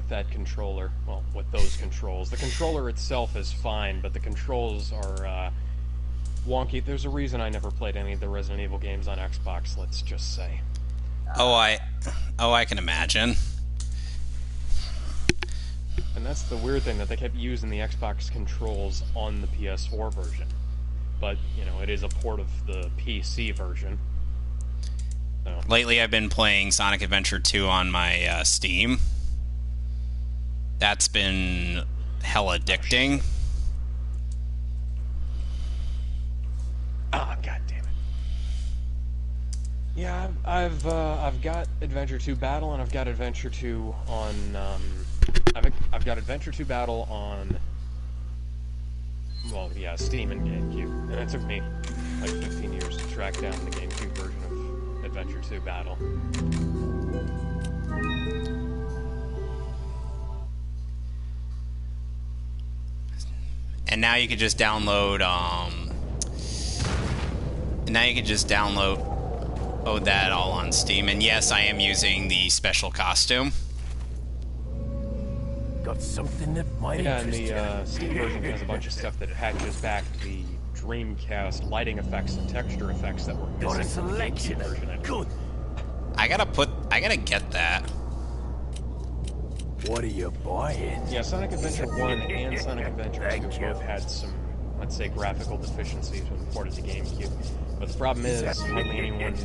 with that controller. Well, with those controls. The controller itself is fine, but the controls are wonky. There's a reason I never played any of the Resident Evil games on Xbox, let's just say. I can imagine. And that's the weird thing, that they kept using the Xbox controls on the PS4 version. But, you know, it is a port of the PC version. So. Lately I've been playing Sonic Adventure 2 on my Steam. That's been hell addicting. Ah, god damn it. Yeah, I've got Adventure 2 Battle, and I've got Adventure 2 on, I've got Adventure 2 Battle on, well, yeah, Steam and GameCube. And it took me like 15 years to track down the GameCube version of Adventure 2 Battle. And now you can just download, that all on Steam. And yes, I am using the special costume. Got something that might interest you. And the Steam version has a bunch of stuff that patches back the Dreamcast lighting effects and texture effects that were missing from the GameCube version. Good. I gotta get that. What are you buying? Yeah, Sonic Adventure 1 and Sonic Adventure 2 both had some, let's say, graphical deficiencies when ported to GameCube. But the problem is, hardly anyone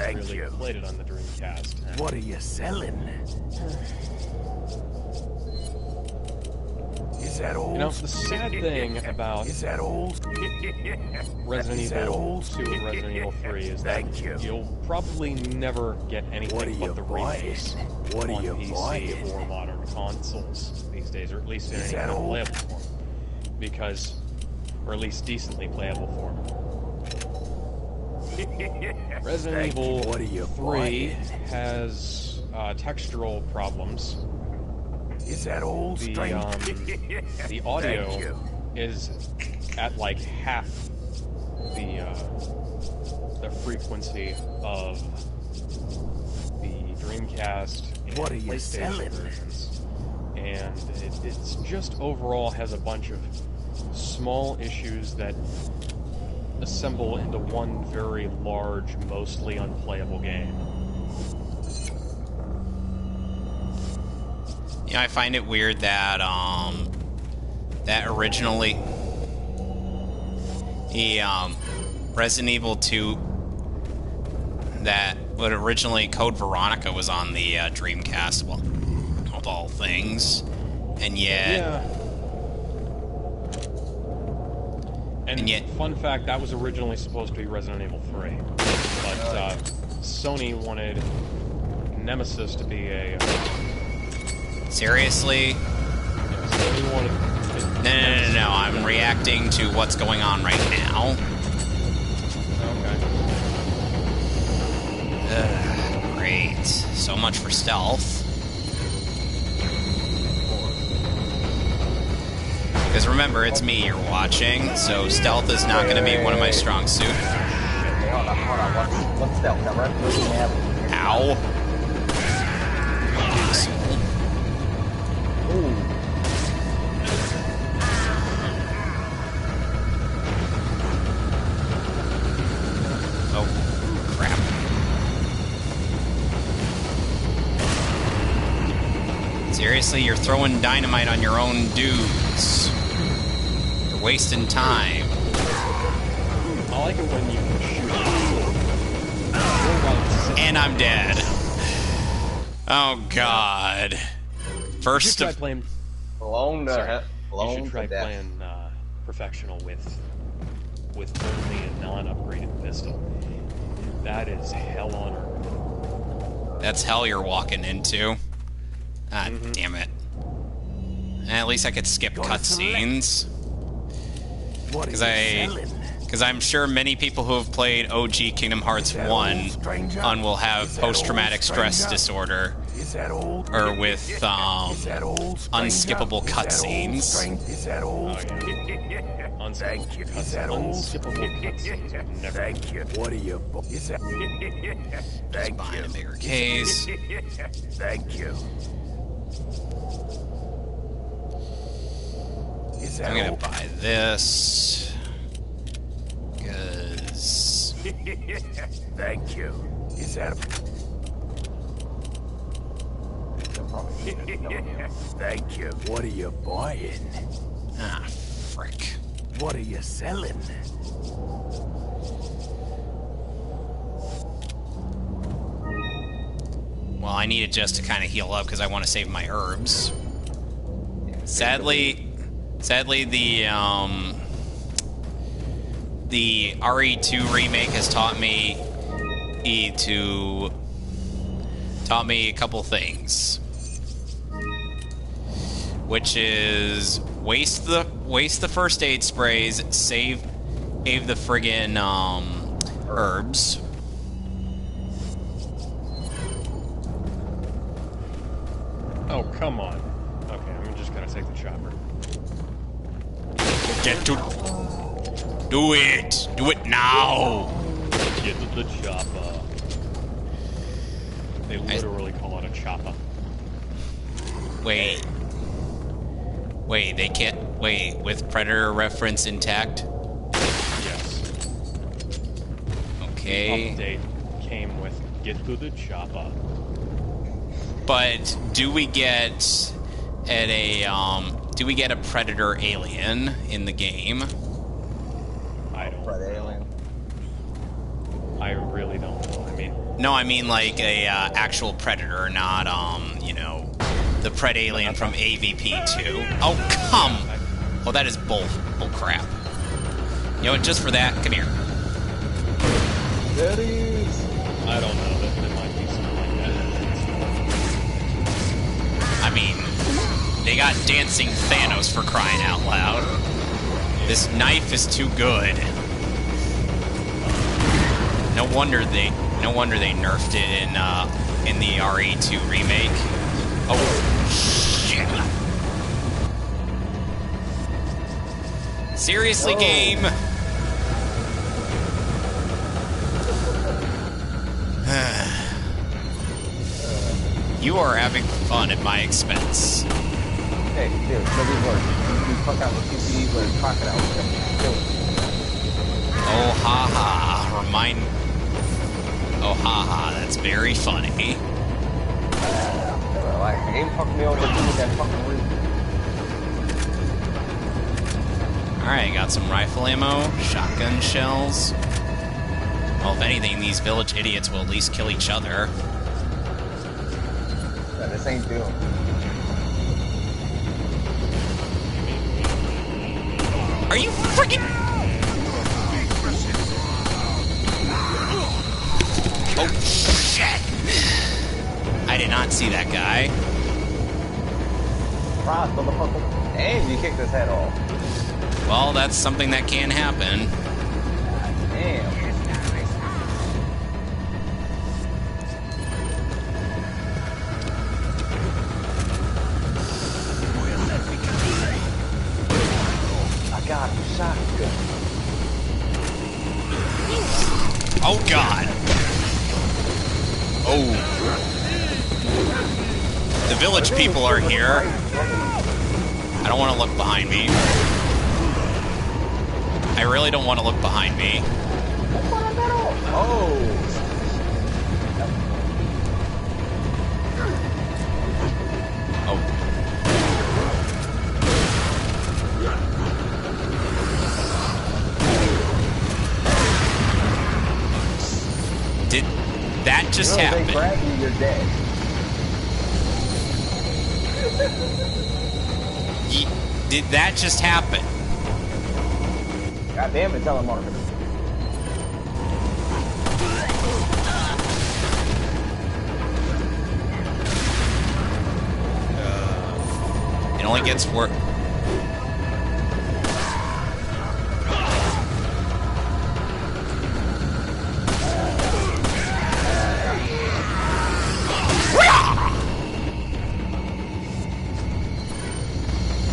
really played it on the Dreamcast. What are you selling? Is that old? You know, the sad thing about Resident Evil 2 and Resident Evil 3 is that you'll probably never get anything but the remakes on PC or modern consoles these days, or at least in any kind of playable form. Because, or at least decently playable form. Resident Evil 3 has textural problems. Is that old? The audio is at like half the frequency of the Dreamcast and PlayStation versions, and it's just overall has a bunch of small issues that assemble into one very large, mostly unplayable game. Yeah, I find it weird that that originally the Resident Evil 2, that what originally Code Veronica was on the Dreamcast, well, of all things, and yet. Yeah. And yet, fun fact, that was originally supposed to be Resident Evil 3, but Sony wanted Nemesis to be a. Seriously? Yeah, Sony wanted. No. I'm reacting to what's going on right now. Okay. Great. So much for stealth. Because remember, it's me you're watching, so stealth is not going to be one of my strong suits. Hold on. What's stealth? Now, what do you have? Ow. Oh, crap. Seriously, you're throwing dynamite on your own dudes. Wasting time. I like it when you can shoot. And I'm dead. Oh God. First you should try playing playing professional with only a non-upgraded pistol. That is hell on earth. That's hell you're walking into. Ah, damn it. At least I could skip cutscenes. Because I'm sure many people who have played OG Kingdom Hearts 1 will have post-traumatic stress disorder, or with unskippable cutscenes. Unskippable cutscenes. Thank you. What are you? Just buying a bigger case. Thank you. I'm gonna buy this. Because... Thank you. Is that Thank you. What are you buying? Ah, frick. What are you selling? Well, I needed just to kind of heal up because I want to save my herbs. Sadly, the RE2 remake has taught me a couple things, which is waste the first aid sprays, save the friggin' herbs. Oh, come on. Okay, I'm just gonna take the chopper. Get to... Do it! Do it now! Get to the chopper. They literally call it a chopper. Wait. Wait, they can't... Wait, with Predator reference intact? Yes. Okay. The update came with get to the chopper. But do we get a Predator alien in the game? I don't Predator alien. I really don't know. I mean... No, I mean like a actual Predator, not you know, the Pred alien from AVP2. Oh, come! Oh, that is bull crap. You know what, just for that, come here. There he is. I don't know. There might be something like that. I mean, they got dancing Thanos for crying out loud. This knife is too good. No wonder they nerfed it in the RE2 remake. Oh shit! Seriously, game. You are having fun at my expense. Hey, dude, nobody works. You fuck out with PPE with crocodiles. Oh ha ha! Oh ha ha! That's very funny. Like, the game fucked me over with that fucking reason. Alright, got some rifle ammo, shotgun shells. Well, if anything, these village idiots will at least kill each other. Yeah, this ain't doing. Are you freaking... Oh, shit! I did not see that guy. Ross, motherfucker. Damn, you kicked his head off. Well, that's something that can happen. Damn. I got him, shotgun. Oh, God. Oh. The village people are here. I don't want to look behind me. I really don't want to look behind me. Oh. Oh. Did that just happen? They grab you, you're dead. Did that just happen? God damn it, telemarketer. It only gets worse.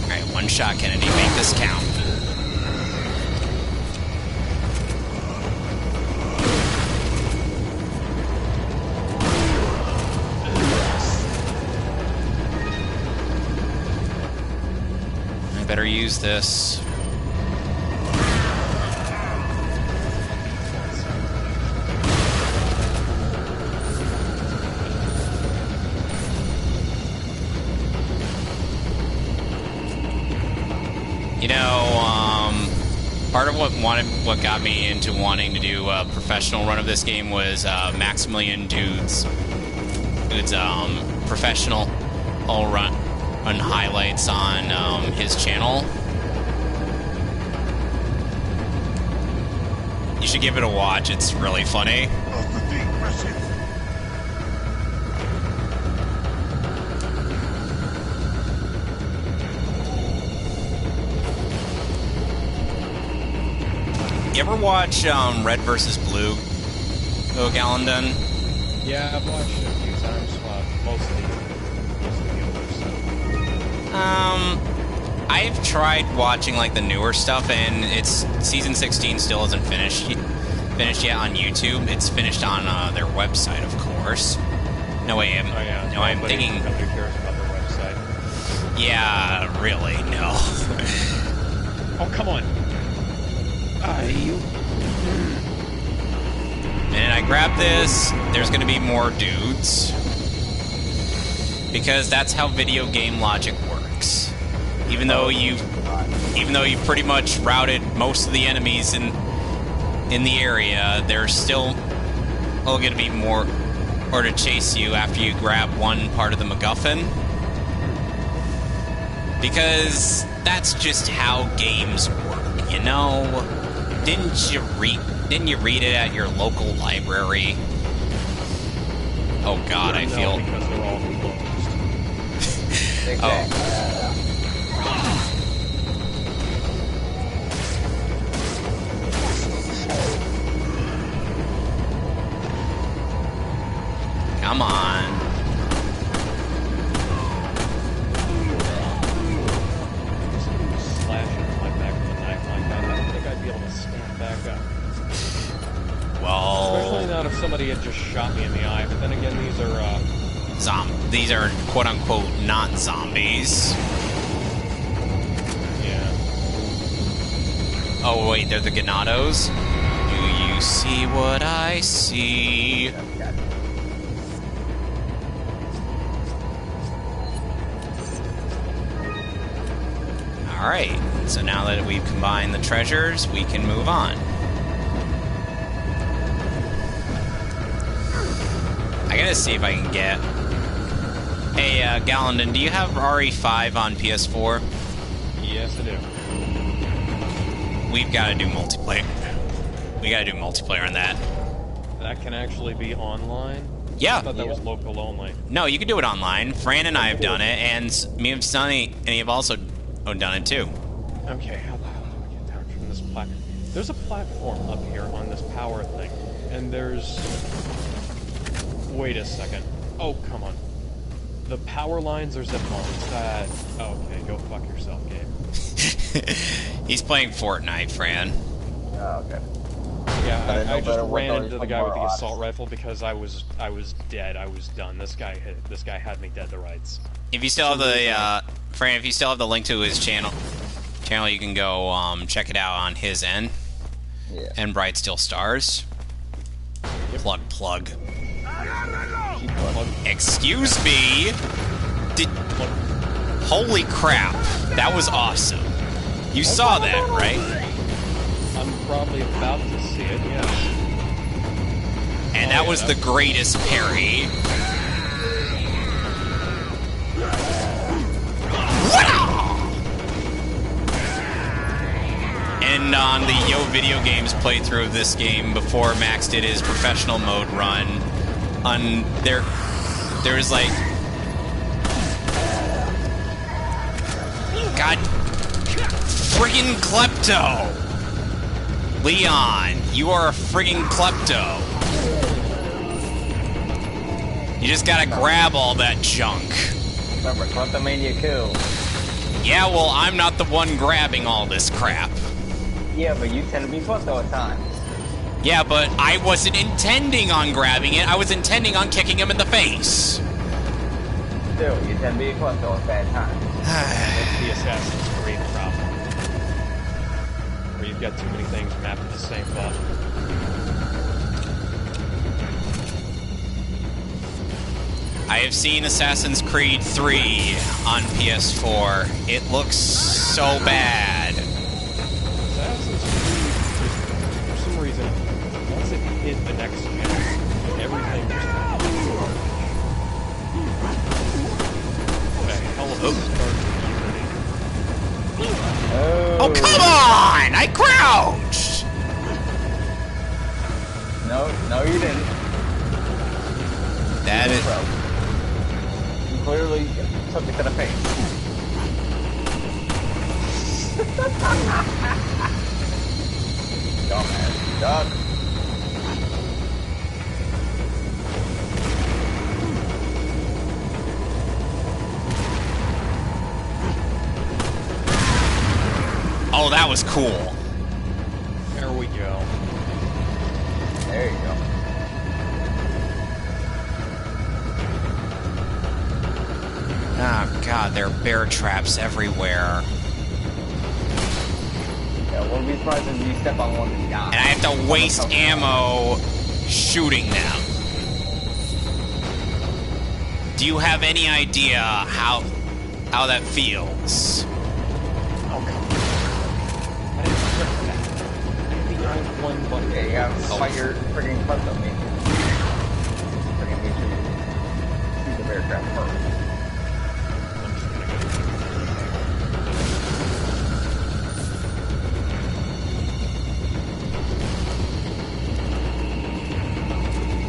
Alright, one shot, Kennedy. Make this count. I better use this. You know, part of what got me into wanting to do a professional run of this game was Maximilian Dude's professional run highlights on his channel. You should give it a watch. It's really funny. You ever watch Red vs. Blue? Oh, GalanDun? Yeah, I've watched it a few times. Most of the I've tried watching like the newer stuff, and it's season 16 still isn't finished yet on YouTube. It's finished on their website, of course. No way. I'm thinking. Nobody cares about their website. Yeah, really, no. Oh, come on. And I grab this, there's gonna be more dudes. Because that's how video game logic works. Even though you've pretty much routed most of the enemies in the area, there's still gonna be more or to chase you after you grab one part of the MacGuffin. Because that's just how games work, you know? Didn't you read it at your local library? Oh God, I feel. Because they're all closed. Exactly. Come on. Slashing my back with a knife like that, I don't think I'd be able to stand back up. Well, Especially not if somebody had just shot me in the eye. But then again, these are these are quote unquote not zombies. yeah. Oh wait, they're the Ganados. Do you see what I see? Alright, so now that we've combined the treasures, we can move on. I gotta see if I can get... Hey, GalanDun, do you have RE5 on PS4? Yes, I do. We've gotta do multiplayer. We gotta do multiplayer on that. That can actually be online? Yeah. I thought that was local only. No, you can do it online. Fran and I have done it, and me and Sunny, and you've also done it too. Okay, how the hell do I get down from this platform? There's a platform up here on this power thing, and there's... Wait a second. Oh, come on. The power lines are zip lines. That... Okay, go fuck yourself, Gabe. He's playing Fortnite, Fran. Oh, okay. Yeah, I just ran into the guy with the assault rifle because I was dead. I was done. This guy had me dead to rights. If you still have the Fran, if you still have the link to his channel, you can go check it out on his end. Yeah. And Bright Still Stars. Yep. Plug. Excuse me. Holy crap! That was awesome. You saw that, right? I'm probably about to see it. Yes. And that was the greatest parry. And on the Yo Video Games playthrough of this game, before Max did his professional mode run, there was like... God... Friggin' Klepto! Leon, you are a friggin' Klepto. You just gotta grab all that junk. Remember, Kleptomania kills. Yeah, well, I'm not the one grabbing all this crap. Yeah, but you tend to be fucked all the time. Yeah, but I wasn't intending on grabbing it. I was intending on kicking him in the face. Still, you tend to be fucked all the bad time. That's the Assassin's Creed problem. where you've got too many things mapped to the same button. I have seen Assassin's Creed 3 on PS4. It looks so bad. Assassin's Creed, for some reason, once it hit the next gen, everything just... What the hell is this start? Oh, come on! I crouched! No, you didn't. That is... You clearly took it to the face. Dumbass. Duck. Oh, that was cool. There we go. There you go. Oh, God, there are bear traps everywhere. Yeah, wouldn't be surprised if you step on one and die. And I have to waste ammo shooting them. Do you have any idea how that feels? Oh, come on. I didn't click that. Behind one button. Yeah, you gotta fight your friggin' custom me. Friggin' make sure you shoot the bear trap first.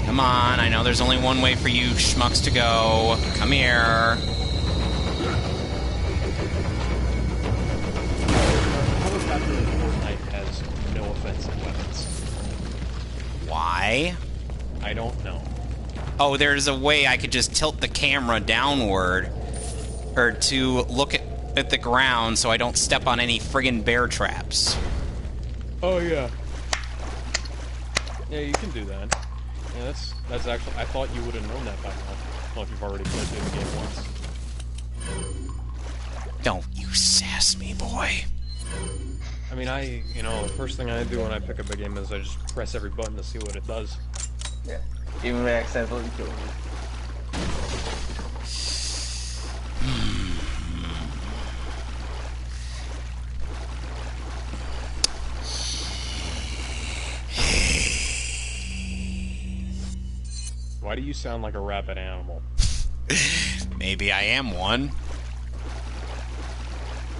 Come on, I know there's only one way for you schmucks to go. Come here. How is that that Fortnite has no offensive weapons? Why? I don't know. Oh, there's a way I could just tilt the camera downward or to look at the ground so I don't step on any friggin' bear traps. Oh, yeah. Yeah, you can do that. Yeah, that's actually... I thought you would have known that by now. Well, if you've already played through the game once. Don't you sass me, boy. I mean, the first thing I do when I pick up a game is I just press every button to see what it does. Yeah. Even if it accidentally kills you. Why do you sound like a rabid animal? Maybe I am one.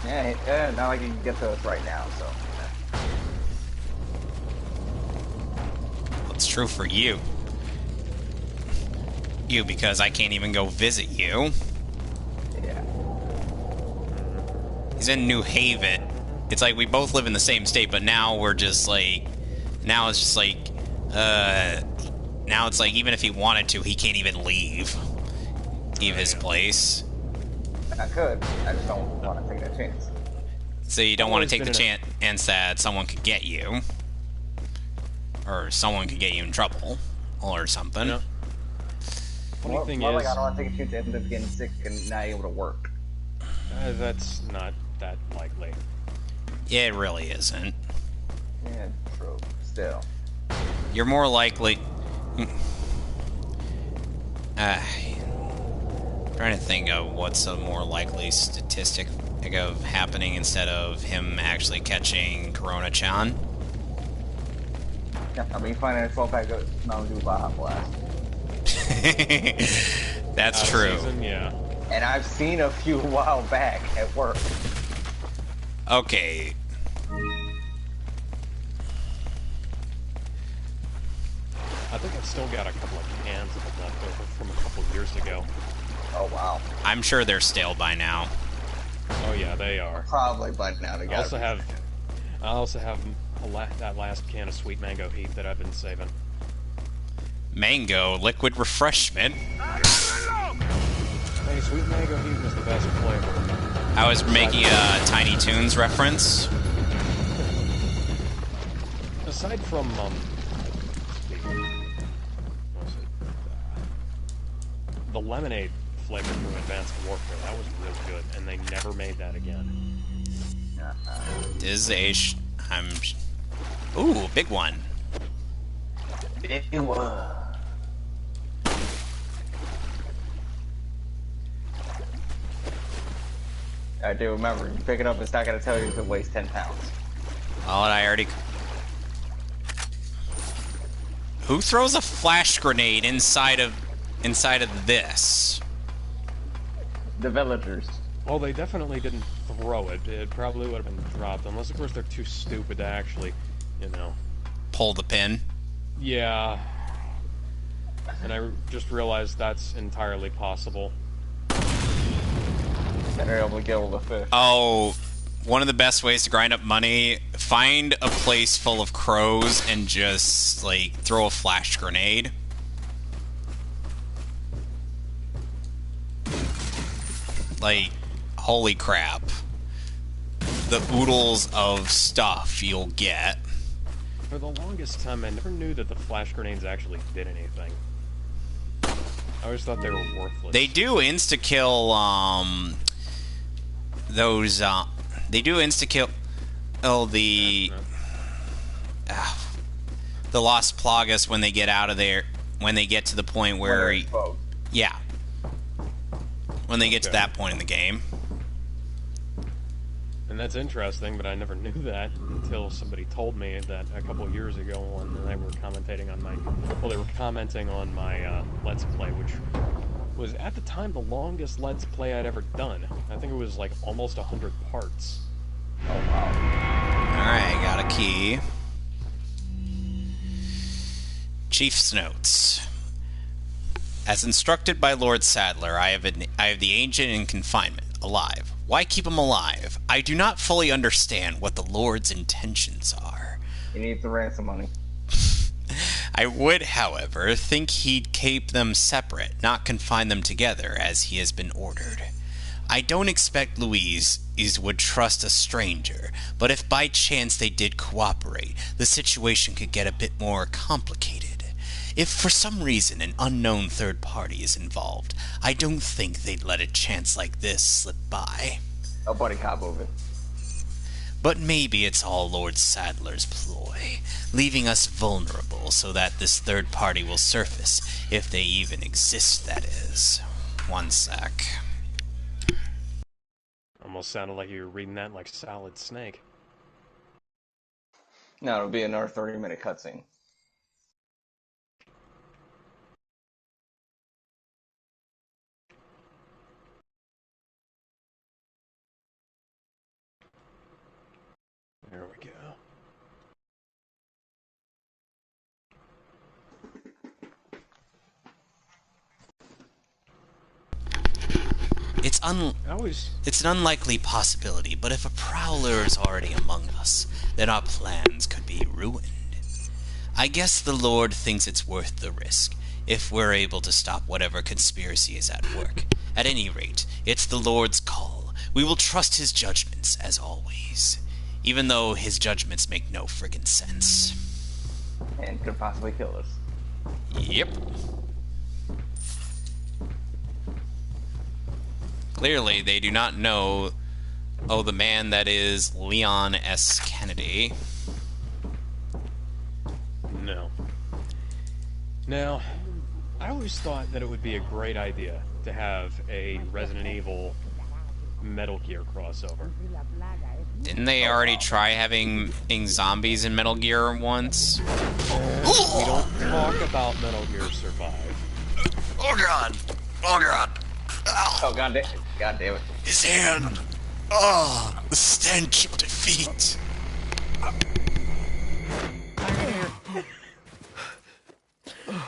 Yeah, not like you can get to us right now, so. It's true for you. You, because I can't even go visit you. Yeah. He's in New Haven. It's like we both live in the same state, but now we're just like... Now it's just like... Now it's like, even if he wanted to, he can't even leave his place. I could. I just don't want to take that chance. So you don't want to take the chance that someone could get you. Or someone could get you in trouble. Or something. Yeah. Funny thing more is... like I don't want to take a chance to end up getting sick and not able to work. That's not that likely. Yeah, it really isn't. Yeah, true. Still. You're more likely... trying to think of what's a more likely statistic of happening instead of him actually catching Corona-chan. Yeah, I mean, finding a 12-pack of Mountain Dew Baja Blast. That's true. Season, yeah. And I've seen a few a while back at work. Okay. I think I've still got a couple of cans of it left over from a couple of years ago. Oh, wow. I'm sure they're stale by now. Oh yeah, they are. Probably by now. I also have that last can of Sweet Mango Heat that I've been saving. Mango liquid refreshment. Hey, Sweet Mango Heat was the best flavor. I was making a Tiny Toons reference. Aside from the lemonade flavor from Advanced Warfare, that was real good, and they never made that again. This is Ooh, big one. Big one. I do remember, you pick it up, it's not going to tell you if it weighs 10 pounds. Oh, and I already... Who throws a flash grenade inside of this? The villagers. Well, they definitely didn't throw it. It probably would have been dropped, unless, of course, they're too stupid to actually, you know... Pull the pin. Yeah. And I just realized that's entirely possible. And they're able to kill the fish. Oh, one of the best ways to grind up money, find a place full of crows and just, like, throw a flash grenade. Like, holy crap. The oodles of stuff you'll get. For the longest time, I never knew that the flash grenades actually did anything. I always thought they were worthless. They do insta-kill, they do insta-kill the Lost Plagas when they get out of there, when they get to the point where... Yeah. When they get to that point in the game. And that's interesting, but I never knew that until somebody told me that a couple of years ago when they were commentating on my... Well, they were commenting on my Let's Play, which was, at the time, the longest Let's Play I'd ever done. I think it was, like, almost 100 parts. Oh, wow. Alright, got a key. Chief's Notes. As instructed by Lord Sadler, I have the Ancient in confinement, alive. Why keep him alive? I do not fully understand what the Lord's intentions are. He needs the ransom money. I would, however, think he'd keep them separate, not confine them together, as he has been ordered. I don't expect Louise would trust a stranger, but if by chance they did cooperate, the situation could get a bit more complicated. If for some reason an unknown third party is involved, I don't think they'd let a chance like this slip by. A buddy cop movie. But maybe it's all Lord Sadler's ploy, leaving us vulnerable so that this third party will surface, if they even exist, that is. One sec. Almost sounded like you were reading that like Solid Snake. No, it'll be another 30-minute cutscene. There we go. It's an unlikely possibility, but if a prowler is already among us, then our plans could be ruined. I guess the Lord thinks it's worth the risk, if we're able to stop whatever conspiracy is at work. At any rate, it's the Lord's call. We will trust his judgments, as always. Even though his judgments make no friggin' sense. And could possibly kill us. Yep. Clearly, they do not know, the man that is Leon S. Kennedy. No. Now, I always thought that it would be a great idea to have a Resident Evil Metal Gear crossover. Didn't they already try having zombies in Metal Gear once? We don't talk about Metal Gear Survive. Oh god! Oh god! Ow. Oh, god damn it. His hand! Oh, the stench of defeat!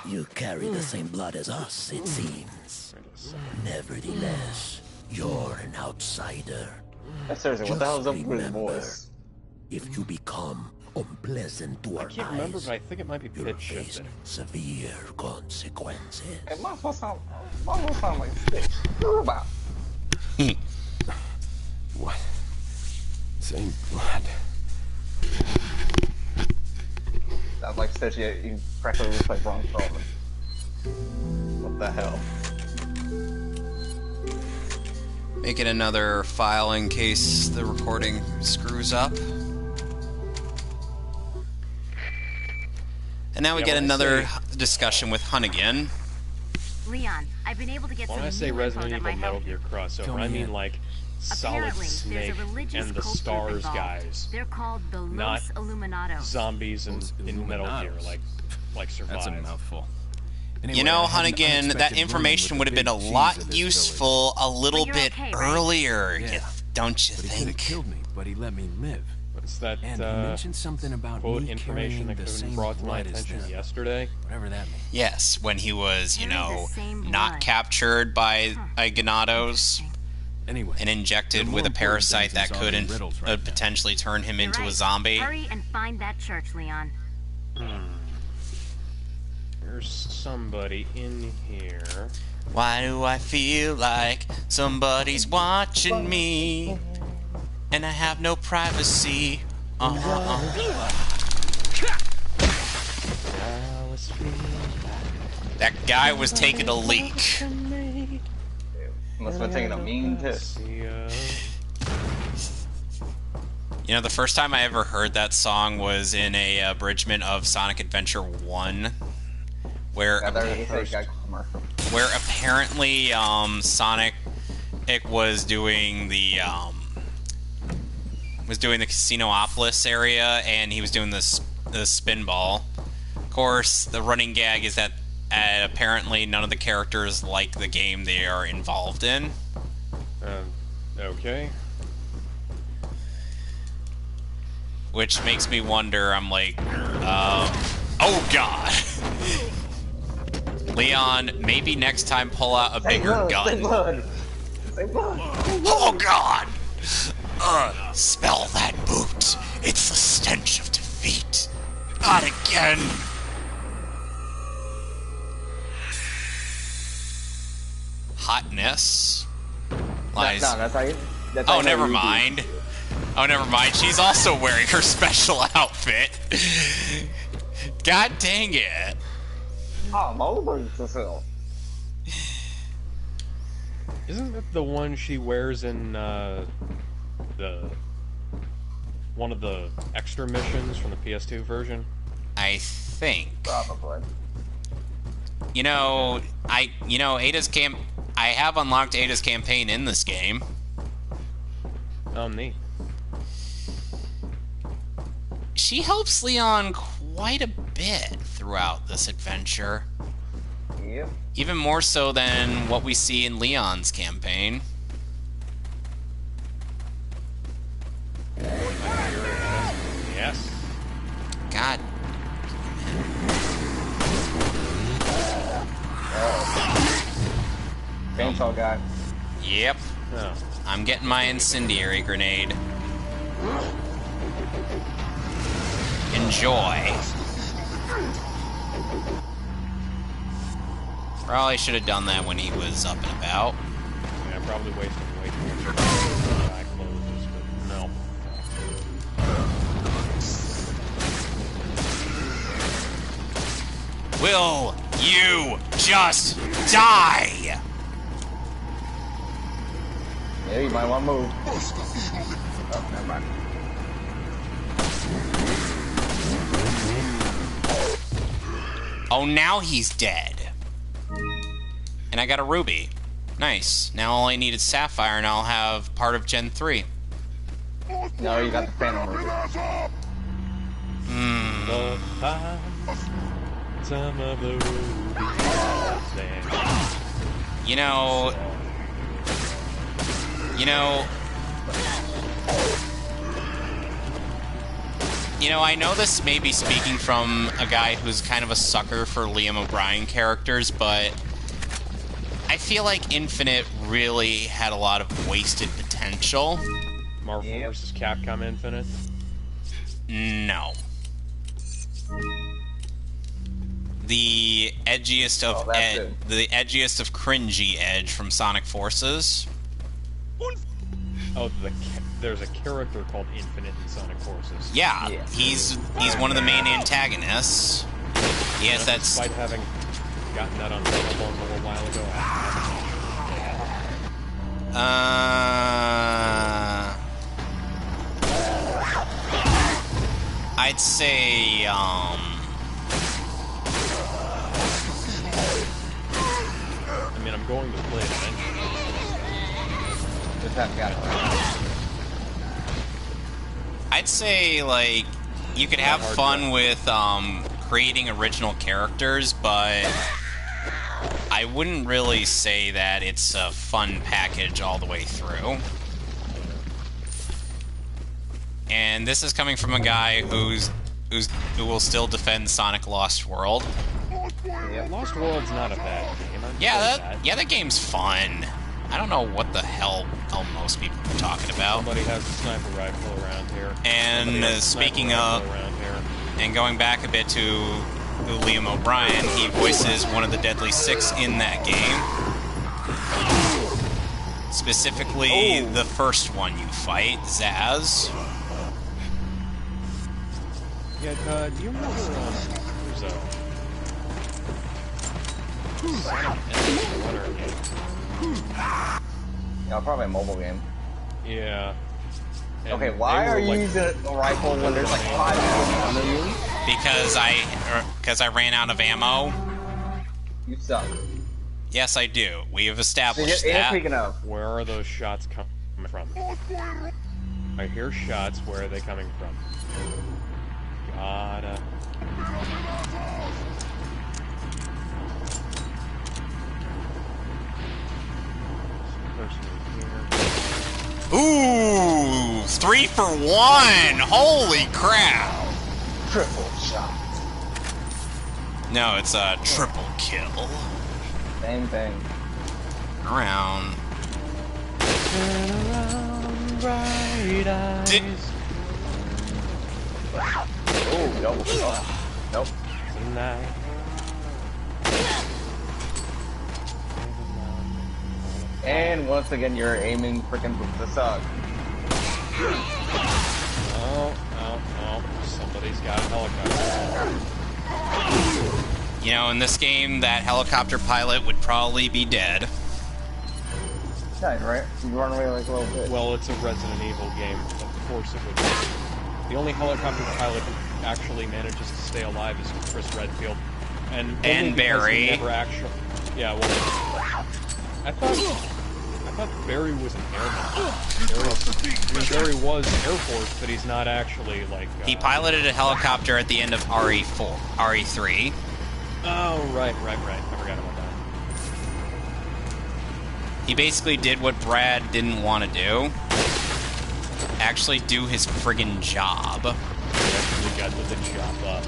You carry the same blood as us, it seems. Nevertheless, you're an outsider. Seriously, what the hell's up with his Remember, voice? if you become unpleasant to I our can't remember, eyes, but I think it might be you'll pitch face shifted. severe consequences. It might as well sound like Stitch. About. What? Same blood. Sounds like Stitch, you practically looks like Ron Perlman. What the hell? Make it another file in case the recording screws up. And now we get another discussion with Hunnigan. Leon, I've been able to get When some I say new Resident info that Evil might help Metal Gear you. crossover, I mean like Solid Apparently, there's Snake a religious and the cult Stars group involved. guys. They're called the Not Los Illuminados. Zombies in Metal Gear, like Survive. That's a mouthful. Anyway, You know, I had an Hunnigan, that unexpected information run-in would with have the been a big cheese lot of this useful a little But you're bit okay, right? earlier, Yeah. don't you But he could have think? killed me, but he let me live. What's that And he mentioned something about quote me information that carrying the could have been same brought to my blood as attention them. yesterday? Whatever that means. Yes, when he was, you Carry the know, same not blood. captured by Ganados Anyway, and injected there are with more a parasite important that things could in solving riddles right now. potentially turn him You're into right. a zombie. Hurry and find that church, Leon. There's somebody in here. Why do I feel like somebody's watching me and I have no privacy? That guy was taking a leak. Must have been taking a mean piss. You know, the first time I ever heard that song was in a abridgment of Sonic Adventure 1, where apparently Sonic was doing the Casinopolis area, and he was doing the spinball. Of course, the running gag is that apparently none of the characters like the game they are involved in. Okay. Which makes me wonder, I'm like, oh god. Leon, maybe next time pull out a bigger gun. Say blood. Say blood. Oh god! Smell that boot. It's the stench of defeat. Not again. Hotness. Lies. No, that's how you. That's how Oh, you never do it. mind. Oh, never mind. She's also wearing her special outfit. God dang it. Oh, Mulber's the film. Isn't that the one she wears in one of the extra missions from the PS2 version? I think. Probably. You know, I have unlocked Ada's campaign in this game. Oh, neat. She helps Leon quite a bit throughout this adventure. Yep. Even more so than what we see in Leon's campaign. Yes. God. Chainsaw guy. Yep. Oh. I'm getting my incendiary grenade. Enjoy. Probably should have done that when he was up and about. Yeah, probably wasting way too much time. Eye closes, but no. Will you just die? Yeah, you might want to move. Oh, never mind. Oh, now he's dead. And I got a ruby. Nice. Now all I need is sapphire and I'll have part of Gen 3. No, you got the Phantom Ruby. The some of the You know, I know this may be speaking from a guy who's kind of a sucker for Liam O'Brien characters, but I feel like Infinite really had a lot of wasted potential. Marvel vs. Capcom Infinite. No. The edgiest of the edgiest of cringy Edge from Sonic Forces. Oh, there's a character called Infinite in Sonic Forces. Yeah, he's one of the main antagonists. He has that. Despite having gotten that on Battlebone a little while ago. I'd say going to play it eventually. Just haven't got it. I'd say, like, you could have fun with creating original characters, but I wouldn't really say that it's a fun package all the way through. And this is coming from a guy who will still defend Sonic Lost World. Yeah, Lost World's not a bad game. That game's fun. I don't know what the hell most people are talking about. Somebody has a sniper rifle around here. And speaking of, and going back a bit to Liam O'Brien, he voices one of the Deadly Six in that game. Specifically, the first one you fight, Zaz. Yeah, do you remember, who's Yeah, probably a mobile game. Yeah. And okay, why are you using a rifle when there's like 5 people under you? Because I ran out of ammo. You suck. Yes, I do. We have established So that. speaking of, where are those shots coming from? I hear shots. Where are they coming from? Gotta. Ooh, 3 for 1! Holy crap! triple shot. No, it's a triple kill. Same thing. Around. Did Oh, double shot. Nope. Tonight. And once again, you're aiming freaking the suck. Oh, somebody's got a helicopter. you know, in this game, that helicopter pilot would probably be dead. Nice, right? You run away like a little bit. Well, it's a Resident Evil game. Of course it would be. The only helicopter pilot who actually manages to stay alive is Chris Redfield. And Barry. Never actually. Yeah, well, I thought Barry was an airman. Barry was Air Force, but he's not actually like. He piloted a helicopter at the end of RE3. Oh, right. I forgot about that. He basically did what Brad didn't want to do. Actually do his friggin' job. He actually got the job up.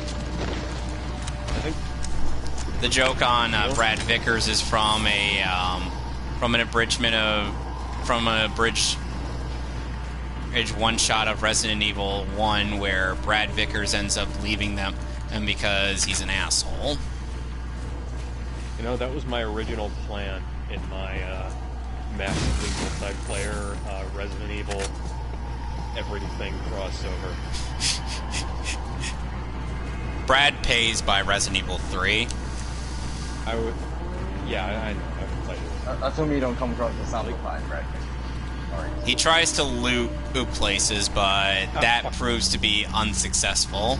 I think the joke on Brad Vickers is from an abridgment from a bridge one shot of Resident Evil 1 where Brad Vickers ends up leaving them and because he's an asshole. You know, that was my original plan in my massively multiplayer Resident Evil everything crossover. Brad pays by Resident Evil 3. I know. I've played it. Assume you don't come across the sound fine, right? He tries to loot places, but that proves to be unsuccessful.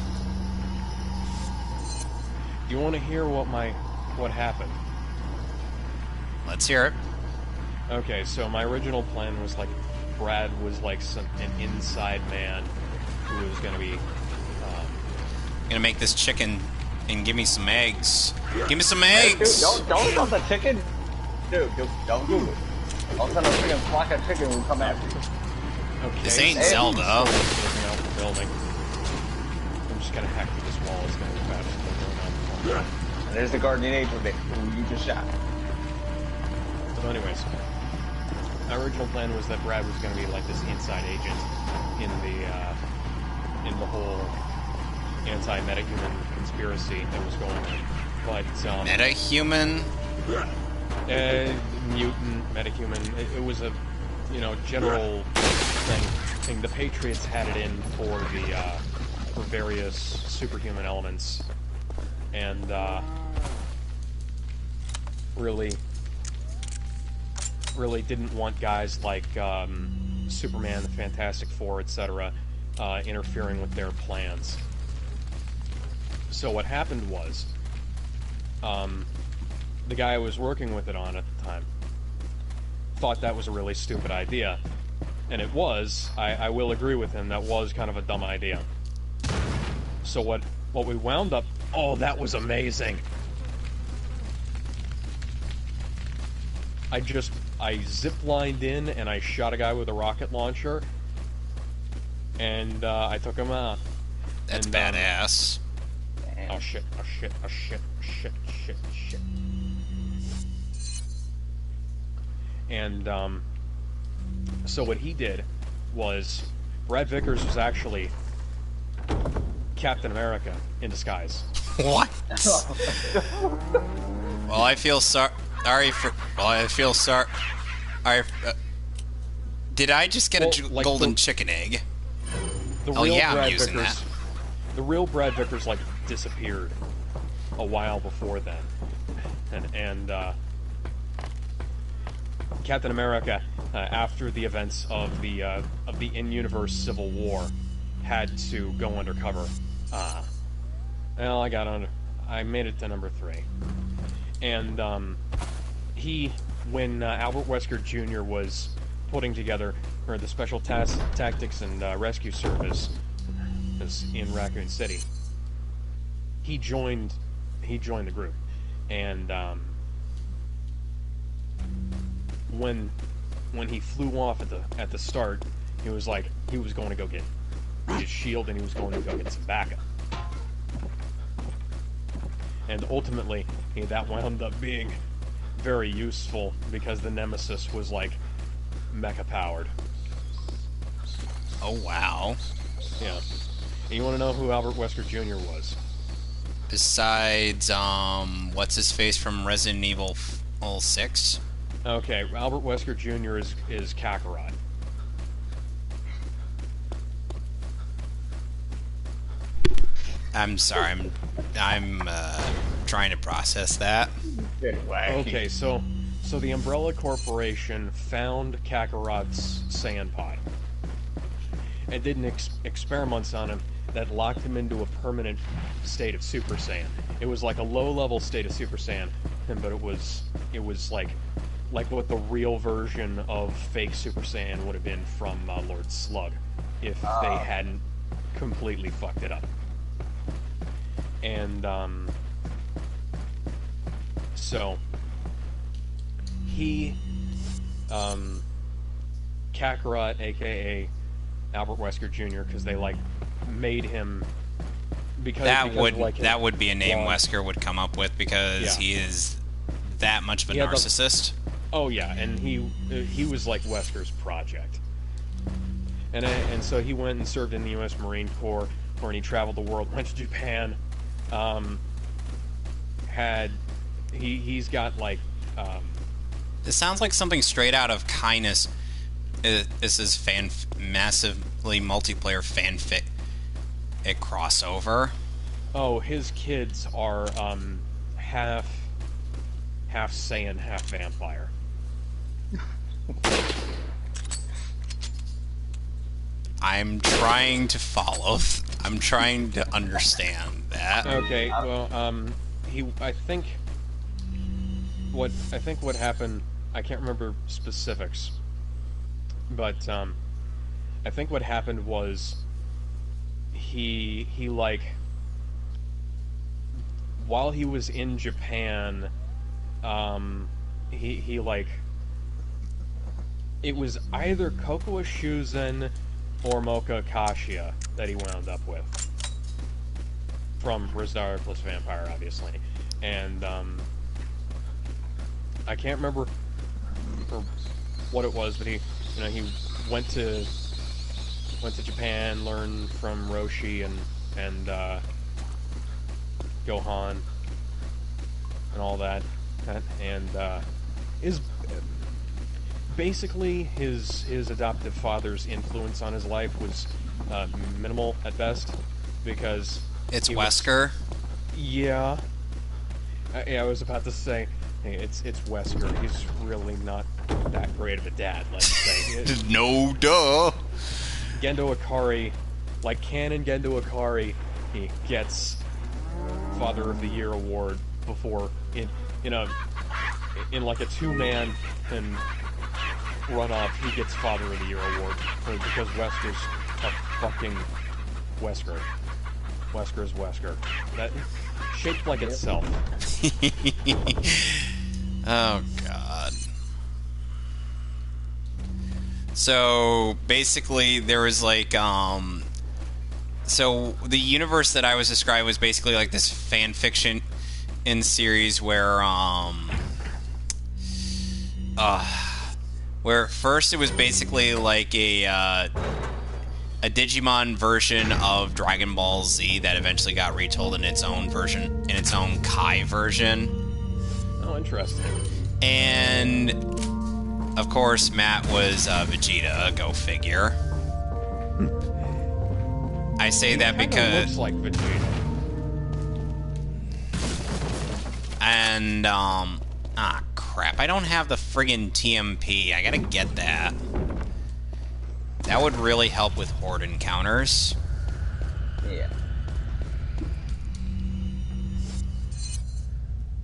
Do you want to hear what happened? Let's hear it. Okay, so my original plan was like Brad was like an inside man who was going to be Gonna make this chicken and give me some eggs. Give me some Hey, eggs. dude, don't dump the chicken. Dude, don't do it. All of a sudden, a freaking flock of chicken will come after you. okay. This ain't Hey, Zelda. Looking out the building. I'm just gonna hack through this wall. It's gonna be fast. And there's the guardian angel that you just shot. So anyways, my original plan was that Brad was going to be like this inside agent in the whole anti-metahuman conspiracy that was going on. But Metahuman? Mutant, metahuman. It was a general thing. The Patriots had it in for for various superhuman elements, and really didn't want guys like Superman, the Fantastic Four, etc., interfering with their plans. So what happened was, the guy I was working with it on at the time, thought that was a really stupid idea. And it was. I will agree with him, that was kind of a dumb idea. So what we wound up... Oh, that was amazing! I zip-lined in and I shot a guy with a rocket launcher. And I took him out. That's badass. Oh shit, oh shit, oh shit, shit, shit, shit. And, so what he did was, Brad Vickers was actually Captain America in disguise. What? Well, I feel sorry for... Well, I feel sorry... did I just get a like golden chicken egg? Oh yeah, I'm using that. The real Brad Vickers, like, disappeared a while before then. And Captain America, after the events of the in-universe Civil War, had to go undercover. Well, I made it to number 3. And when Albert Wesker Jr. was putting together the Special Tactics and Rescue Service in Raccoon City, he joined the group, and when he flew off at the start, he was like he was going to go get his shield and he was going to go get some backup, and ultimately that wound up being very useful because the Nemesis was like mecha powered. Oh wow! Yeah. And you want to know who Albert Wesker Jr. was? Besides, what's his face from Resident Evil 6? Okay, Albert Wesker Jr. is Kakarot. I'm sorry, I'm trying to process that. Okay, so the Umbrella Corporation found Kakarot's Saiyan pod and did experiments on him that locked him into a permanent state of Super Saiyan. It was like a low-level state of Super Saiyan, but it was like what the real version of fake Super Saiyan would have been from Lord Slug if they hadn't completely fucked it up. And so he Kakarot, aka Albert Wesker Jr., because they like made him that would be a name Wesker would come up with because he is that much of a narcissist. Oh yeah, and he was like Wesker's project, and so he went and served in the U.S. Marine Corps, and he traveled the world, went to Japan, he's got like this sounds like something straight out of Kindness. This is massively multiplayer fanfic crossover. Oh, his kids are half Saiyan, half vampire. I'm trying to follow. I'm trying to understand that. Okay, well, I think what happened, I can't remember specifics, but I think what happened was he like while he was in Japan, he like it was either Kokoa Shuzen or Mocha Akashia that he wound up with from Rosario plus Vampire, obviously, and I can't remember what it was, but he went to Japan, learned from Roshi and Gohan and all that, and is basically his adoptive father's influence on his life was minimal at best, because it's Wesker. Yeah, I was about to say, hey, it's Wesker. He's really not that great of a dad, let's say. No, duh. Gendo Ikari, like canon Gendo Ikari, he gets Father of the Year award before in like a two-man and runoff, he gets Father of the Year award because Wesker's a fucking Wesker. Wesker's Wesker. That shaped like itself. Oh god. So basically, there was like so the universe that I was describing was basically like this fan fiction in series where first it was basically like a Digimon version of Dragon Ball Z that eventually got retold in its own version, in its own Kai version. Oh, interesting. And of course, Matt was Vegeta. Go figure. I say that because looks like Vegeta. And crap! I don't have the friggin' TMP. I gotta get that. That would really help with horde encounters. Yeah.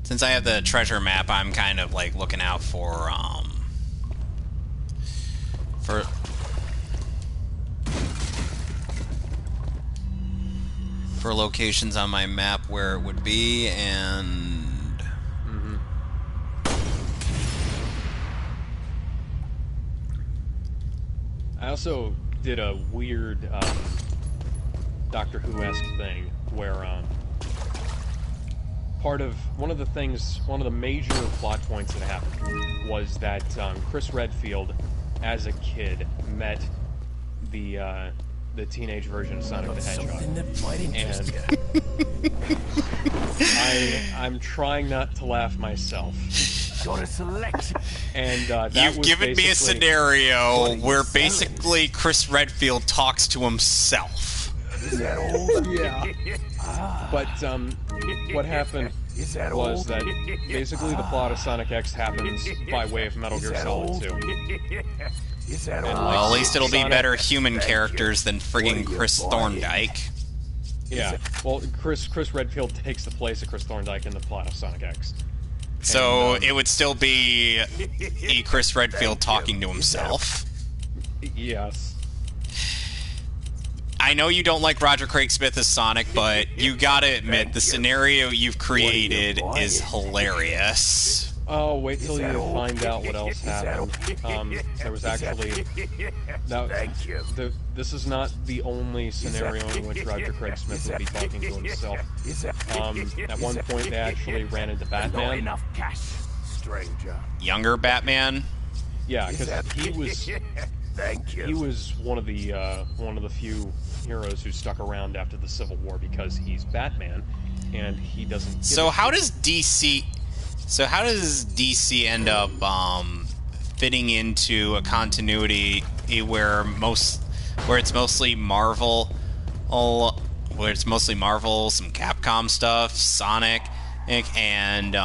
Since I have the treasure map, I'm kind of like looking out for locations on my map where it would be, and I also did a weird Doctor Who-esque thing where one of the major plot points that happened was that Chris Redfield, as a kid, met the teenage version of Sonic the Hedgehog, and I'm trying not to laugh myself. And that you've was given me a scenario where basically Chris Redfield talks to himself. Yeah. But what happened was that basically the plot of Sonic X happens by way of Metal Gear Solid 2. And, Well, at least it'll be better human characters than friggin' Chris Thorndike. Yeah. Well, Chris Redfield takes the place of Chris Thorndike in the plot of Sonic X. So And, it would still be Chris Redfield talking to himself. Yes. I know you don't like Roger Craig Smith as Sonic, but you gotta admit the scenario you've created is hilarious. Oh, wait till you find out what else happened. There was actually... This is not the only scenario in which Roger Craig Smith would be talking to himself. At one point, they actually ran into Batman. Younger Batman? Yeah, because he was one of the few heroes who stuck around after the Civil War because he's Batman, and he doesn't. So how does DC end up fitting into a continuity where it's mostly Marvel, some Capcom stuff, Sonic, and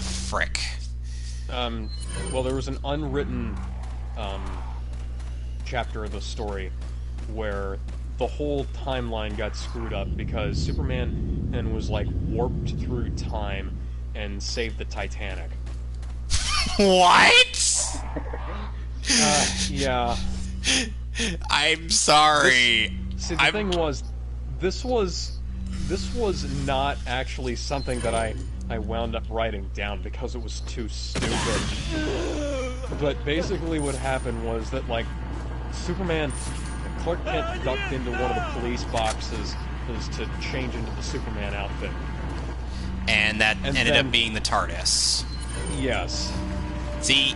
frick. Well, there was an unwritten chapter of the story where the whole timeline got screwed up because Superman was like warped through time and saved the Titanic. What? Yeah. I'm sorry. The thing was, this was not actually something that I wound up writing down because it was too stupid. But basically what happened was that, like, Clark Kent ducked into one of the police boxes to change into the Superman outfit. And that ended up being the TARDIS. Yes. See,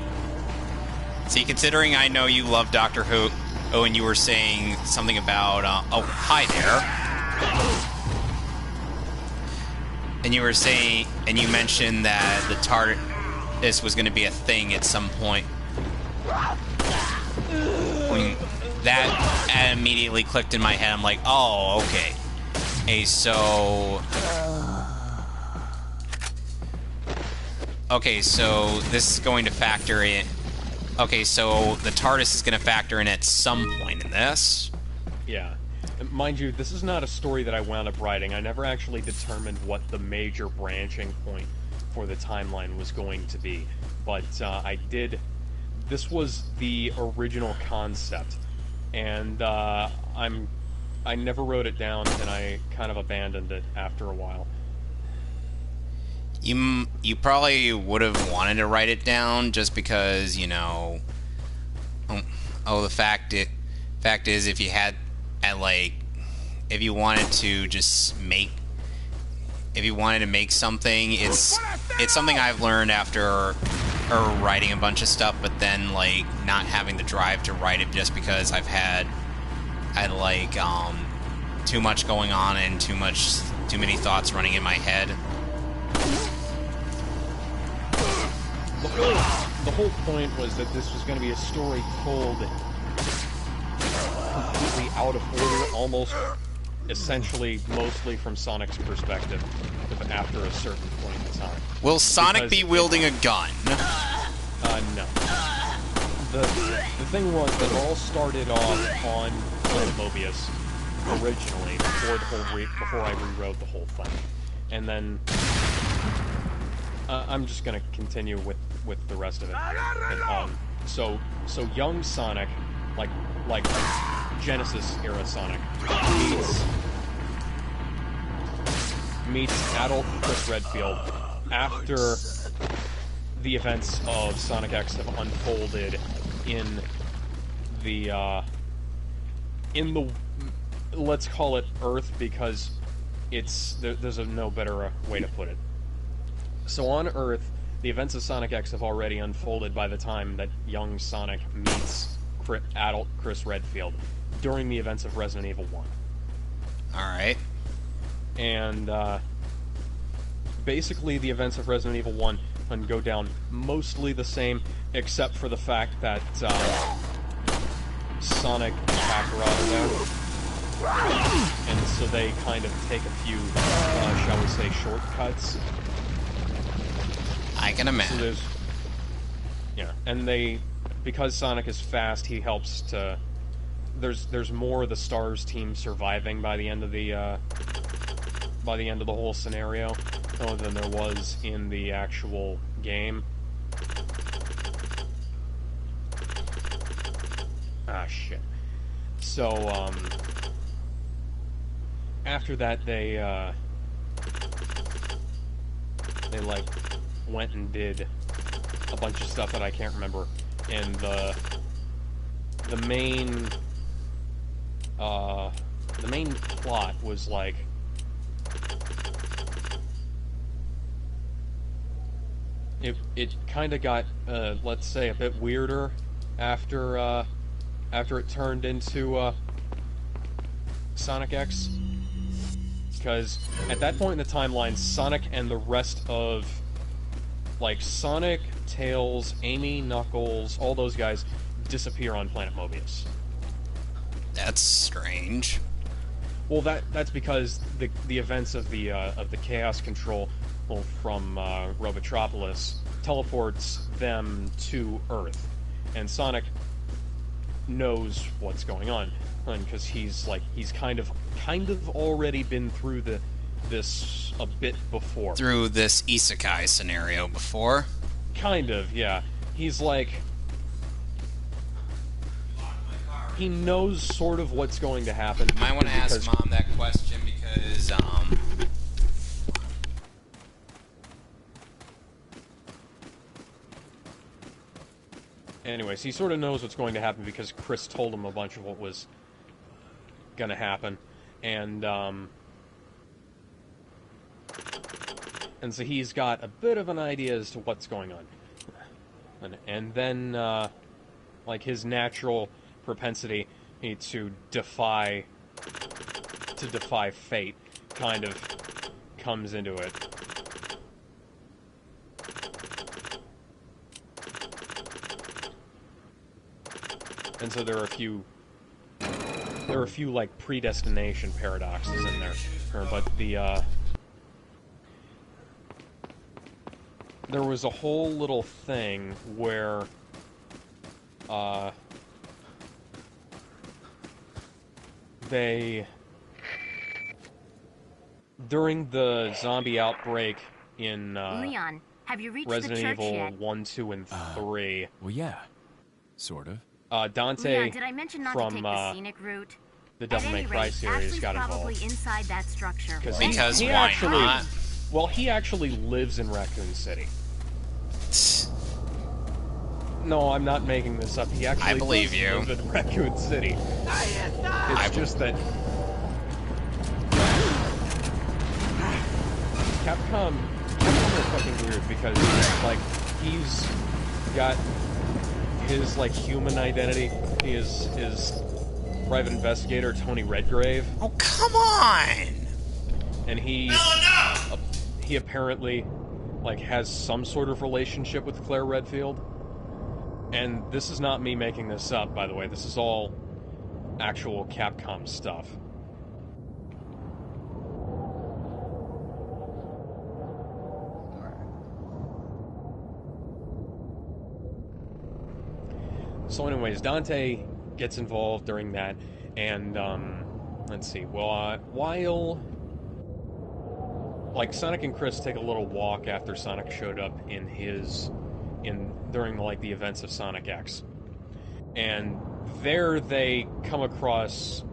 considering I know you love Doctor Who, and you were saying something about, oh, hi there. And you were saying, and you mentioned that the TARDIS was going to be a thing at some point. That immediately clicked in my head. I'm like, oh, okay. Okay, so this is going to factor in... Okay, so the TARDIS is going to factor in at some point in this. Yeah. Mind you, this is not a story that I wound up writing. I never actually determined what the major branching point for the timeline was going to be. But I did this was the original concept, and I never wrote it down, and I kind of abandoned it after a while. You probably would have wanted to write it down just because, you know. The fact is, if you had if you wanted to just make, if you wanted to make something, it's something I've learned after writing a bunch of stuff, but then like not having the drive to write it just because I had too much going on and too many thoughts running in my head. The whole point was that this was going to be a story told completely out of order, almost, essentially, mostly from Sonic's perspective, after a certain point in time. Will Sonic be wielding a gun? No. The thing was that it all started off on Mobius originally, before I rewrote the whole thing, and then I'm just gonna continue with the rest of it. And, so young Sonic, like Genesis era Sonic, meets adult Chris Redfield after the events of Sonic X have unfolded in the let's call it Earth, because there's no better way to put it. So on Earth, the events of Sonic X have already unfolded by the time that young Sonic meets adult Chris Redfield during the events of Resident Evil 1. Alright. And basically the events of Resident Evil 1 go down mostly the same, except for the fact that Sonic and Kakarot are there. And so they kind of take a few, shall we say, shortcuts. I can imagine. So and because Sonic is fast, he helps to. There's more of the Stars team surviving by the end of the whole scenario, than there was in the actual game. Ah, shit. So after that, they like went and did a bunch of stuff that I can't remember, and the main plot was like it kind of got let's say a bit weirder after it turned into Sonic X, because at that point in the timeline, Sonic and the rest of Sonic, Tails, Amy, Knuckles, all those guys disappear on Planet Mobius. That's strange. Well, that's because the events of the Chaos Control from Robotropolis teleports them to Earth, and Sonic knows what's going on, because he's kind of already been through this a bit before. Through this isekai scenario before? Kind of, yeah. He's he knows sort of what's going to happen. You might want to ask Mom that question, because, Anyways, he sort of knows what's going to happen because Chris told him a bunch of what was going to happen. And so he's got a bit of an idea as to what's going on. And then, his natural propensity to defy fate kind of comes into it. And so there are a few like predestination paradoxes in there, but there was a whole little thing where during the zombie outbreak in Leon, have you reached Resident the church Evil yet? 1, 2, and 3. Well, yeah. Sort of. Dante Leon, did I mention not to from take the scenic route? the Devil May Cry series Ashley's got probably involved. inside that structure. Because he why actually, not? Well, he actually lives in Raccoon City. No, I'm not making this up. He actually I believe does you. live in Raccoon City. It's just that Capcom are fucking weird because, like, he's got his, like, human identity. He is private investigator Tony Redgrave. Oh, come on! And he apparently, like, has some sort of relationship with Claire Redfield. And this is not me making this up, by the way. This is all actual Capcom stuff. So anyways, Dante gets involved during that, and, let's see, well, while, like, Sonic and Chris take a little walk after Sonic showed up during, like, the events of Sonic X. And there they come across,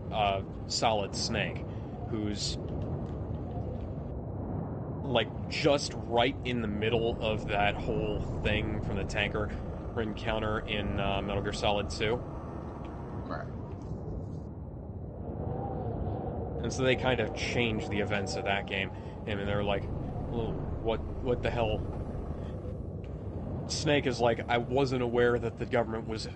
Solid Snake, who's, like, just right in the middle of that whole thing from the tanker encounter in Metal Gear Solid 2. Right. And so they kind of change the events of that game. And they're like, oh, what the hell? Snake is like, I wasn't aware that the government was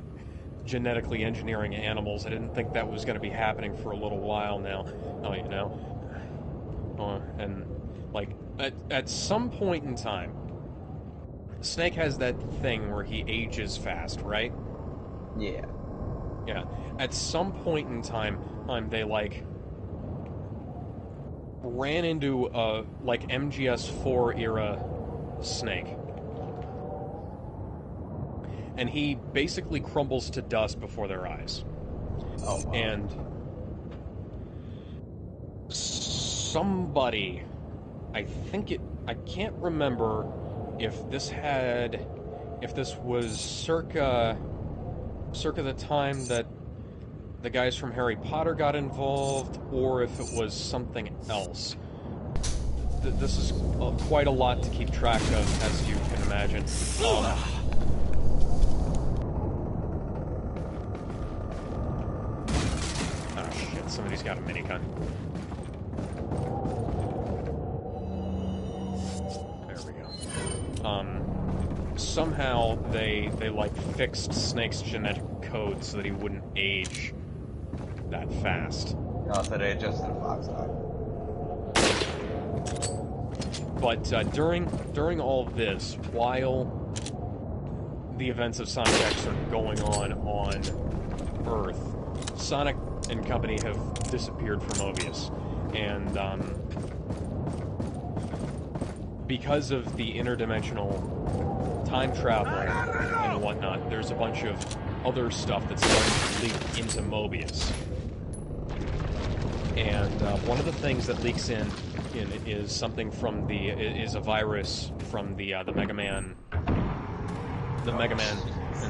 genetically engineering animals. I didn't think that was going to be happening for a little while now. Oh, you know? And, like, at some point in time, Snake has that thing where he ages fast, right? Yeah. Yeah. At some point in time, they, like, ran into, like, MGS4 era Snake. And he basically crumbles to dust before their eyes. Oh, wow. And somebody, I can't remember if this was circa the time that the guys from Harry Potter got involved, or if it was something else. This is quite a lot to keep track of, as you can imagine. Oh shit, somebody's got a minigun. There we go. Somehow they like fixed Snake's genetic code so that he wouldn't age that fast. No, so they adjusted Fox died. But during all of this, while the events of Sonic X are going on Earth, Sonic and company have disappeared from Mobius. And because of the interdimensional time travel and whatnot, there's a bunch of other stuff that's starting to leak into Mobius. And one of the things that leaks in is something from is a virus from the Mega Man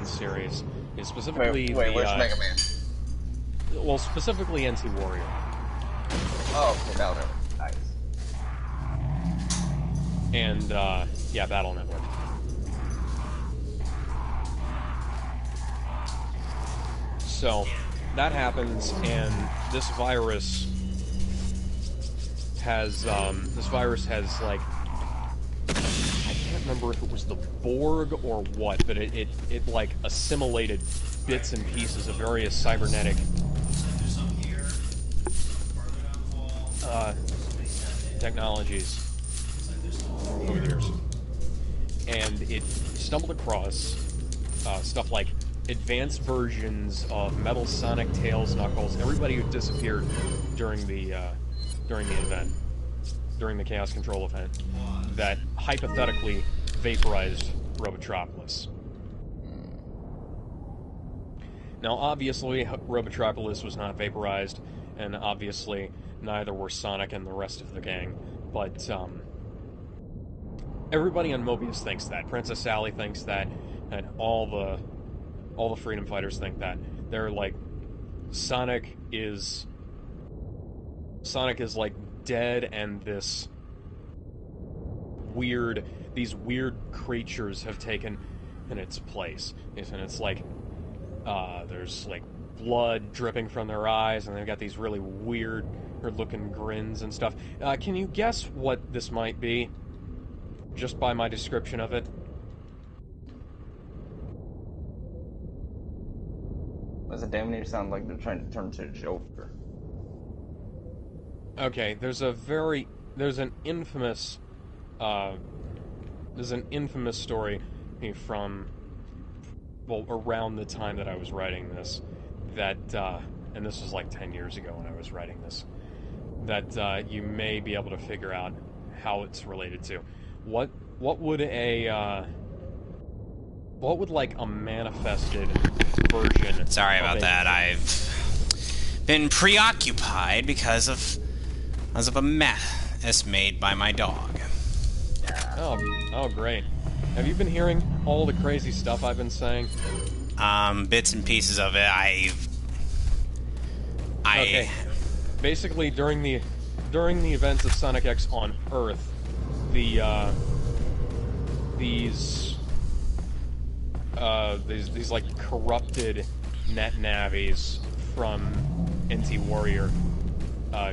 series. Is specifically wait, where's Mega Man? Well, specifically NC Warrior. Oh, okay, Battle Network. Nice. And yeah, Battle Network. So that happens, and this virus has like, I can't remember if it was the Borg or what, but it like assimilated bits and pieces of various cybernetic technologies over the years, and it stumbled across stuff like advanced versions of Metal Sonic, Tails, Knuckles, everybody who disappeared during the event, during the Chaos Control event, that hypothetically vaporized Robotropolis. Now, obviously, Robotropolis was not vaporized, and obviously, neither were Sonic and the rest of the gang, but everybody on Mobius thinks that. Princess Sally thinks that, and all all the freedom fighters think that. They're like, Sonic is like dead, and these weird creatures have taken in its place. And it's like, there's like blood dripping from their eyes, and they've got these really weird looking grins and stuff. Can you guess what this might be? Just by my description of it. Does the Dominator sound like they're trying to turn to a Joker? Okay, there's an infamous story from, well, around the time that I was writing this, that and this was like 10 years ago when I was writing this, that you may be able to figure out how it's related to. What would like a manifested version? Sorry about that. I've been preoccupied because of a mess made by my dog. Oh, great. Have you been hearing all the crazy stuff I've been saying? Bits and pieces of it. Okay. Basically, during the events of Sonic X on Earth, these like corrupted net navies from NT Warrior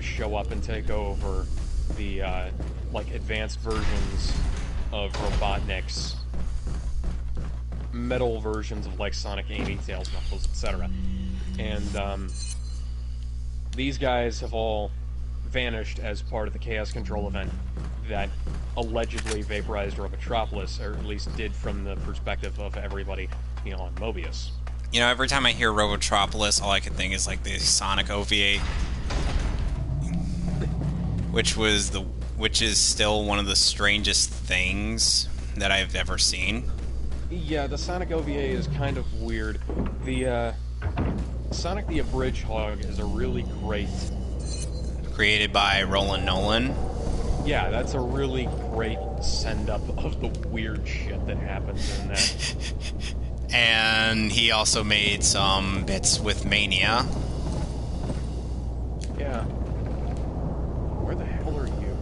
show up and take over the like advanced versions of Robotnik's metal versions of like Sonic, Amy, Tails, Knuckles, etc. And these guys have all vanished as part of the Chaos Control event that allegedly vaporized Robotropolis, or at least did from the perspective of everybody, on Mobius. Every time I hear Robotropolis, all I can think is like the Sonic OVA, which is still one of the strangest things that I've ever seen. Yeah, the Sonic OVA is kind of weird. The Sonic the Abridged Hog is a really great... Created by Roland Nolan. Yeah, that's a really great send-up of the weird shit that happens in that. And he also made some bits with Mania. Yeah. Where the hell are you?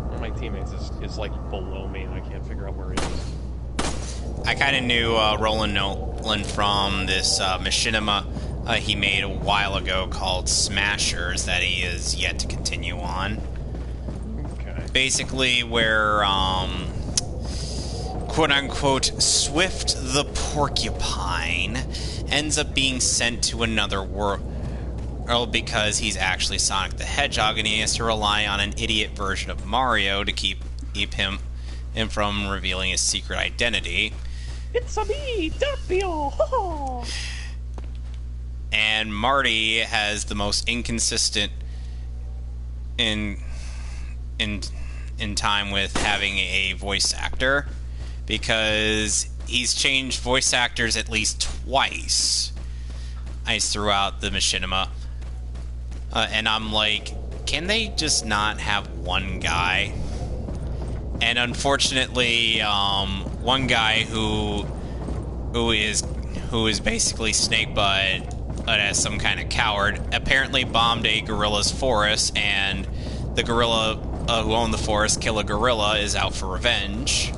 One of my teammates is like below me, and I can't figure out where he is. I kind of knew Roland Nolan from this machinima he made a while ago called Smashers that he is yet to continue on. Okay. Basically, where quote-unquote Swift the Porcupine ends up being sent to another world because he's actually Sonic the Hedgehog, and he has to rely on an idiot version of Mario to keep him from revealing his secret identity. It's a me, Doppio! And Marty has the most inconsistent in time with having a voice actor, because he's changed voice actors at least twice throughout the machinima. And I'm like, can they just not have one guy? And unfortunately, one guy who is basically Snakebite, but as some kind of coward, apparently bombed a gorilla's forest, and the gorilla who owned the forest, Killer Gorilla, is out for revenge.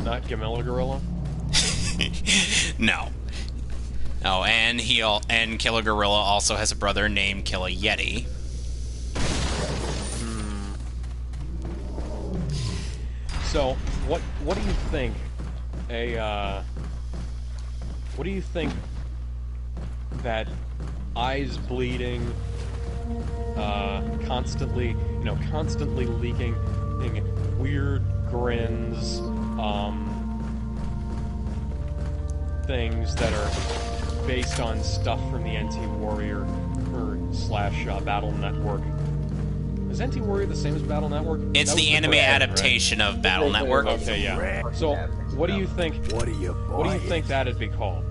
Not Gamilla Gorilla? No, and Killer Gorilla also has a brother named Killer Yeti. So, what do you think what do you think that eyes bleeding, constantly leaking, weird grins, things that are based on stuff from the NT Warrior / Battle Network. Is NT Warrior the same as Battle Network? It's the anime adaptation of Battle Network. Okay, yeah. So, what do you think? What do you think that'd be called?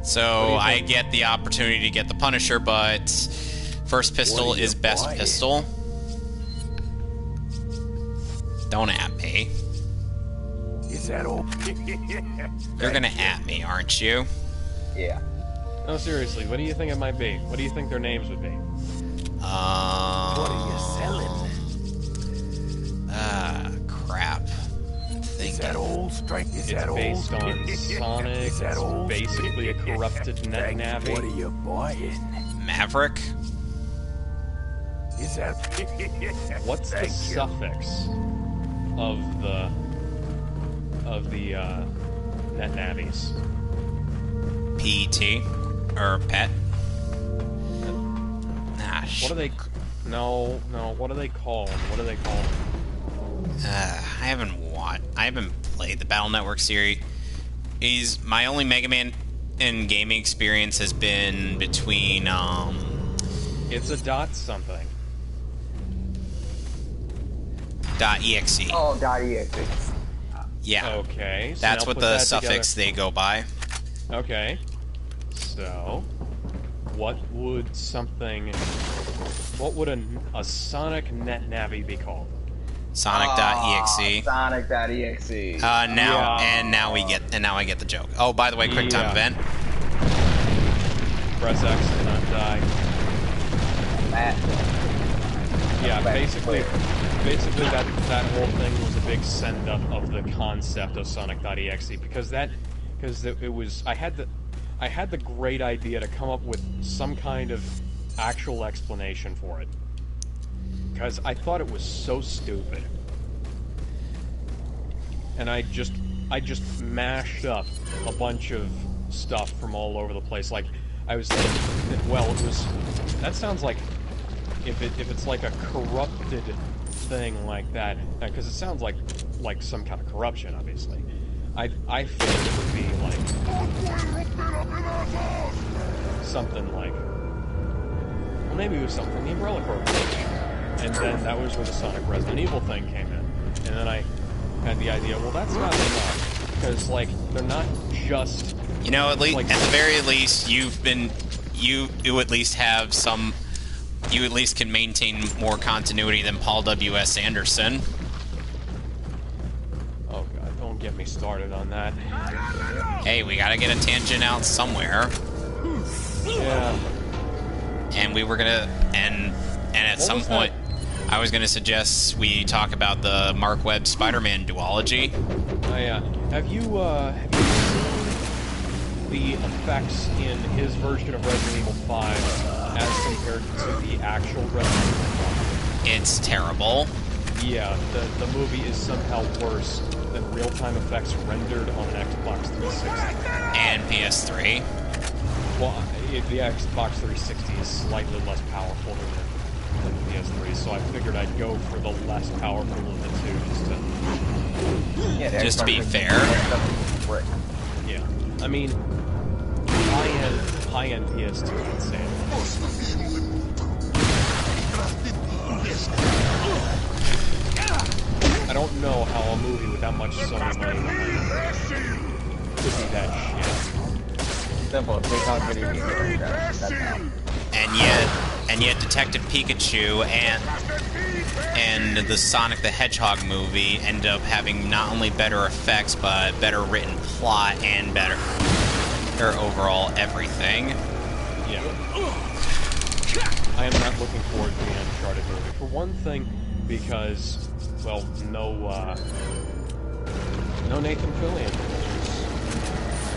So I get the opportunity to get the Punisher, but first pistol is best pistol. Don't at me. Is that all? You're gonna at me, aren't you? Yeah. No, seriously, what do you think it might be? What do you think their names would be? What are you selling? Crap. Is that old strength? Is It's that based old? on Sonic. Is that It's old? basically a corrupted net What are navi. you buying? Maverick? Is that? What's the suffix of the net navis? PET? Or pet? Ah, What are they? No. What are they called? What are they called? I haven't played the Battle Network series. My only Mega Man and gaming experience has been between It's a dot something. .exe. Oh, .exe. Yeah. Okay. So That's now what put the that suffix they go by. Okay. So, what would a Sonic net navi be called? Sonic.exe. Sonic.exe. Now I get the joke. Oh, by the way, quick time Yeah. event. Press X to not die. Matt. Yeah, basically that whole thing was a big send up of the concept of Sonic.exe because it was I had the great idea to come up with some kind of actual explanation for it because I thought it was so stupid, and I just mashed up a bunch of stuff from all over the place. Like I was thinking, well, that sounds like if it's like a corrupted thing like that, because it sounds like some kind of corruption, obviously. I figured it would be like something like, well, maybe it was something from the Umbrella Corporation, and then that was where the Sonic Resident Evil thing came in, and then I had the idea, well, that's not enough, because like they're not just, You know, at like, the very least, you at least have some. You at least can maintain more continuity than Paul W.S. Anderson. oh god, don't get me started on that. Hey, we gotta get a tangent out somewhere. Yeah. And we were gonna, and at What some was point, I was gonna suggest we talk about the Mark Webb Spider-Man duology. Oh yeah. Have you seen the effects in his version of Resident Evil 5 as compared to the actual Resident Evil 5? It's terrible. Yeah, the movie is somehow worse than real-time effects rendered on an Xbox 360. And PS3. Well, the Xbox 360 is slightly less powerful than the PS3, so I figured I'd go for the less powerful of the two, Just to be fair. yeah. I mean, high-end PS2 can say it. I don't know how a movie with that much Sony money behind it could be that shit. Simple. They talk video games. That's how. And yet Detective Pikachu and the Sonic the Hedgehog movie end up having not only better effects, but better written plot and better overall everything. Yeah. I am not looking forward to the Uncharted movie. For one thing, because, well, no Nathan Fillion.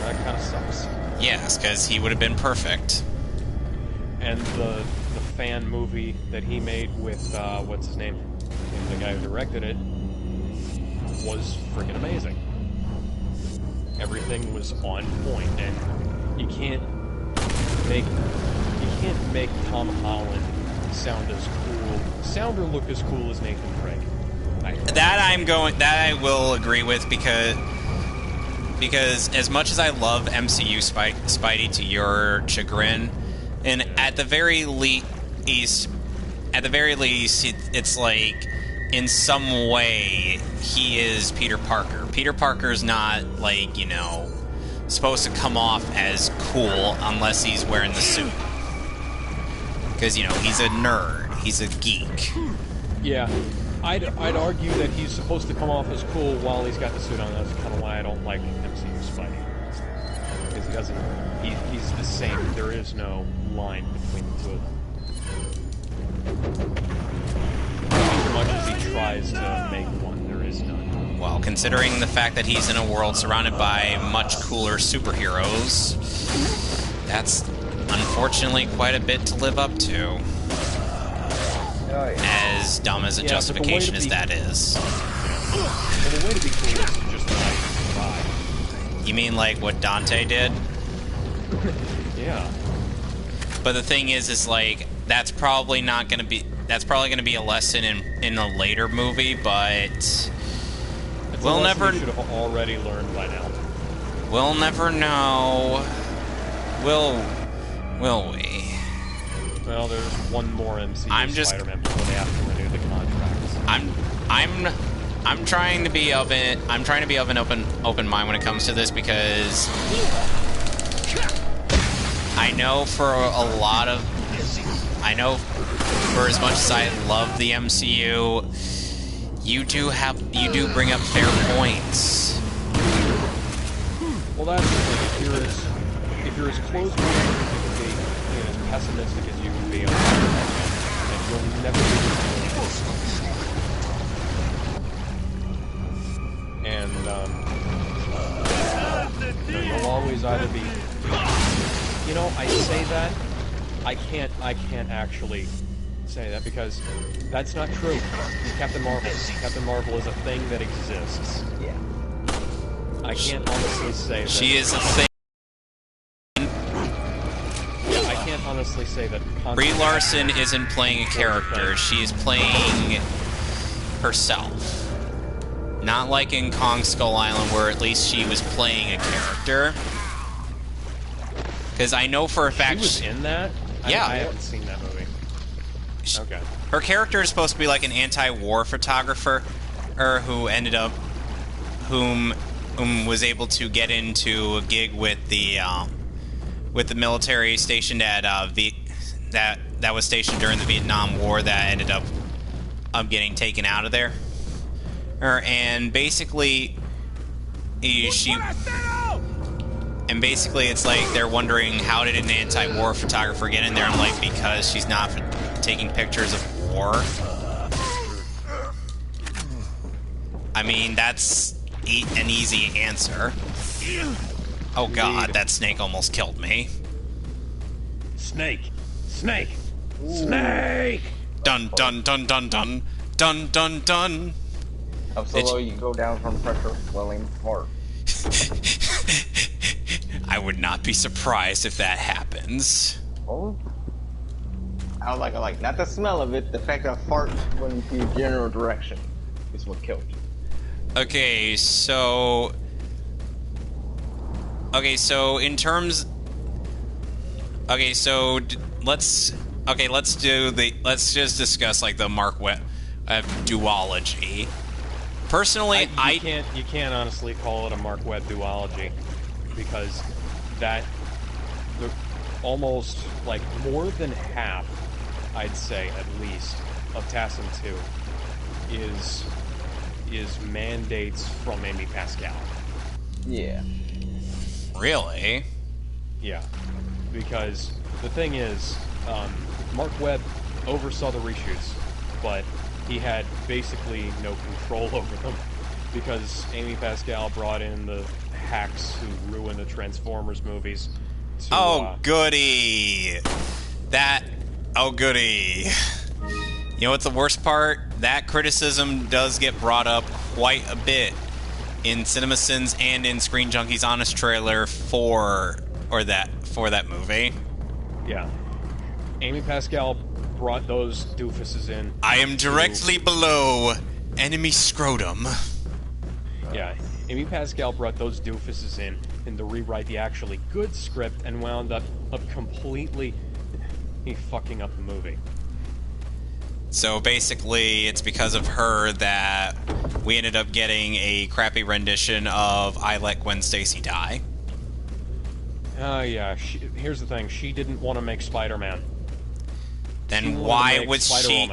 That kind of sucks. Yes, because he would have been perfect. And the fan movie that he made with, what's his name? The guy who directed it was freaking amazing. Everything was on point, and you can't make Tom Holland sound or look as cool as Nathan Drake. That I will agree with because as much as I love MCU Spidey to your chagrin, and at the very least, it's like in some way he is Peter Parker. Peter Parker's not like, supposed to come off as cool unless he's wearing the suit. Because, he's a nerd. He's a geek. Yeah, I'd argue that he's supposed to come off as cool while he's got the suit on. That's kind of why I don't like MCU Spidey. Because he doesn't... He's the same. There is no line between the two of them. As much as he tries to make one, there is none. Well, considering the fact that he's in a world surrounded by much cooler superheroes, that's unfortunately quite a bit to live up to. As dumb as a justification as that is. Well, the way to be cool is to just survive. You mean like what Dante did? Yeah. But the thing is like, that's probably not going to be... That's probably going to be a lesson in a later movie, but... We'll never... You should have already learned by now. We'll never know. Will we? Well, there's one more MCU Spider-Man before they have to renew the contracts. I'm trying to be of an open mind when it comes to this, because I know for as much as I love the MCU, you do bring up fair points. Well, that's the thing. If you're as close-minded as you can be, and as pessimistic as you can be on and you'll never be and you'll always either be. You know, I say that. I can't actually say that because that's not true. Captain Marvel is a thing that exists. Yeah. I can't honestly say that. She is a thing. I can't honestly say that. Brie Larson isn't playing a character. She is playing herself. Not like in Kong Skull Island, where at least she was playing a character. Because I know for a fact... She was in that? Yeah. I haven't seen that movie. Okay. Her character is supposed to be like an anti-war photographer, who ended up... whom was able to get into a gig with the military stationed at that was stationed during the Vietnam War, that ended up getting taken out of there. And basically, it's like they're wondering, how did an anti-war photographer get in there? I'm like, because she's not taking pictures of war. I mean, that's an easy answer. Oh god, that snake almost killed me. Snake! Snake! Snake! Dun dun dun dun dun dun dun dun. Up so low you go down from pressure, swelling heart. I would not be surprised if that happens. Oh. I was like, not the smell of it, the fact that fart went in the general direction is what killed you. Okay, so in terms... Okay, so let's just discuss like the Mark Webb duology. Personally, you can't honestly call it a Mark Webb duology, because almost like more than half, I'd say at least, of TASM 2 is mandates from Amy Pascal. Yeah. Really? Yeah. Because the thing is, Mark Webb oversaw the reshoots, but he had basically no control over them, because Amy Pascal brought in the hacks who ruined the Transformers movies to, goody! Oh, goody. You know what's the worst part? That criticism does get brought up quite a bit in CinemaSins and in Screen Junkie's Honest Trailer for that movie. Yeah. Amy Pascal brought those doofuses in. I am directly below enemy scrotum. Yeah. Amy Pascal brought those doofuses in to rewrite the actually good script and wound up completely fucking up the movie. So basically, it's because of her that we ended up getting a crappy rendition of I Let Gwen Stacy Die. Yeah. Here's the thing. She didn't want to make Spider-Man. Then why was she...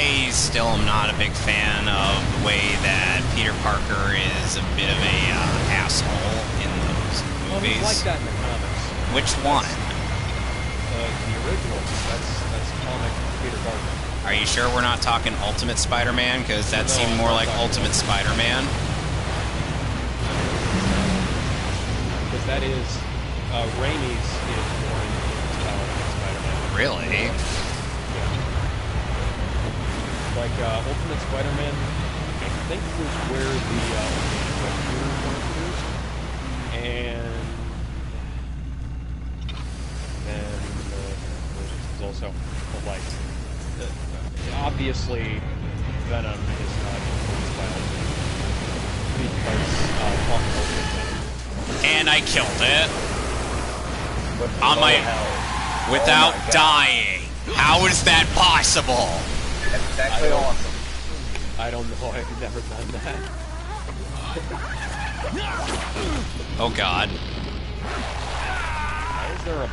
I still am not a big fan of the way that Peter Parker is a bit of a asshole in those Well, movies. he's like that in the comics. Which one? The original. That's comic Peter Parker. Are you sure we're not talking Ultimate Spider-Man? Because that seemed more like Ultimate Spider-Man. Because that is Raimi's is more in style than Spider-Man. Really? Yeah. Like Ultimate Spider-Man, I think was where the Ultimate were introduced, and then there's also like obviously Venom is not influenced by Ultimate because Ultimate Venom. And I killed it But on my hell. without Oh my God. dying. How is that possible? That's actually awesome. I don't know. I've never done that. Oh God. Why is there a...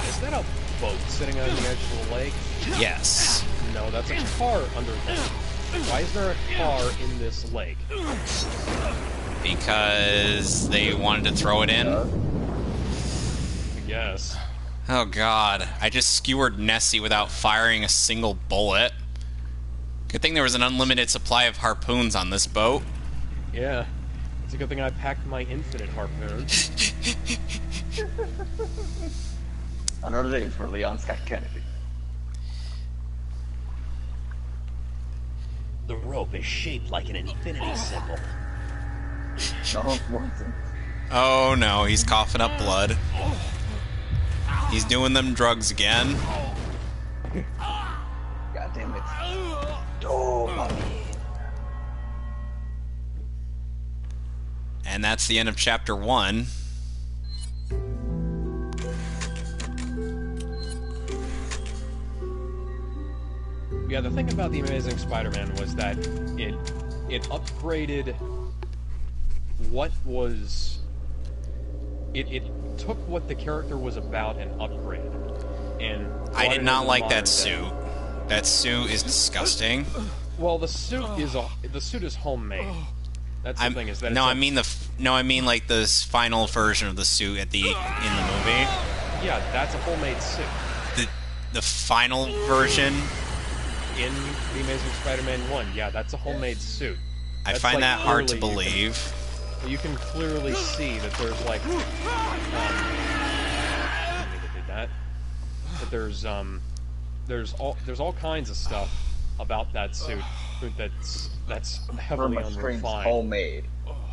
Is that a boat sitting on the edge of the lake? Yes. No, that's a car under the lake. Why is there a car in this lake? Because they wanted to throw it in. I guess. Oh God. I just skewered Nessie without firing a single bullet. Good thing there was an unlimited supply of harpoons on this boat. Yeah. It's a good thing I packed my infinite harpoon. Another day for Leon Scott Kennedy. The rope is shaped like an infinity symbol. No, Watson. Oh no, he's coughing up blood. He's doing them drugs again. God damn it. Dopamine. And that's the end of chapter 1. Yeah, the thing about The Amazing Spider-Man was that it upgraded what was... It took what the character was about and upgraded. And I did not like that suit. day. That suit is disgusting. Well, the suit is homemade. That's the thing is that no, it's I mean I mean like this final version of the suit at the in the movie. yeah, that's a homemade suit. The final version. In The Amazing Spider-Man 1, yeah, that's a homemade suit. I That's, find like, that hard to clearly believe. You can clearly see that there's like I don't think they did that. But there's all kinds of stuff about that suit that's heavily Irma screams unrefined. homemade.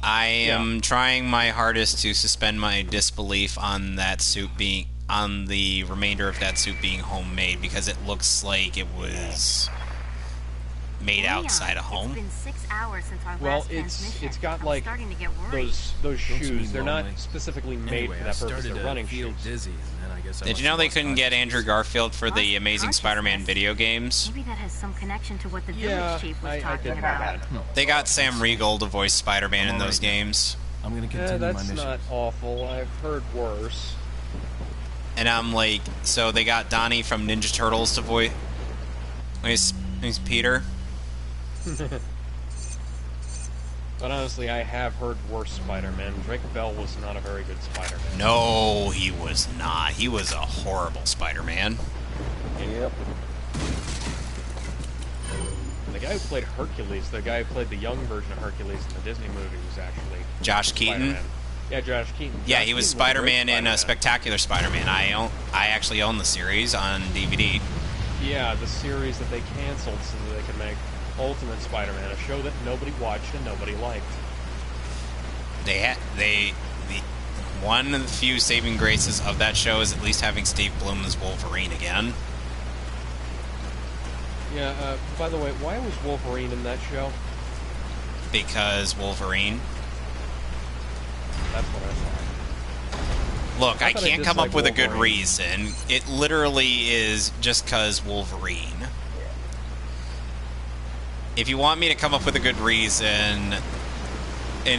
I am trying my hardest to suspend my disbelief on that suit being on the remainder of that suit being homemade because it looks like it was made outside of home. It's been 6 hours since our Well, last transmission. it's got I'm like starting to get worried. those shoes. They're not lonely. specifically made Anyway, for I that purpose. started They're to running feel shoes. dizzy, and then I guess I Did you know they couldn't get Andrew Garfield for the Amazing Spider-Man video games? Maybe that has some connection to what the Yeah, village chief was I talking did about. that. They got Sam Riegel to voice Spider-Man in those games. I'm gonna Yeah, continue my that's mission. not awful. I've heard worse. And I'm like, so they got Donnie from Ninja Turtles to voice. He's Peter. But honestly, I have heard worse Spider-Man. Drake Bell was not a very good Spider-Man. No, he was not. He was a horrible Spider-Man. Yep. The guy who played Hercules, the guy who played the young version of Hercules in the Disney movie, was actually Josh Keaton. Spider-Man. Yeah, Josh Keaton. Yeah, Josh he was Keaton a great Spider-Man in Spider-Man. Spectacular Spider-Man. I actually own the series on DVD. Yeah, the series that they canceled so that they could make Ultimate Spider-Man, a show that nobody watched and nobody liked. One of the few saving graces of that show is at least having Steve Blum as Wolverine again. Yeah, by the way, why was Wolverine in that show? Because Wolverine. That's what I thought. Look, I thought I can't come up disliked with a good Wolverine. reason. It literally is just because Wolverine. If you want me to come up with a good reason, and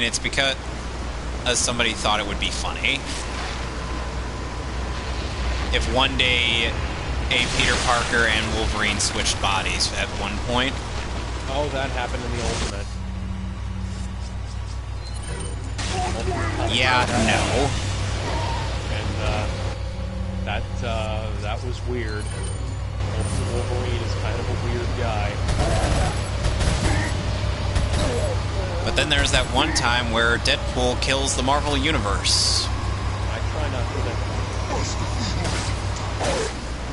it's because somebody thought it would be funny. If one day Peter Parker and Wolverine switched bodies at one point. Oh, that happened in the Ultimate. Yeah, no. And that was weird. Wolverine is kind of a weird guy. But then there's that one time where Deadpool kills the Marvel Universe. I try not to think.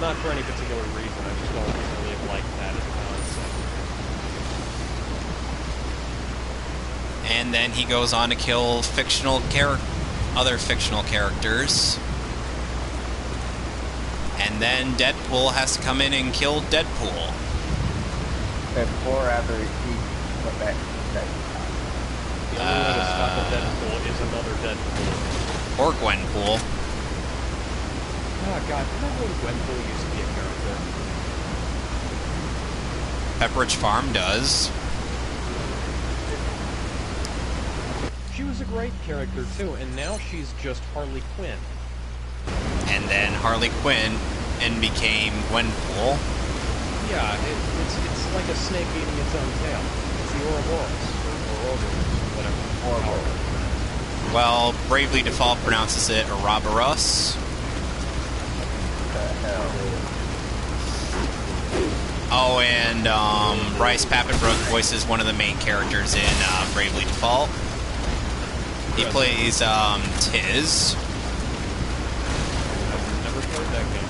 Not for any particular reason. I just don't really like that as a concept. And then he goes on to kill other fictional characters. And then Deadpool has to come in and kill Deadpool. Before after he went back. The only way to stop a Deadpool is another Deadpool. Or Gwenpool. Oh god, remember when Gwenpool used to be a character? Pepperidge Farm does. She was a great character too, and now she's just Harley Quinn. And then Harley Quinn and became Gwenpool. Yeah, it's like a snake eating its own tail. It's the Ouroboros, or Ouroboros, whatever. Ouroboros. Well, Bravely Default pronounces it Ouroboros. Oh, and Bryce Papenbrook voices one of the main characters in Bravely Default. He plays Tiz. I've never played that game.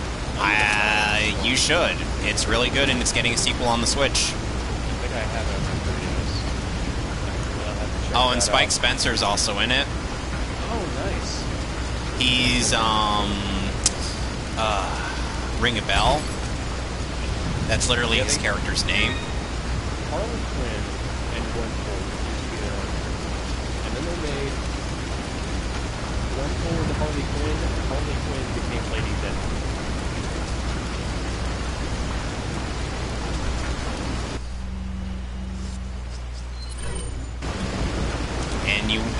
You should. It's really good, and it's getting a sequel on the Switch. I think I have it. Oh, and Spike Spencer's also in it. Oh, nice. He's ring a bell. That's literally his character's name. Harley Quinn and Gwenpool used to be their own. And then they made Gwenpool into Harley Quinn, and Harley Quinn became Lady Deadpool.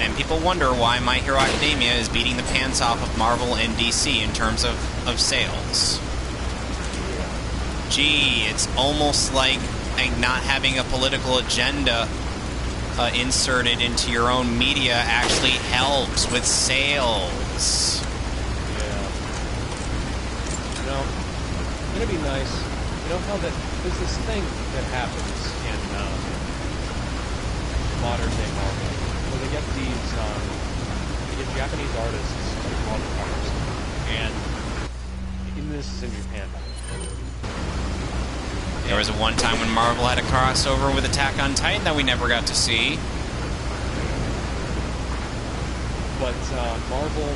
And people wonder why My Hero Academia is beating the pants off of Marvel and DC in terms of sales. Gee, it's almost like not having a political agenda inserted into your own media actually helps with sales. Yeah. You know, it's gonna be nice. You know how there's this thing that happens in modern day Marvel, where they get Japanese artists to draw the covers, and this is in Japan. There was a one time when Marvel had a crossover with Attack on Titan that we never got to see. But Marvel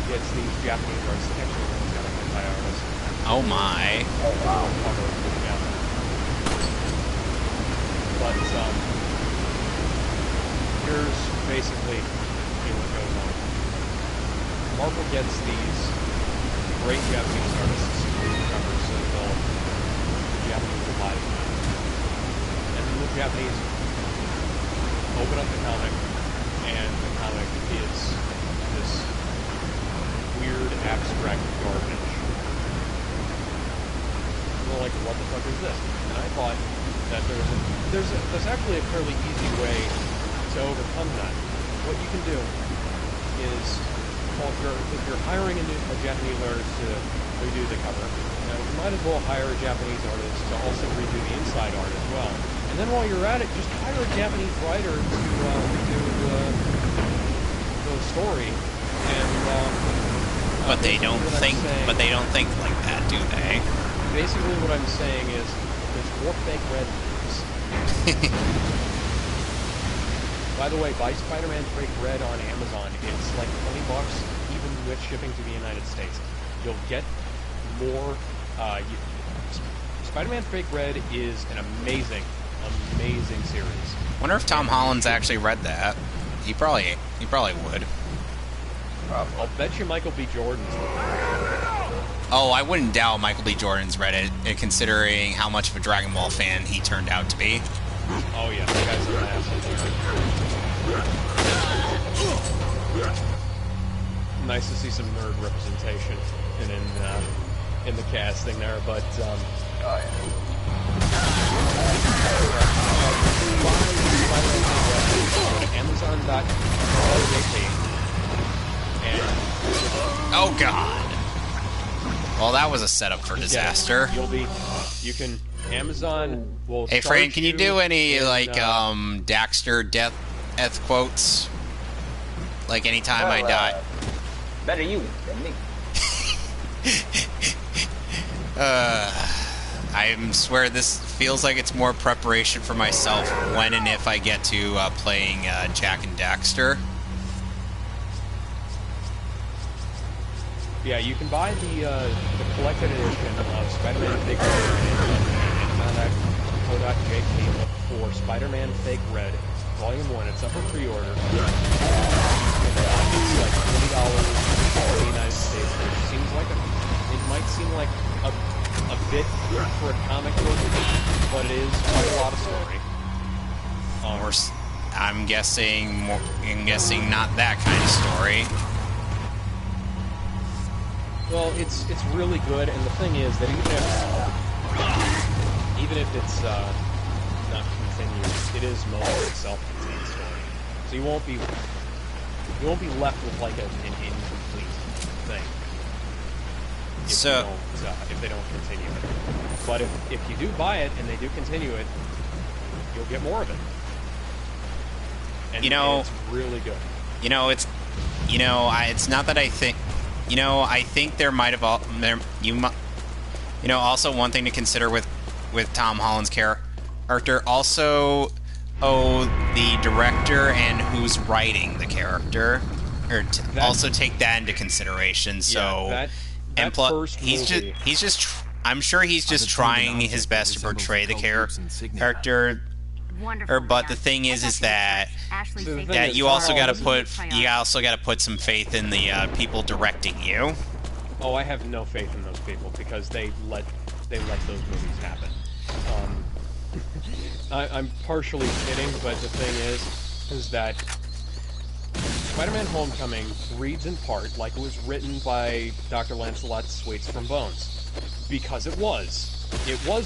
gets these Japanese artists. Actually, one's got a hentai artist. Oh my. Oh wow. But here's basically what goes on. Marvel gets these great Japanese artists to do covers of the Japanese will buy them. And then the Japanese open up the comic, and the comic is this weird abstract garbage. We're like, what the fuck is this? And I thought that there's actually a fairly easy way to overcome that. What you can do is, well, if you're hiring a Japanese artist to redo the cover, you might as well hire a Japanese artist to also redo the inside art as well. And then while you're at it, just hire a Japanese writer to redo the story. And but they don't think. But they don't think like that, do they? Basically, what I'm saying is, there's more fake red news. By the way, buy Spider-Man Fake Red on Amazon. It's like $20, even with shipping to the United States. You'll get more. Spider-Man Fake Red is an amazing series. Wonder if Tom Holland's actually read that. He probably would. I'll bet you Michael B. Jordan's. Oh, I wouldn't doubt Michael B. Jordan's read it, considering how much of a Dragon Ball fan he turned out to be. Oh yeah, that guy's an asshole. Nice to see some nerd representation in in the casting there, but Amazon.jp and Oh God. Well, that was a setup for disaster. you can Amazon will. Hey Frank, can you do any like in, Daxter death quotes? Like anytime I die. Better you than me. I swear this feels like it's more preparation for myself when and if I get to playing Jack and Daxter. Yeah, you can buy the collected edition of Spider-Man Fake Red at Amazon.co.jp. Look for Spider-Man Fake Red, Volume 1. It's up for pre-order. It's like $20 in the United States, which seems like it might seem like a bit for a comic book, but it is quite a lot of story. I'm guessing not that kind of story. Well, it's really good, and the thing is that even if it's not continuous, it is mostly a self-contained story. So you won't be left with like an incomplete thing if they don't continue it. But if you do buy it and they do continue it, you'll get more of it. And it's really good. It's not that I think. I think there might have also one thing to consider with Tom Holland's character. Also, the director and who's writing the character, also take that into consideration. So, that first movie, I'm sure he's just trying his best to portray the character. But the thing is that you also got to put some faith in the people directing you. Oh, I have no faith in those people because they let those movies happen. I'm partially kidding, but the thing is that Spider-Man: Homecoming reads in part like it was written by Dr. Lancelot Swaits from Bones, because it was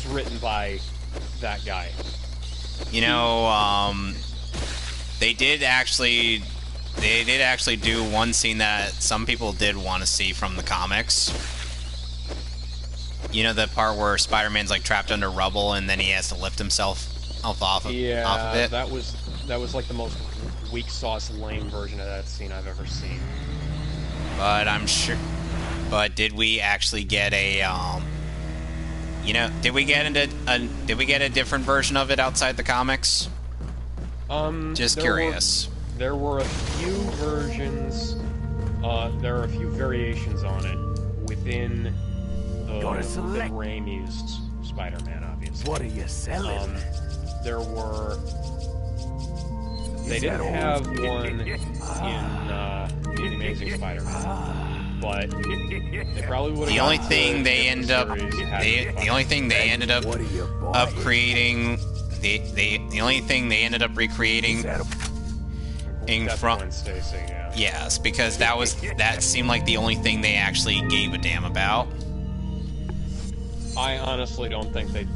written by that guy. They did actually do one scene that some people did want to see from the comics. The part where Spider-Man's like trapped under rubble and then he has to lift himself off of it. that was like the most weak sauce lame version of that scene I've ever seen. But I'm sure. But did we actually get a did we get a different version of it outside the comics? Just curious. There were a few versions. There are a few variations on it within the Raimi's Spider-Man, obviously. What are you selling? There were. They didn't have one in the Amazing Spider-Man, but they probably would have. The only thing they ended up recreating from Gwen Stacy, yeah. Yes, because that seemed like the only thing they actually gave a damn about. I honestly don't think they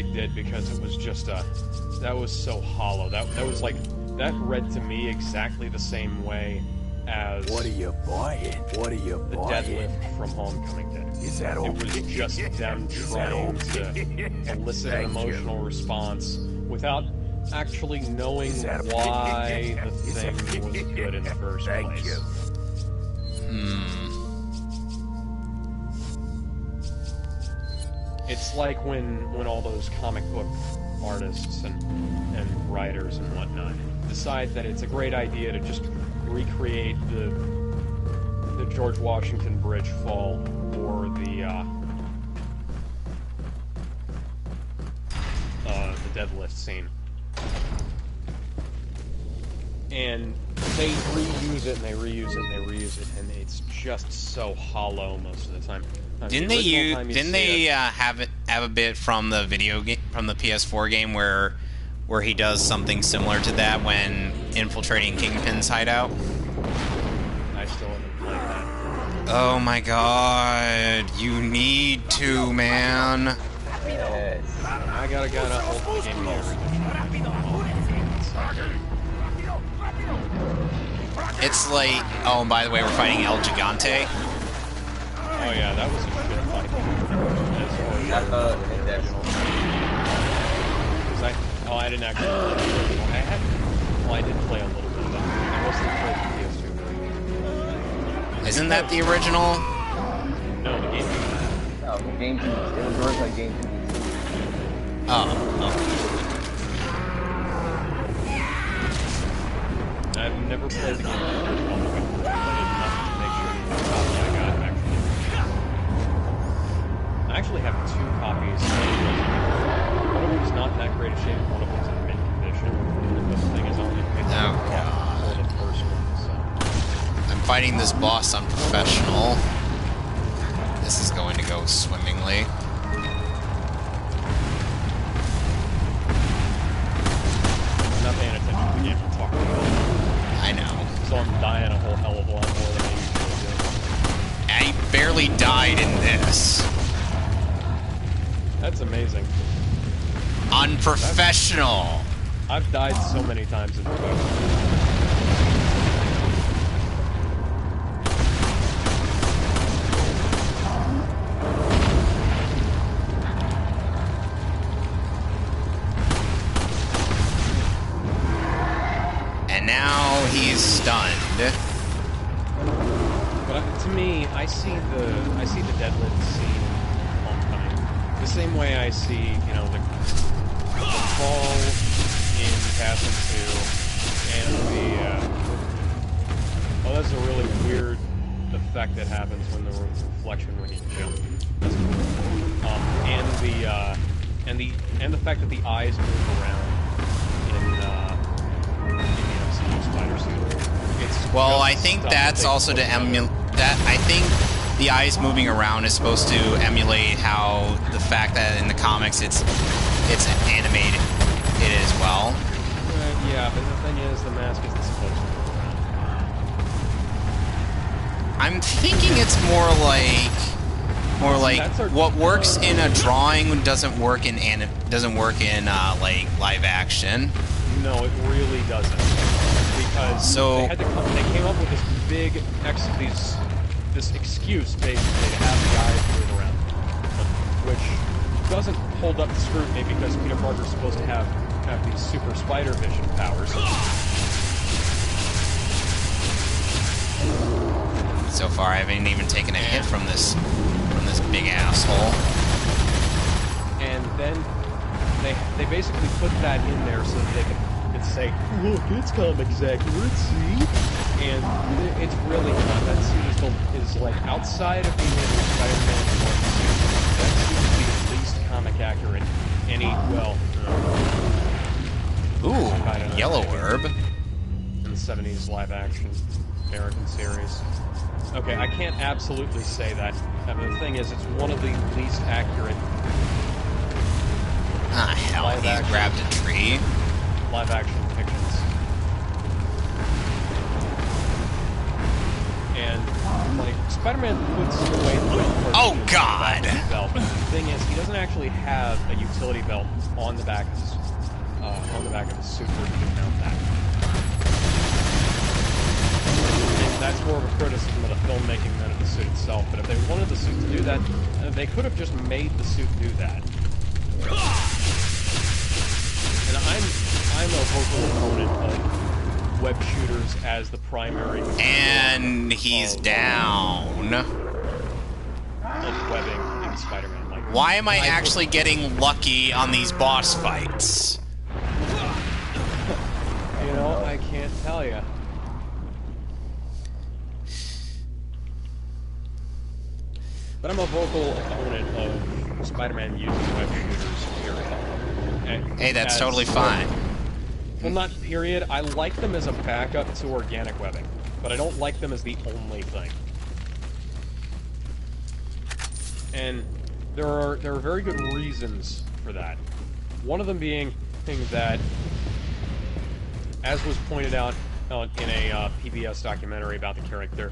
did, because it was just that was so hollow. That was like, that read to me exactly the same way as What are you buying? What are you the buying? Deadlift from Homecoming did. Is that all? It was just them trying to elicit an emotional response without actually knowing why the thing was good in the first place. It's like when all those comic book artists and writers and whatnot decide that it's a great idea to just recreate the George Washington Bridge fall or the deadlift scene. And they reuse it and they reuse it and they reuse it, and it's just so hollow most of the time. Didn't they have a bit from the video game, from the PS4 game, where he does something similar to that when infiltrating Kingpin's hideout? I still haven't played that. Oh my god, you need too, man. Yes. I gotta hold the game together. It's like... Oh, and by the way, we're fighting El Gigante. Oh yeah, that was a shit fight. As far as I thought that's I didn't actually play the original. I did play a little bit of that. I mostly played the PS2 version. Isn't that the original? No, the GameCube. no, the GameCube. It was originally GameCube. Oh, I've never played the GameCube version. I make sure you copy I got actually. I actually have 2 copies. One of them's not in that great a shape. One of them's in mint condition. And the thing is, I only paid for the first one. So. I'm fighting this boss on professional. This is going to go swimmingly. I'm not paying attention to the game I'm talking about. I know. So I'm dying a whole hell of a lot more than I usually do. I barely died in this. That's amazing. Unprofessional. I've died so many times in professional. And now he's stunned. But to me, I see the Deadlift scene in Homecoming the same way I see, you know, the fall in Passing 2 and the oh, that's a really weird effect that happens when the reflection when you jump. That's cool. And the fact that the eyes move around in the MCU Spider Suit. It's Well, just I think stuff that's that also to emulate that. I think the eyes moving around is supposed to emulate how the fact that in the comics it's animated it as well. Yeah, but the thing is, the mask isn't supposed to move around. I'm thinking it's more like what works in a drawing doesn't work in like live action. No, it really doesn't. Because they came up with this big this excuse basically to have the eyes move around, which doesn't hold up to scrutiny because Peter Parker's supposed to have these super spider vision powers. So far, I haven't even taken a hit from this big asshole. And then they basically put that in there so that they could say, look, it's comics accurate, see? And it's really not. That suit is like outside of being able to Spider-Man suit. That suit is the least comic accurate. Ooh, yellow herb. In the 70s live action American series. Okay, I can't absolutely say that. But the thing is, it's one of the least accurate. Ah, hell, he grabbed a tree. Live action depictions. And, like, Spider-Man puts away the belt. Oh, God! Belt, but the thing is, he doesn't actually have a utility belt on the back of his suit where he can mount that. And that's more of a criticism of the filmmaking than of the suit itself. But if they wanted the suit to do that, they could have just made the suit do that. And I'm a vocal opponent of web shooters as the primary. And he's down. Of webbing in Spider-Man. Like, why am I actually getting lucky on these boss fights? You know, I can't tell you. But I'm a vocal opponent of Spider-Man using web shooters, period. Hey, that's totally fine. Well, not period. I like them as a backup to organic webbing, but I don't like them as the only thing. And there are very good reasons for that. One of them being that, as was pointed out in a PBS documentary about the character,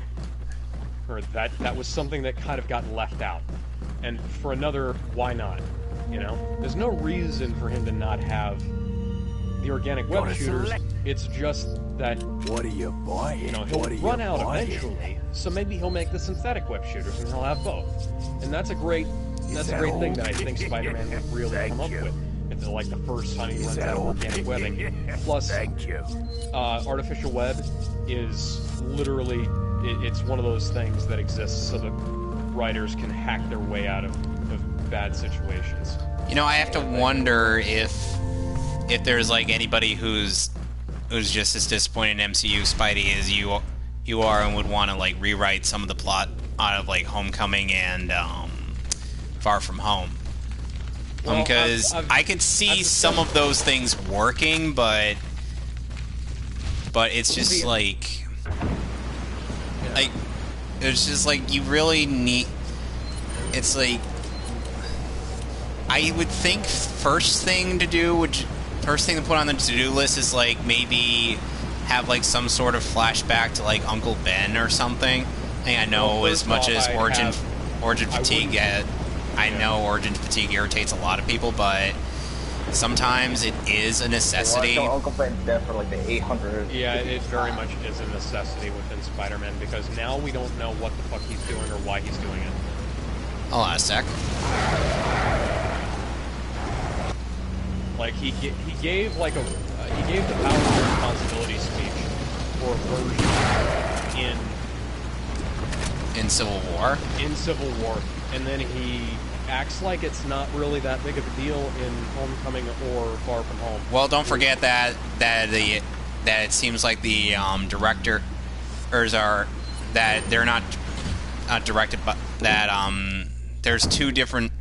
or that was something that kind of got left out. And for another, why not? You know? There's no reason for him to not have the organic web shooters. It's just that, What are you buying? you know, he'll run out eventually, so maybe he'll make the synthetic web shooters and he'll have both. And that's a great thing that I think Spider-Man would really come up with. It's like the first time he runs out of organic webbing. Plus, artificial web is literally, it's one of those things that exists so that writers can hack their way out of bad situations. You know, I have to wonder if there's like anybody who's just as disappointed in MCU Spidey as you are and would want to like rewrite some of the plot out of like Homecoming and Far From Home. Because I could see some of those things working, but it's just like it's just like you really need. It's like I would think first thing to put on the to-do list is like maybe have like some sort of flashback to like Uncle Ben or something. I know as much as origin fatigue. I know origin fatigue irritates a lot of people, but sometimes it is a necessity. Well, Uncle Ben's dead for like the 800. Yeah, it very much is a necessity within Spider-Man because now we don't know what the fuck he's doing or why he's doing it. Hold on a sec. Like he gave like he gave the power and responsibility speech for a version in Civil War. In Civil War, and then he acts like it's not really that big of a deal in Homecoming or Far From Home. Well, don't forget that it seems like the directors are that they're not directed, but that there's two different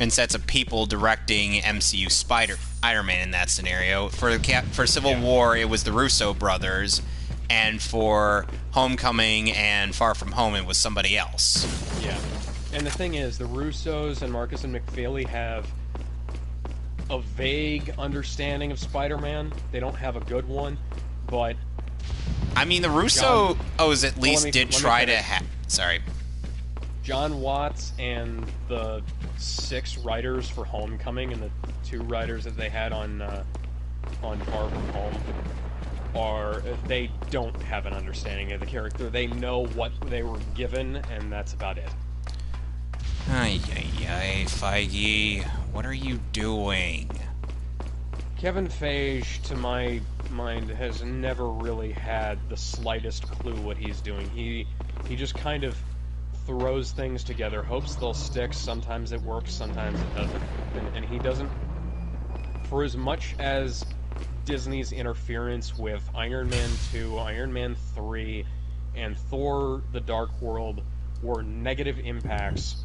sets of people directing MCU Spider-Man in that scenario. For Civil War, it was the Russo brothers, and for Homecoming and Far From Home, it was somebody else. Yeah. And the thing is, the Russos and Marcus and McFeely have a vague understanding of Spider-Man. They don't have a good one, but... I mean, the Russos at least did try to Sorry. John Watts and the 6 writers for Homecoming and the 2 writers that they had on Far From Home they don't have an understanding of the character. They know what they were given, and that's about it. Ay, Feige, what are you doing? Kevin Feige, to my mind, has never really had the slightest clue what he's doing. He just kind of throws things together, hopes they'll stick. Sometimes it works, sometimes it doesn't. And he doesn't... For as much as Disney's interference with Iron Man 2, Iron Man 3, and Thor: The Dark World were negative impacts,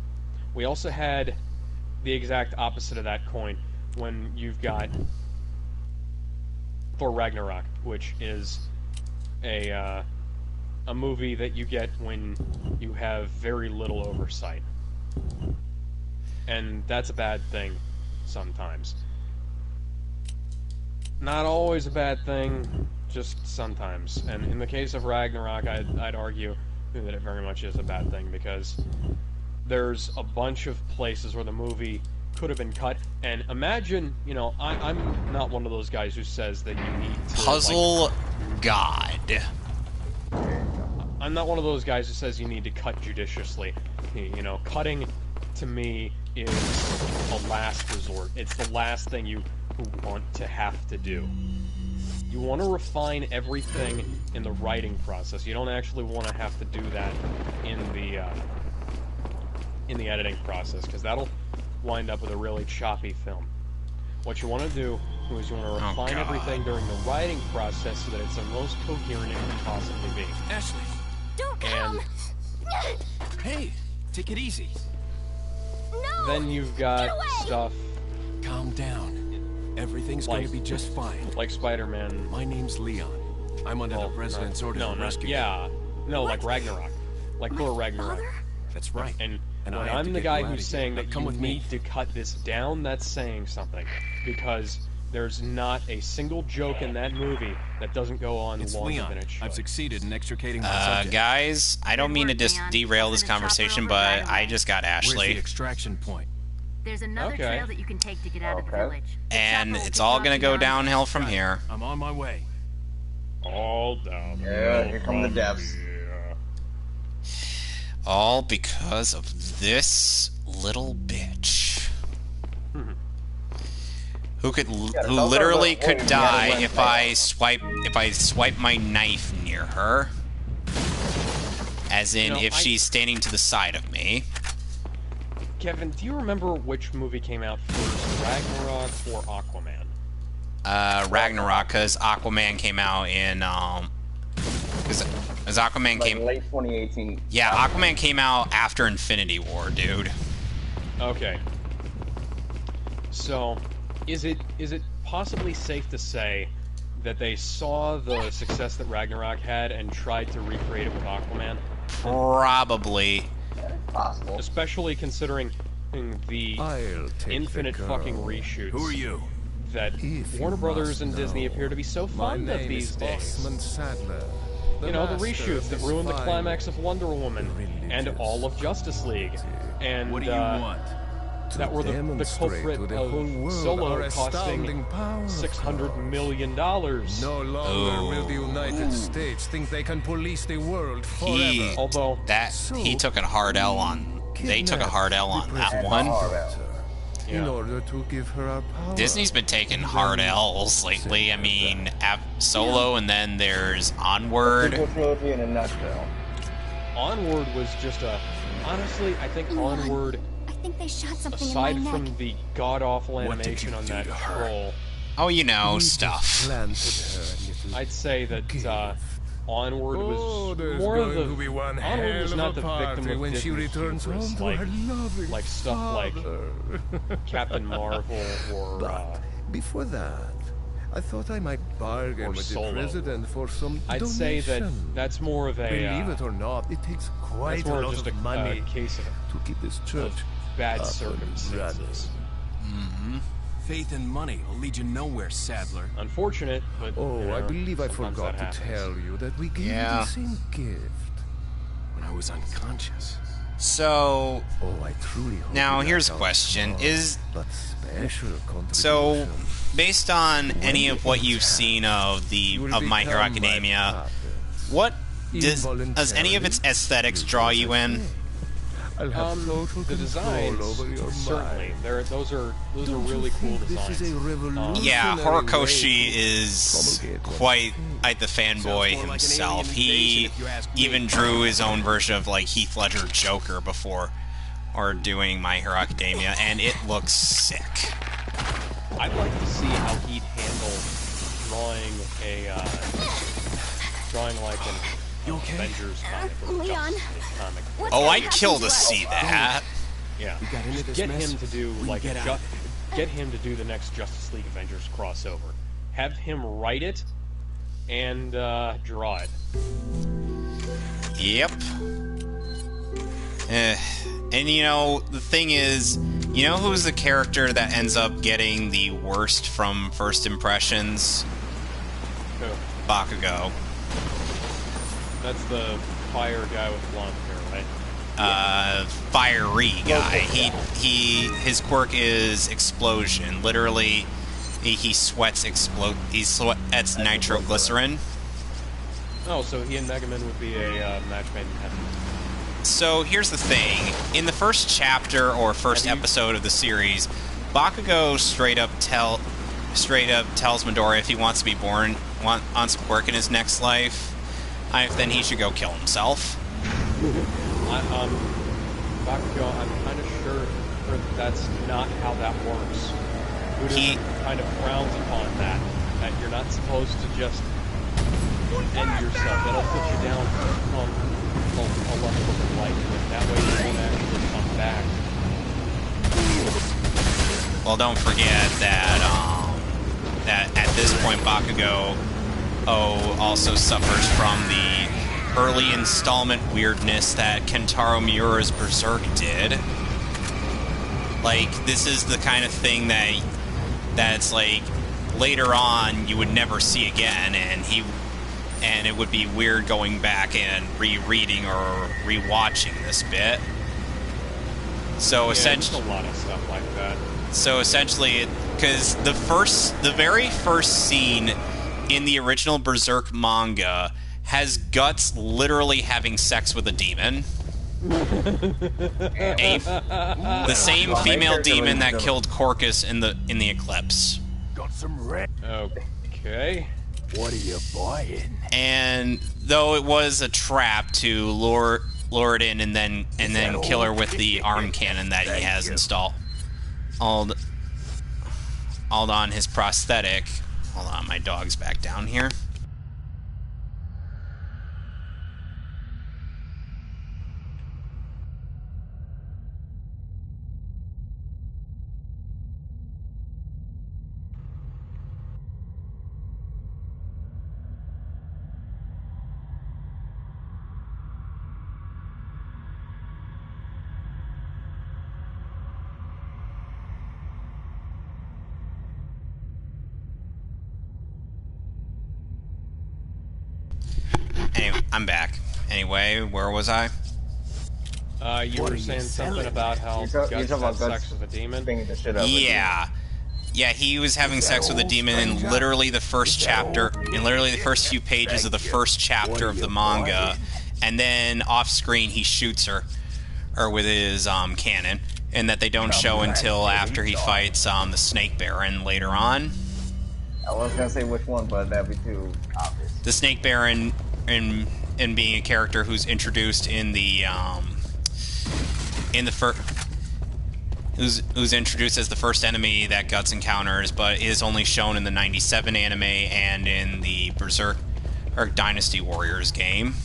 we also had the exact opposite of that coin when you've got Thor Ragnarok, which is a movie that you get when you have very little oversight. And that's a bad thing sometimes. Not always a bad thing, just sometimes. And in the case of Ragnarok, I'd argue that it very much is a bad thing, because there's a bunch of places where the movie could have been cut. And imagine, you know, I'm not one of those guys who says that you need to... Puzzle God. I'm not one of those guys who says you need to cut judiciously. You know, cutting, to me, is a last resort. It's the last thing you want to have to do. You want to refine everything in the writing process. You don't actually want to have to do that in the editing process, because that'll wind up with a really choppy film. What you want to do is you want to refine everything during the writing process so that it's the most coherent it can possibly be. Ashley. Don't come! Hey, take it easy. No! Then you've got stuff... Calm down. Everything's going to be just fine. Like Spider-Man... My name's Leon. I'm under the President's order to rescue you. Yeah. No, like Ragnarok. Like Thor Ragnarok. Father? That's right. And when I have I'm to the get guy you out who's of saying here. that Come you with me. need to cut this down, that's saying something. Because There's not a single joke in that movie that doesn't go on It's longer Leon. than it should. I've succeeded in extricating my subject. Guys, I don't mean to derail this conversation, but I just got Where's the Ashley. extraction point? There's another Okay. trail that you can take to get out of the village. The And chopper will it's pick all you gonna up go beyond- downhill from here. I'm on my way. All down. Yeah, here come the depths. All because of this little bitch. Who literally could die if I swipe my knife near her. As in, if she's standing to the side of me. Kevin, do you remember which movie came out first, Ragnarok or Aquaman? Ragnarok, because Aquaman came out in, because Aquaman Like came... late 2018. Yeah, Aquaman came out after Infinity War, dude. Okay. So, is it possibly safe to say that they saw the success that Ragnarok had and tried to recreate it with Aquaman? Probably. Possible. Especially considering the infinite fucking reshoots Who are you? that Warner Brothers and Disney appear to be so fond of these days. You know, the reshoots that ruined the climax of Wonder Woman and all of Justice League. And What do you want? that were the culprit of Solo costing $600 million. No longer will the United States think they can police the world forever. Although He took a hard L on... They took a hard L on that one. In order to give her our power. Disney's been taking hard L's lately. I mean, Solo, and then there's Onward. Sequel trilogy in a nutshell. Onward was just a... Honestly, I think Onward, I think they shot something aside in my neck. from the god-awful What did animation you on do that to her? troll, Oh, you know, stuff. Planted her a little I'd say that Onward was there's more of going the... to be one Onward hell was of not a the party victim of when she Disney's returns home hubris, to her loving like stuff like father. Captain Marvel or... But before that, I thought I might bargain or with Solo. the president for some I'd donation. say that that's more of a... Believe it or not, it takes quite that's a more lot just of a money case of to keep this church bad up and circumstances. Faith and money will lead you nowhere, Sadler. Unfortunate, but Oh, you know, I believe I sometimes forgot that to happens. tell you that we gave Yeah. you the same gift. When I was unconscious. So, Oh, I truly hope now you here's a got question. out Is... but special So, contribution. based on any of what you've seen of My Hero Academia, what does any of its aesthetics draw you in? I'll have total The control designs, over your certainly. mind. Those are Don't you really cool think designs. This is a revolutionary Yeah, way Horikoshi to is promulgate what's quite true. like the fanboy more like an himself. alien He invasion, if you ask me. even drew his own version of like Heath Ledger Joker before or doing My Hero Academia, and it looks sick. I'd like to see how he'd handle drawing like an Avengers comic or Leon, Justice League comic. what's Oh, gonna I'd happen kill to to us? see that. Yeah, got into this get mess, him to do we like can get out. get him to do the next Justice League Avengers crossover. Have him write it and draw it. Yep. And you know, the thing is, you know who's the character that ends up getting the worst from first impressions? So Bakugo. that's the fire guy with blonde hair, right? Fiery guy. His quirk is explosion. Literally, he sweats he sweats nitroglycerin. Oh, so he and Mega Man would be a match made in heaven. So here's the thing. In the first chapter or first episode of the series, Bakugo straight up tells Midoriya if he wants to be born on some quirk in his next life, then he should go kill himself. Bakugo, I'm kind of sure that's not how that works. Buddhism kind of frowns upon that you're not supposed to just end yourself. That'll put you down on a level of enlightenment. That way you won't actually come back. Well, don't forget that at this point Bakugo also suffers from the early installment weirdness that Kentaro Miura's Berserk did. Like, this is the kind of thing that's like later on you would never see again, and it would be weird going back and rereading or rewatching this bit. So essentially, a lot of stuff like that. So essentially, because the very first scene in the original Berserk manga has Guts literally having sex with a demon. The same female demon that killed Corcus in the eclipse. Got some red. Okay. What are you buying? And though it was a trap to lure it in and then kill her with the arm cannon that he has installed on his prosthetic. Hold on, my dog's back down here. Anyway, I'm back. Anyway, where was I? You were saying something about how Guts had sex with a demon? Yeah. Yeah, he was having sex with a demon in literally the first chapter, in literally the first few pages of the first chapter of the manga, and then off-screen he shoots her with his cannon, and that they don't show until after he fights the Snake Baron later on. I was gonna say which one, but that'd be too obvious. The Snake Baron, in being a character who's introduced in the who's introduced as the first enemy that Guts encounters, but is only shown in the '97 anime and in the Berserk or Dynasty Warriors game.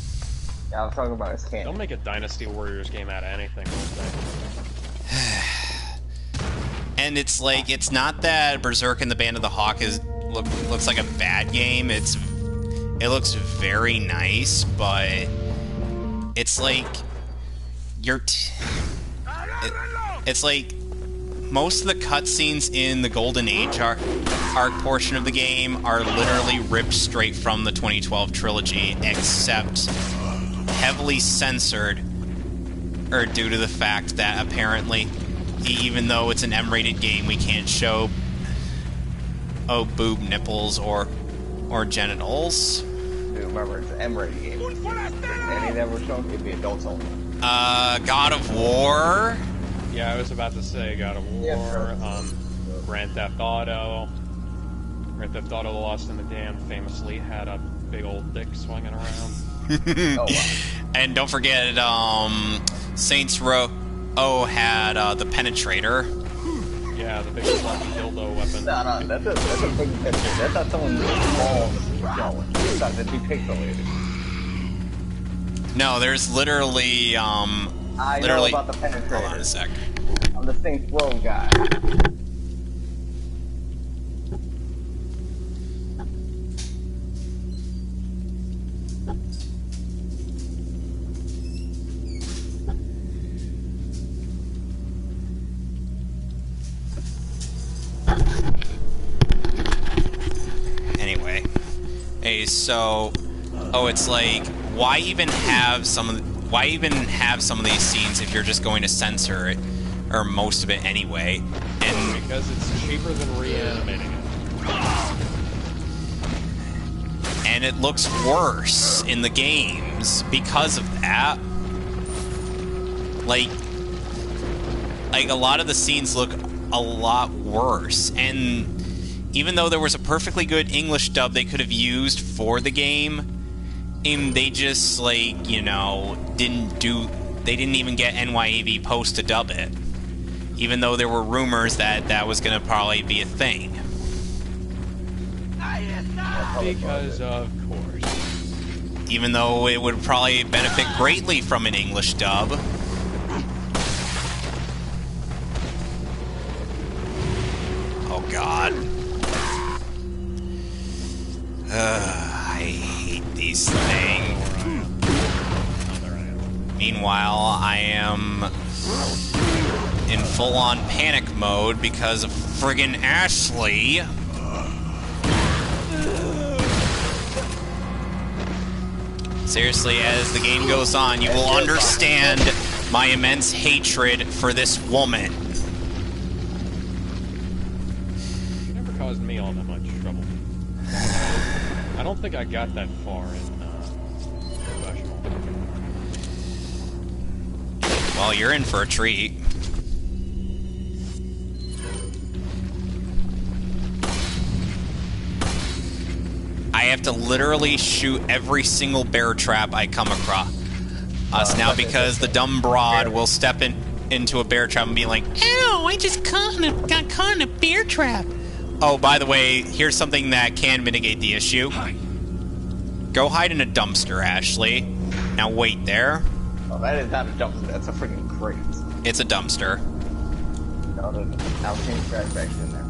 Yeah, I was talking about his cannon. They'll make a Dynasty Warriors game out of anything, won't they? And it's like, it's not that Berserk and the Band of the Hawk looks like a bad game. It looks very nice, but it's like it's like most of the cutscenes in the Golden Age arc portion of the game are literally ripped straight from the 2012 trilogy, except heavily censored, or due to the fact that apparently, even though it's an M-rated game, we can't show boob, nipples, or genitals. Dude, remember, it's an M-rated game. Any that were shown could be adults only. God of War. Yeah, I was about to say God of War, Grand Theft Auto. Grand Theft Auto: The Lost and the Damned famously had a big old dick swinging around. Oh, wow. And don't forget, Saints Row had the Penetrator. Yeah, the big floppy dildo weapon. No, that's a big picture. That's not someone's balls going. That'd be pixelated. No, there's literally, I know about the Penetrator. Hold on a sec. I'm the Saints Row guy. Anyway, hey, so, it's like, why even have some of these scenes if you're just going to censor it, or most of it anyway? And because it's cheaper than reanimating it. And it looks worse in the games because of that. Like a lot of the scenes look a lot worse, and even though there was a perfectly good English dub they could have used for the game, and they just, like, you know, they didn't even get NYAV Post to dub it, even though there were rumors that was going to probably be a thing. Because of course. Even though it would probably benefit greatly from an English dub. Oh God. I hate these things. Meanwhile, I am in full-on panic mode because of friggin' Ashley. Seriously, as the game goes on, you will understand my immense hatred for this woman. She never caused me all that much trouble. I don't think I got that far in professional. Well, you're in for a treat. I have to literally shoot every single bear trap I come across now because the dumb broad will step into a bear trap and be like, "Ow, I just got caught in a bear trap." Oh, by the way, here's something that can mitigate the issue. Go hide in a dumpster, Ashley. Now wait there. Oh, that is not a dumpster. That's a freaking crate. It's a dumpster. No, I'll change trash bags in there.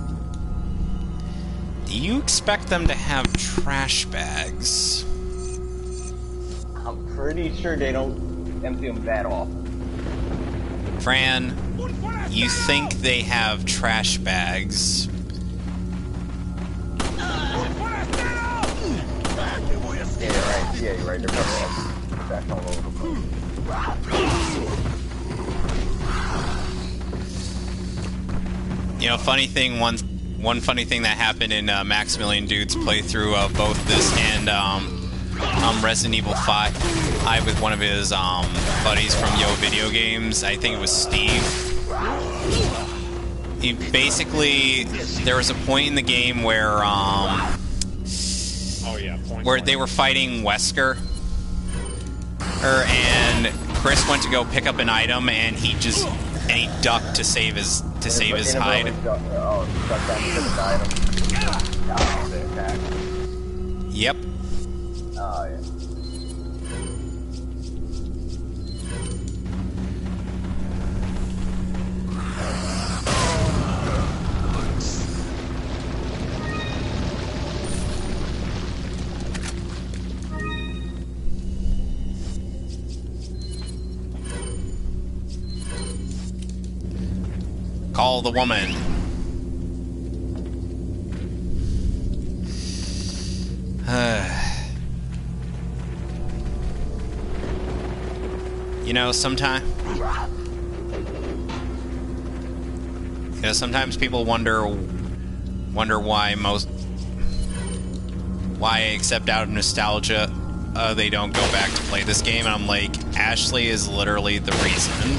Do you expect them to have trash bags? I'm pretty sure they don't empty them that often. Fran, you think they have trash bags? Yeah, you're right. Yeah, you're right. They're covered up. Back all over the place. You know, funny thing, one funny thing that happened in Maximilian Dude's playthrough of both this and Resident Evil 5, I with one of his buddies from Yo Video Games, I think it was Steve. He basically, there was a point in the game where where they were fighting Wesker, and Chris went to go pick up an item, and he ducked to save his hide. Yep. Oh, yeah. Call the woman. You know, sometimes people wonder why, except out of nostalgia, they don't go back to play this game, and I'm like, Ashley is literally the reason.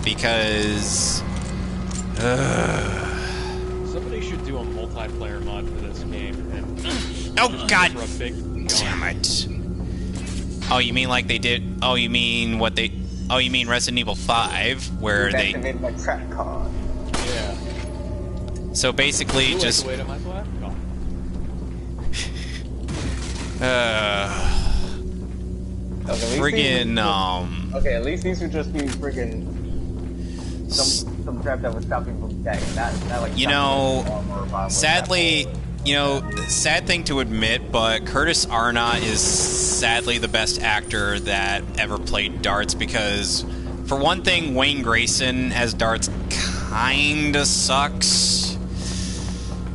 Because somebody should do a multiplayer mod for this game and oh god for a big damn it. Oh, you mean like they did? Oh, you mean what they? Oh, you mean Resident Evil 5, where they activated my trap card. Yeah. So basically, just wait on my flat? friggin' Okay, at least these would just be friggin' some trap that would stop people from attacking, not like. You know, sadly. You know, sad thing to admit, but Curtis Arnott is sadly the best actor that ever played darts because, for one thing, Wayne Grayson as darts kinda sucks.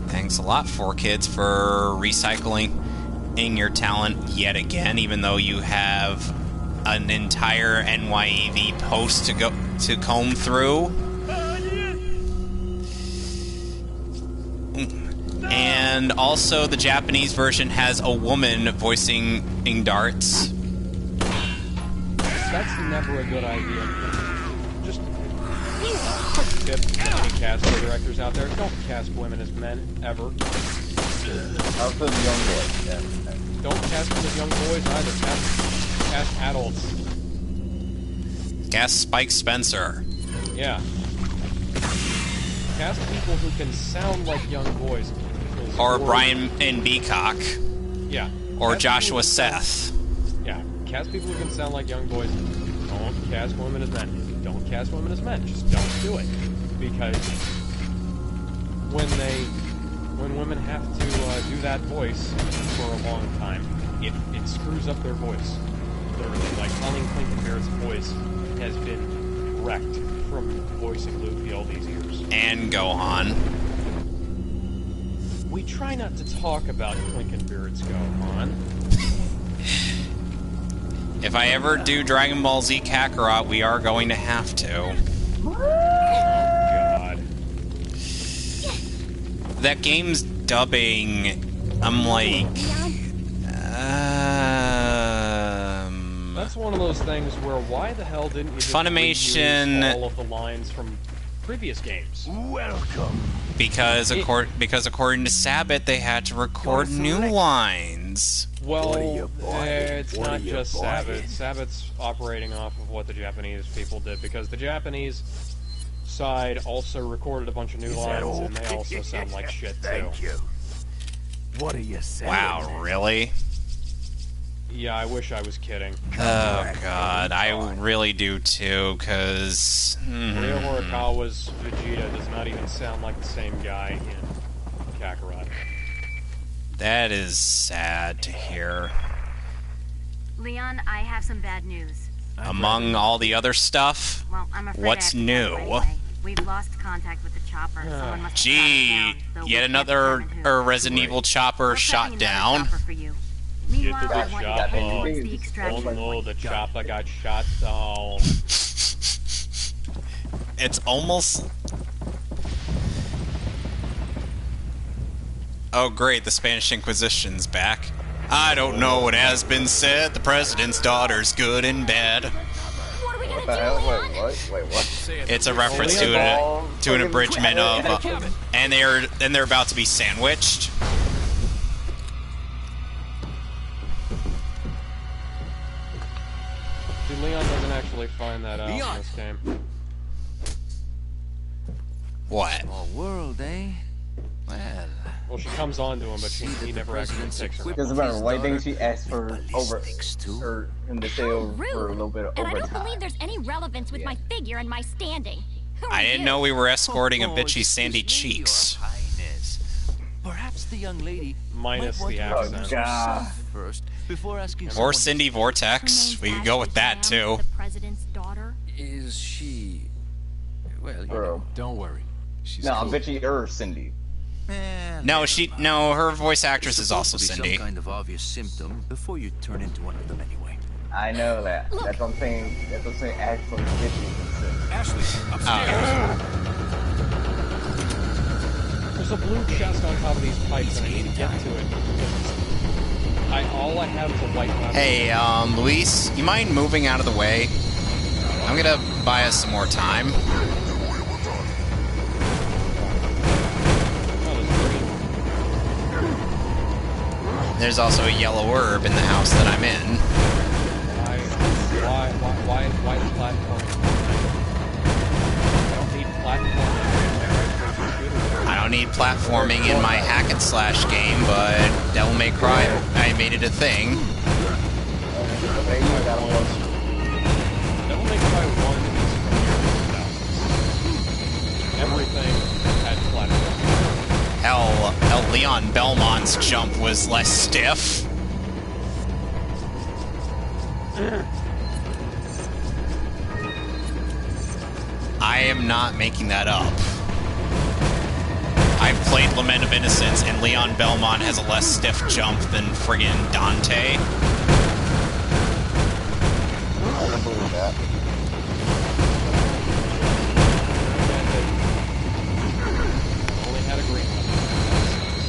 Thanks a lot, 4Kids, for recycling your talent yet again, even though you have an entire NYEV post to comb through. And also, the Japanese version has a woman voicing darts. That's never a good idea. Just quick tip to any casting directors out there: don't cast women as men ever. Also, the young boys. Yeah. Don't cast them as young boys either. Cast adults. Cast Spike Spencer. Yeah. Cast people who can sound like young boys. Or Brian and Beacock. Yeah. Or Joshua Seth. Yeah. Cast people who can sound like young boys. Don't cast women as men. Don't cast women as men. Just don't do it. Because when women have to do that voice for a long time, it screws up their voice. Literally. Like, Colleen Clinkenbeard's voice has been wrecked from voicing Luffy all these years. And Gohan. we try not to talk about clinking beards, Gohan. If I ever do Dragon Ball Z Kakarot, we are going to have to. Oh, God. That game's dubbing, I'm like... That's one of those things where why the hell didn't you just Funimation... reuse all of the lines from previous games? Welcome. Because according to Sabbath, they had to record new lines. Well, it's not just Sabbath. Sabbath's operating off of what the Japanese people did, because the Japanese side also recorded a bunch of new lines, and they also sound like shit, too. Thank you. What are you saying? Wow, really? Yeah, I wish I was kidding. Oh, God. I really do, too, because... Ryo Horikawa's Vegeta does not even sound like the same guy in Kakarot. That is sad to hear. Leon, I have some bad news. Among all the other stuff, Well, I'm afraid what's I have to tell you new? anyway. We've lost contact with the chopper. Someone must have shot Gee, it down, though we yet can't another determine who. Resident Evil chopper We're shot prepping another down. chopper for you. Get to Meanwhile, the I want you to chopper. head towards the Oh extraction no, point. the chopper got shot down. It's almost... Oh great, the Spanish Inquisition's back. I don't know what has been said, the president's daughter's good and bad. What are we What gonna the do, hell? Leon? Wait, what? It's a reference to an abridgment of... and they're about to be sandwiched. See, Leon doesn't actually find that out in this game. What? Small world, eh? Well, she comes on to him, but he never actually takes her. Doesn't matter. Why didn't she ask for over or him to stay over for a little bit of And I don't overtime? believe there's any relevance with my figure and my standing. Who are I didn't you? know we were escorting a Oh, bitchy excuse sandy me, cheeks. Your Highness. Perhaps the young lady Minus might the want to accent. introduce God. herself first before asking Or someone- Cindy Her Vortex. name's We could go with that, Ashley too. Graham, the president's daughter. Is she? Well, you Bro. know, don't worry. She's No, I cool. bet you you're Cindy. No, her voice actress is also Supposed to be Cindy. Some kind of obvious symptom before you turn into one of them anyway. I know that. Look. That's what I'm saying. That's what I'm saying. Actually, bitches. Ashley, upstairs. There's a blue chest on top of these pipes, and I need to get to it. All I have is a white weapon. Hey, Luis, you mind moving out of the way? I'm gonna buy us some more time. There's also a yellow herb in the house that I'm in. Why the platform? I don't need platforming. I don't need platforming in my hack and slash game, but Devil May Cry, I made it a thing. Okay, you got one. Devil May Cry 1 is from the 2000s. Everything had platforming. Hell, Leon Belmont's jump was less stiff. I am not making that up. I've played Lament of Innocence, and Leon Belmont has a less stiff jump than friggin' Dante. I don't believe that. Only had a green one.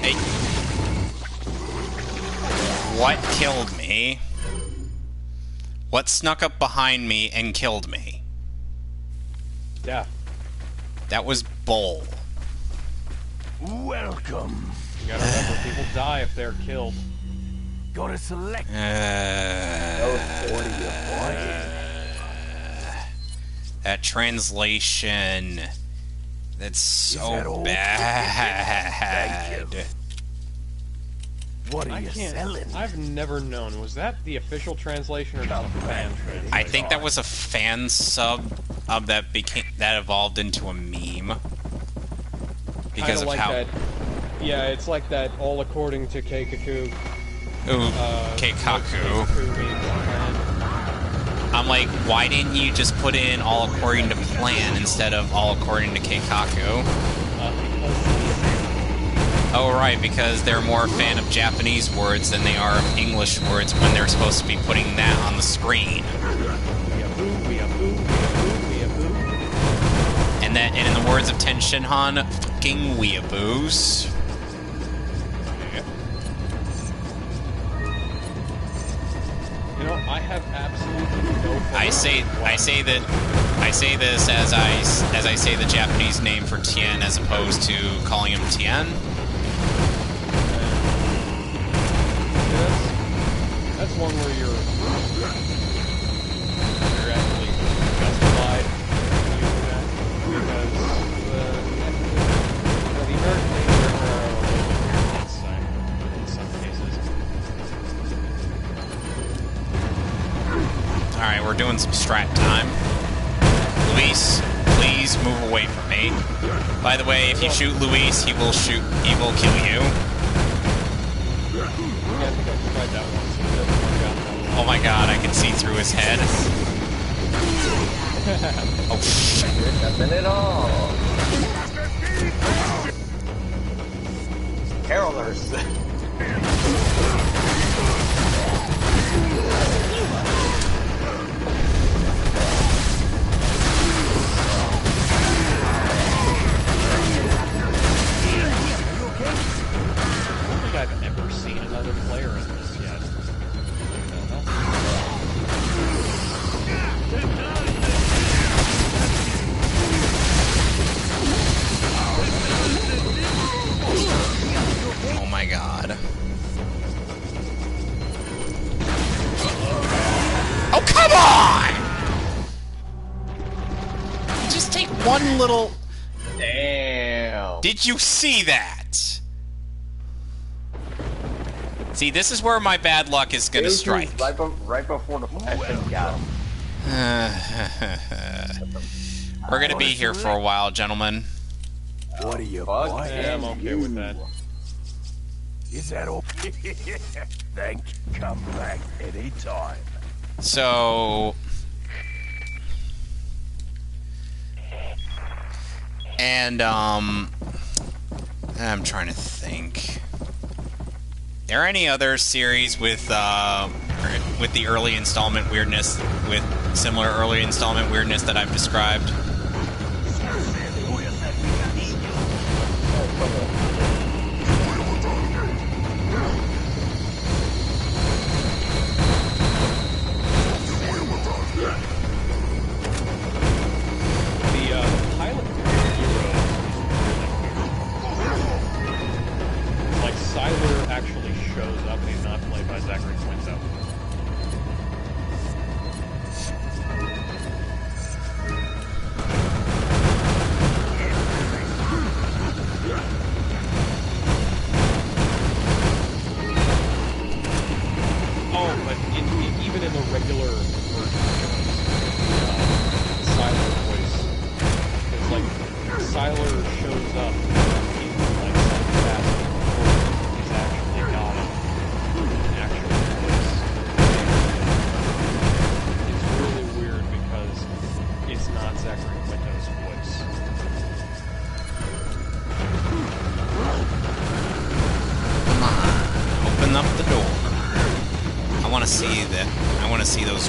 Hey. What killed me? What snuck up behind me and killed me? Yeah. That was Bull. Welcome. You gotta remember, people die if they're killed. Gotta select. That translation. That's that so all? bad. Thank you. What are you selling? I've never known. Was that the official translation or just a fan translation? I think that was a fan sub that evolved into a meme. Because of like how... that. Yeah, it's like that all according to Keikaku. Ooh, Keikaku. I'm like, why didn't you just put in all according to plan instead of all according to Keikaku? Oh, right, because they're more a fan of Japanese words than they are of English words when they're supposed to be putting that on the screen. And that, and in the words of Ten Shinhan, fucking weeaboos. You know, I have absolutely no. I say this as I say the Japanese name for Tien as opposed to calling him Tien. That's one where you're actually justified using that because the American names are in some cases. Alright, we're doing some strat time. Luis, please move away from me. By the way, if you shoot Luis, he will kill you. Oh my god, I can see through his head. Oh shit. Nothing at all. Carolers. I've ever seen another player in this yet. Oh my god. Oh, come on! Just take one little... Damn. Did you see that? See, this is where my bad luck is gonna strike. Right before the flash got him. We're gonna be here for a while, gentlemen. What are you Yeah, I'm okay with that. Is that okay? Thank you. Come back anytime. So... And, I'm trying to think. Are there any other series with the early installment weirdness, with similar early installment weirdness that I've described? Siler actually shows up and he's not played by Zachary Quinto. Oh, but even in the regular version, Siler voice, it's like Siler shows up in like some capacity. Actually got it. An actual voice. It's really weird because it's not Zachary Quinto's voice. Come on, open up the door. I want to see that. I want to see those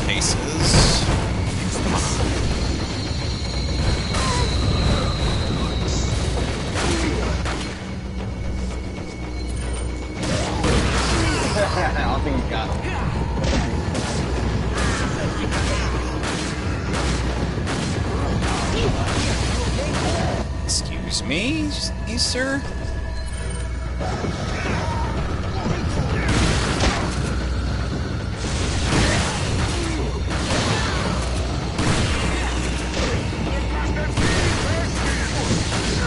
faces. Come on. I don't think he got him. Excuse me, sir?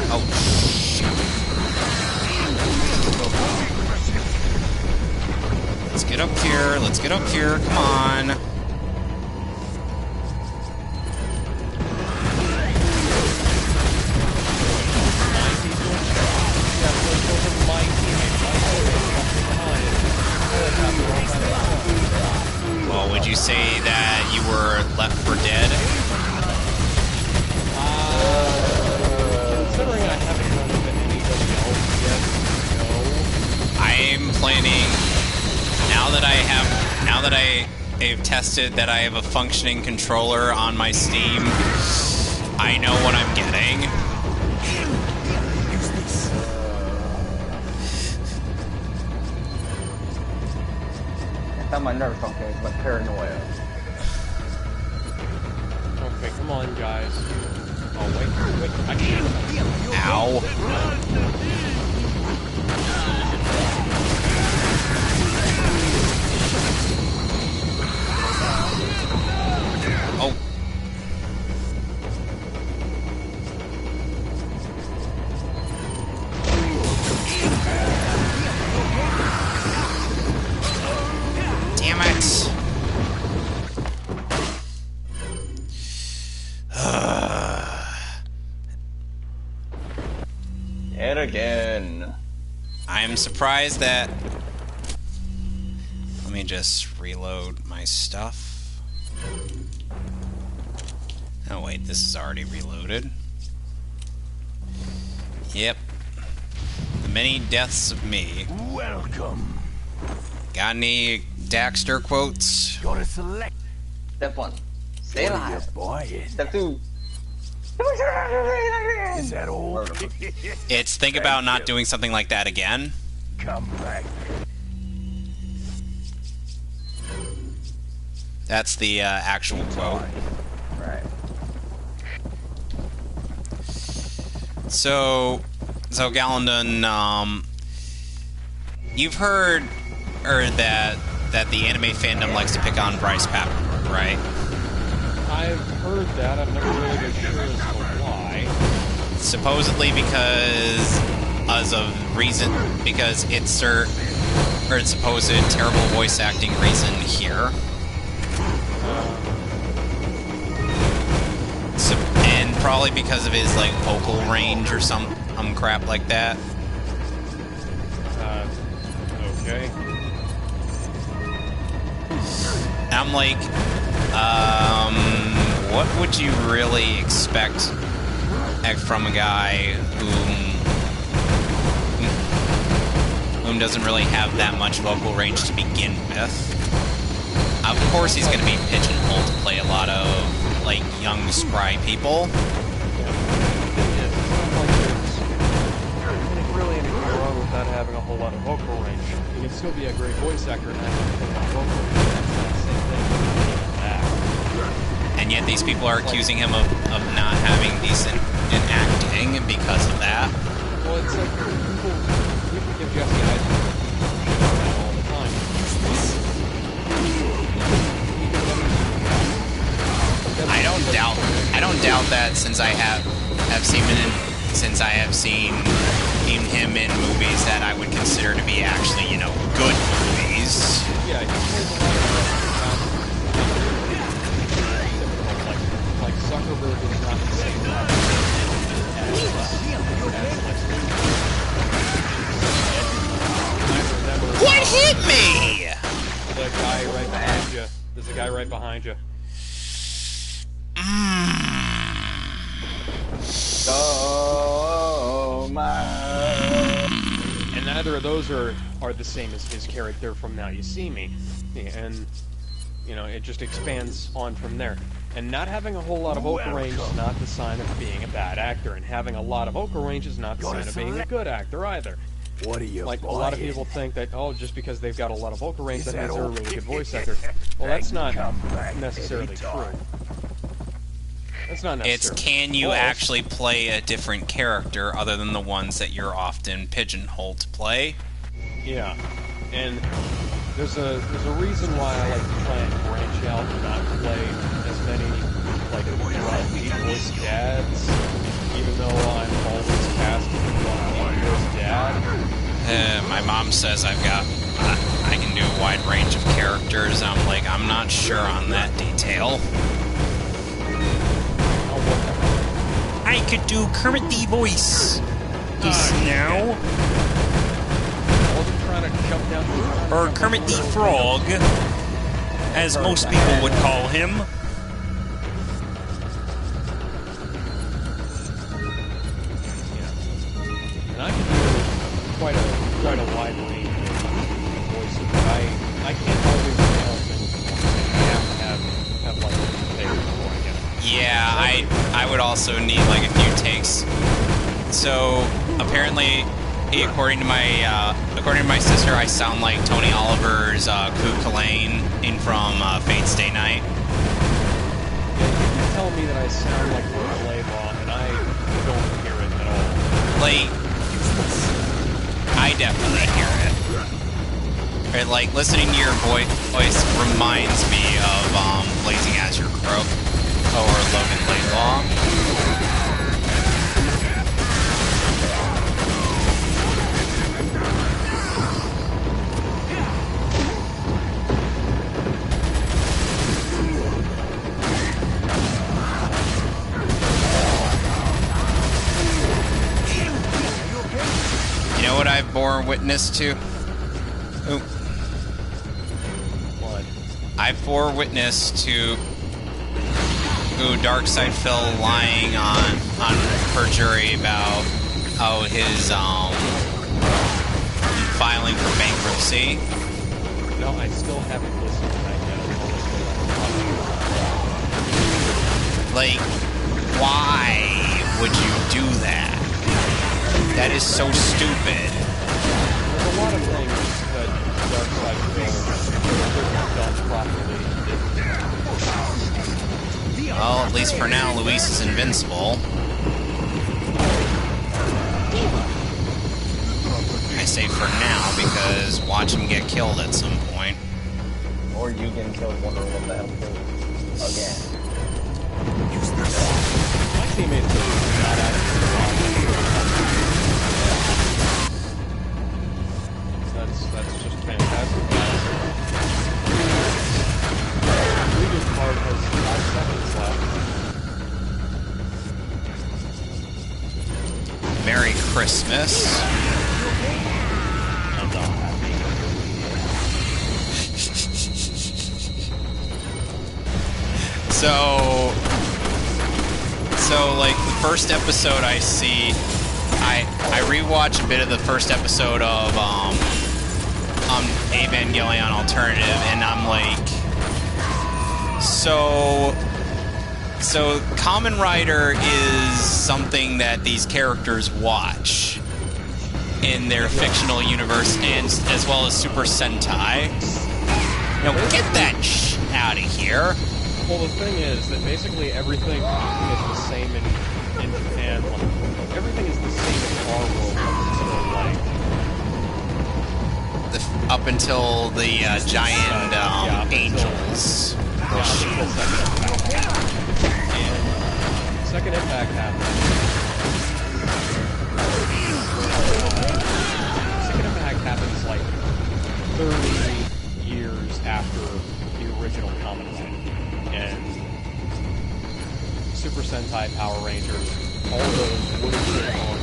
Oh, shit. get up here. Let's get up here. Come on. Well, would you say that you were left for dead? Considering I haven't run into anybody else yet, no. I'm planning, now that I have tested that I have a functioning controller on my Steam, I know what I'm getting. It's not my nerves talking, it's my paranoia. Okay, come on, guys. Oh, wait, I can't. Ow. Oh. Damn it. Yet again. I'm surprised that... Let me just reload my stuff. Oh wait, this is already reloaded. Yep. The many deaths of me. Welcome. Got any Daxter quotes? Gotta select. Step 1. Stay alive. Boy, Step 2. is that all? It's think about not doing something like that again. Come back. That's the actual quote. Right. So GalanDun, you've heard that the anime fandom likes to pick on Bryce Papenbrook, right? I've heard that. I've never really been sure as to why. Supposedly because it's supposed terrible voice acting reason here. And probably because of his like vocal range or some crap like that. Okay. I'm like, what would you really expect from a guy whom doesn't really have that much vocal range to begin with? Of course he's going to be pigeonholed to play a lot of, like, young, spry people. Really anything wrong with not having a whole lot of vocal range. You can still be a great voice actor and not have a whole lot of vocal range. That's not the same thing. And yet these people are accusing him of not having decent in acting because of that. Well, it's like people give Jesse Eisenberg that all the time. I don't doubt that since I have seen him in movies that I would consider to be actually, you know, good movies. Yeah, he plays a lot of like Zuckerberg is not the same level as What hit me? The guy right behind you. There's a guy right behind you. Oh my. And neither of those are the same as his character from Now You See Me. And, you know, it just expands on from there. And not having a whole lot of vocal range is not the sign of being a bad actor. And having a lot of vocal range is not the sign of being a good actor either. What are you? Like, a lot of people think that, oh, just because they've got a lot of vocal range, that means they're a really good voice actor. Well, that's not necessarily true. That's not necessarily It's can you actually play a different character other than the ones that you're often pigeonholed to play? Yeah, and there's a reason why I like to try and branch out and not play as many like lead voice dads, even though I'm always casting one as dad. My mom says I I can do a wide range of characters. I'm like, I'm not sure on that detail. I could do Kermit the Voice. Now. Or Kermit the Frog, as most people would call him. And I can do quite a wide range of voices, but I can't always tell things. I have to have like a take before I get it. Yeah, I would also need like a few takes. So apparently, according to my sister, I sound like Tony Oliver's Ku Klane in from Fate's Day Night. You tell me that I sound like Lord Laidlaw, and I don't hear it at all. Like, I definitely hear it. Right, like, listening to your voice reminds me of Blazing Azure Crow or Logan Laidlaw. You know what I've borne witness to? Ooh. What? I've bore witness to Darkseid Phil lying on perjury about his filing for bankruptcy. No, I still haven't listened to that yet. Like, why would you do that? That is so stupid. There's a lot of things that Darkseid Phil done properly. Well, at least for now, Luis is invincible. I say for now because watch him get killed at some point. Or you can kill one of them that again. My teammates are not actually that's just fantastic. The previous part has 5 seconds left. Merry Christmas. I'm not happy. So like the first episode I see, I rewatch a bit of the first episode of Evangelion Alternative, and I'm like, so Kamen Rider is something that these characters watch in their fictional universe, and as well as Super Sentai. Now get that out of here. Well, the thing is that basically everything is the same in Japan. Like, everything is the same in our world Up until the giant angels. And Second Impact happened. Second Impact happens like 30 years after the original Kamen Rider. And Super Sentai, Power Rangers, all of those would have been on.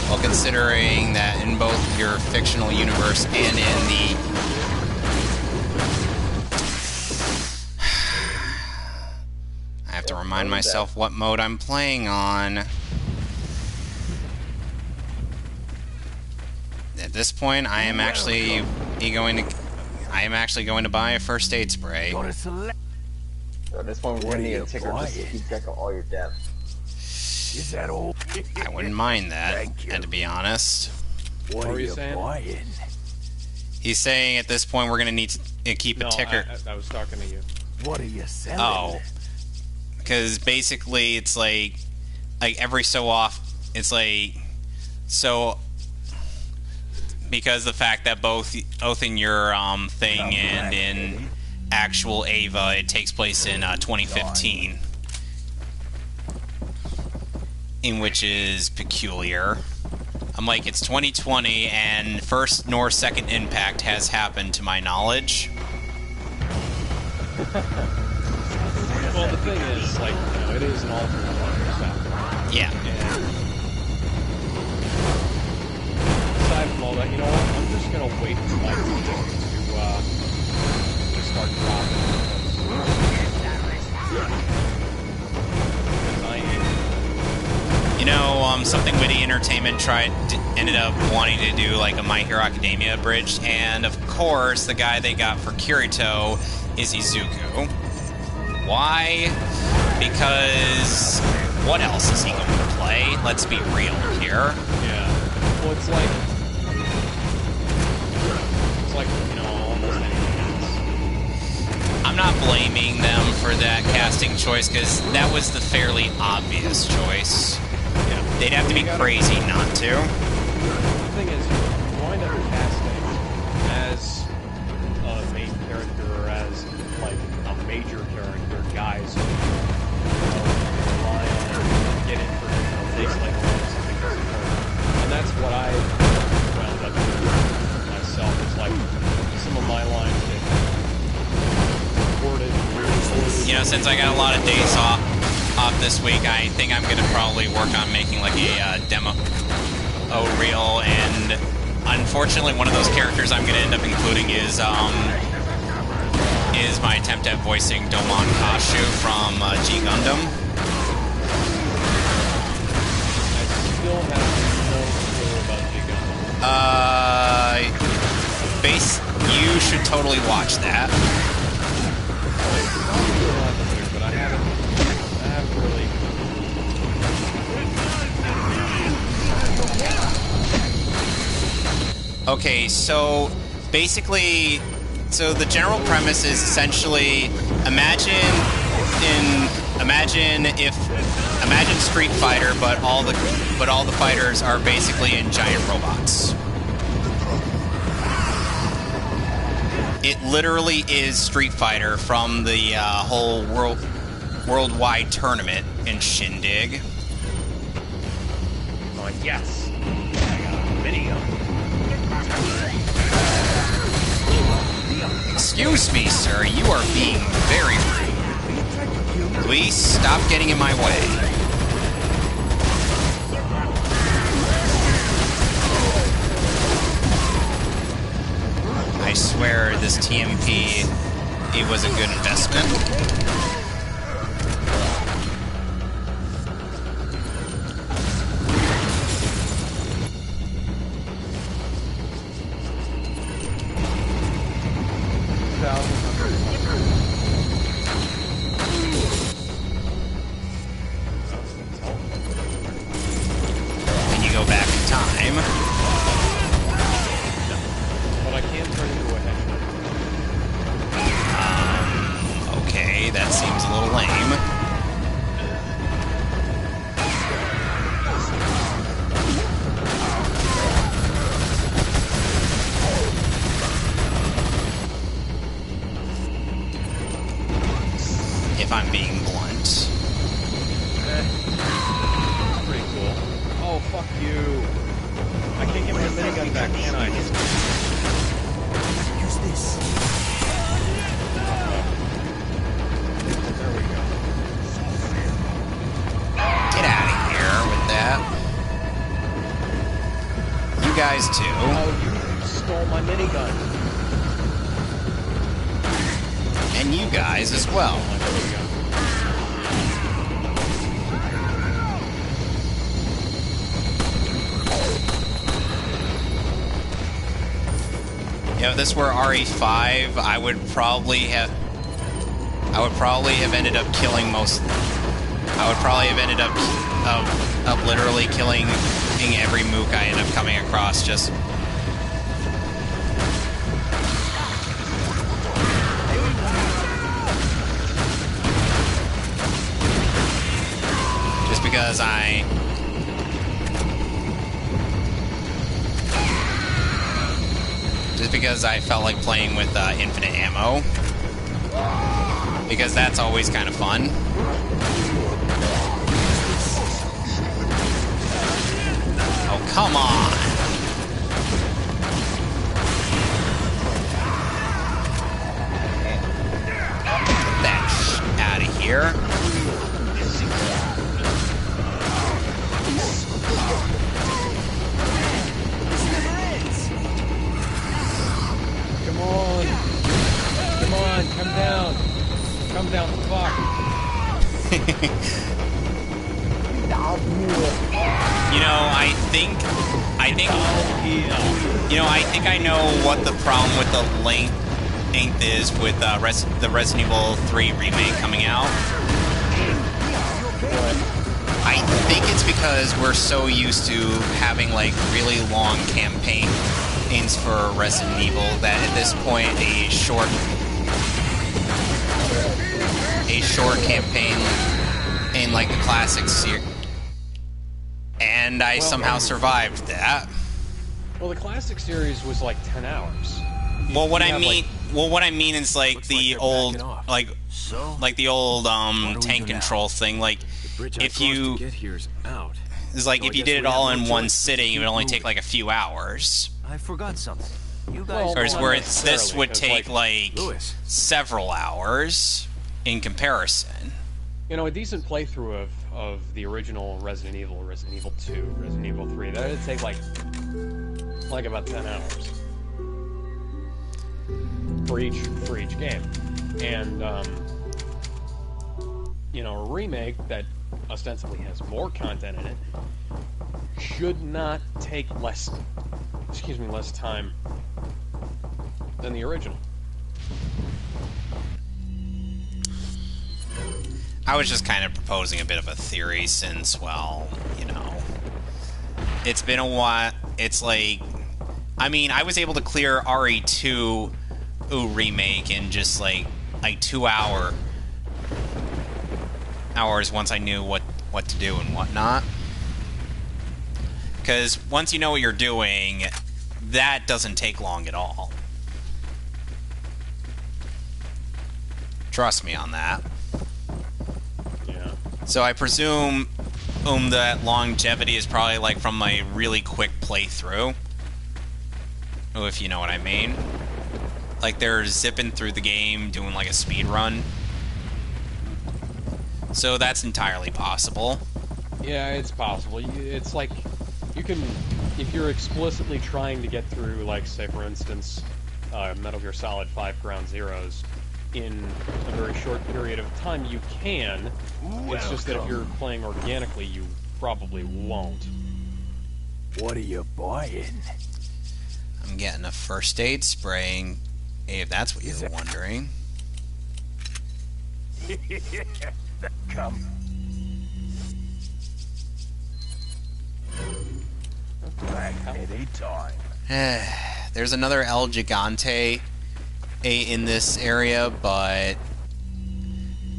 Well, considering that in both your fictional universe and in the... I have to remind myself what mode I'm playing on. At this point, I am actually going to buy a first aid spray. At this point, we're gonna need a ticker just to keep track of all your deaths. Is that all? I wouldn't mind that, and to be honest. What are are you you saying? buying? He's saying at this point we're going to need to keep a ticker. I was talking to you. What are you selling? Oh. Because basically it's like every so often, it's like, so, because the fact that both in your thing and in actual Ava, it takes place in 2015. which is peculiar. I'm like, it's 2020, and first nor second impact has happened to my knowledge. Well, the thing is, like, you know, it is an alternate stuff. Yeah. And aside from all that, you know what? I'm just gonna wait for my team to start dropping. You know, Something Witty Entertainment ended up wanting to do like a My Hero Academia abridged, and of course, the guy they got for Kirito is Izuku. Why? Because what else is he going to play? Let's be real here. Yeah. Well, it's like, you know, almost anything else. I'm not blaming them for that casting choice, because that was the fairly obvious choice. Yeah. They'd have to be crazy not to. The thing is, you wind up casting as a main character or as, like, a major character, guys who, you know, rely on, get in for, you know, things like something goes wrong. And that's what I wound up doing myself. It's like, some of my lines get recorded. You know, since I got a lot of days off this week, I think I'm going to probably work on making like a demo reel, and unfortunately one of those characters I'm going to end up including is my attempt at voicing Domon Kashu from GalanDun. I still have no clue about GalanDun. You should totally watch that. But I haven't really. Okay, so basically, the general premise is essentially imagine Street Fighter, but all the fighters are basically in giant robots. It literally is Street Fighter from the whole worldwide tournament in Shindig. Oh, yes. I got a video. Excuse me, sir. You are being very rude. Please stop getting in my way. I swear this TMP, it was a good investment. Can you go back in time? But I can turn into a head. Okay, that seems a little lame. If I'm being blunt. Pretty cool. Oh, fuck you. I can't get my minigun back, can I? Use this. There we go. Get out of here with that. You guys too. Oh, you stole my minigun. And you guys as well. You know, if this were RE5, I would probably have ended up killing most. I would probably have ended up of literally killing every mook I end up coming across. Just because I felt like playing with infinite ammo, because that's always kind of fun. You know, I think, you know, I think I know what the problem with the length is with the Resident Evil 3 remake coming out. I think it's because we're so used to having, like, really long campaigns for Resident Evil that at this point a short campaign in, like, the classic series. And I somehow survived that. Well, the classic series was like 10 hours. Well, what I mean is like the old, like the old tank control thing. Like, if you, it's like if you did it all in one sitting, it would only take like a few hours. I forgot something. You guys, whereas this would take like several hours in comparison. You know, a decent playthrough of the original Resident Evil 2, Resident Evil 3, that would take like about 10 hours for each game. And you know, a remake that ostensibly has more content in it should not take less time than the original. I was just kind of proposing a bit of a theory since, well, you know, it's been a while. It's like, I mean, I was able to clear RE2 remake in just like 2 hours once I knew what to do and whatnot. Because once you know what you're doing, that doesn't take long at all. Trust me on that. So I presume that longevity is probably like from a really quick playthrough. Oh, if you know what I mean. Like they're zipping through the game, doing like a speed run. So that's entirely possible. Yeah, it's possible. It's like, you can, if you're explicitly trying to get through, like, say for instance, Metal Gear Solid 5 Ground Zeroes, in a very short period of time, you can. It's just that if you're playing organically, you probably won't. What are you buying? I'm getting a first aid spraying, if that's what you're wondering. Come. Back anytime. There's another El Gigante in this area, but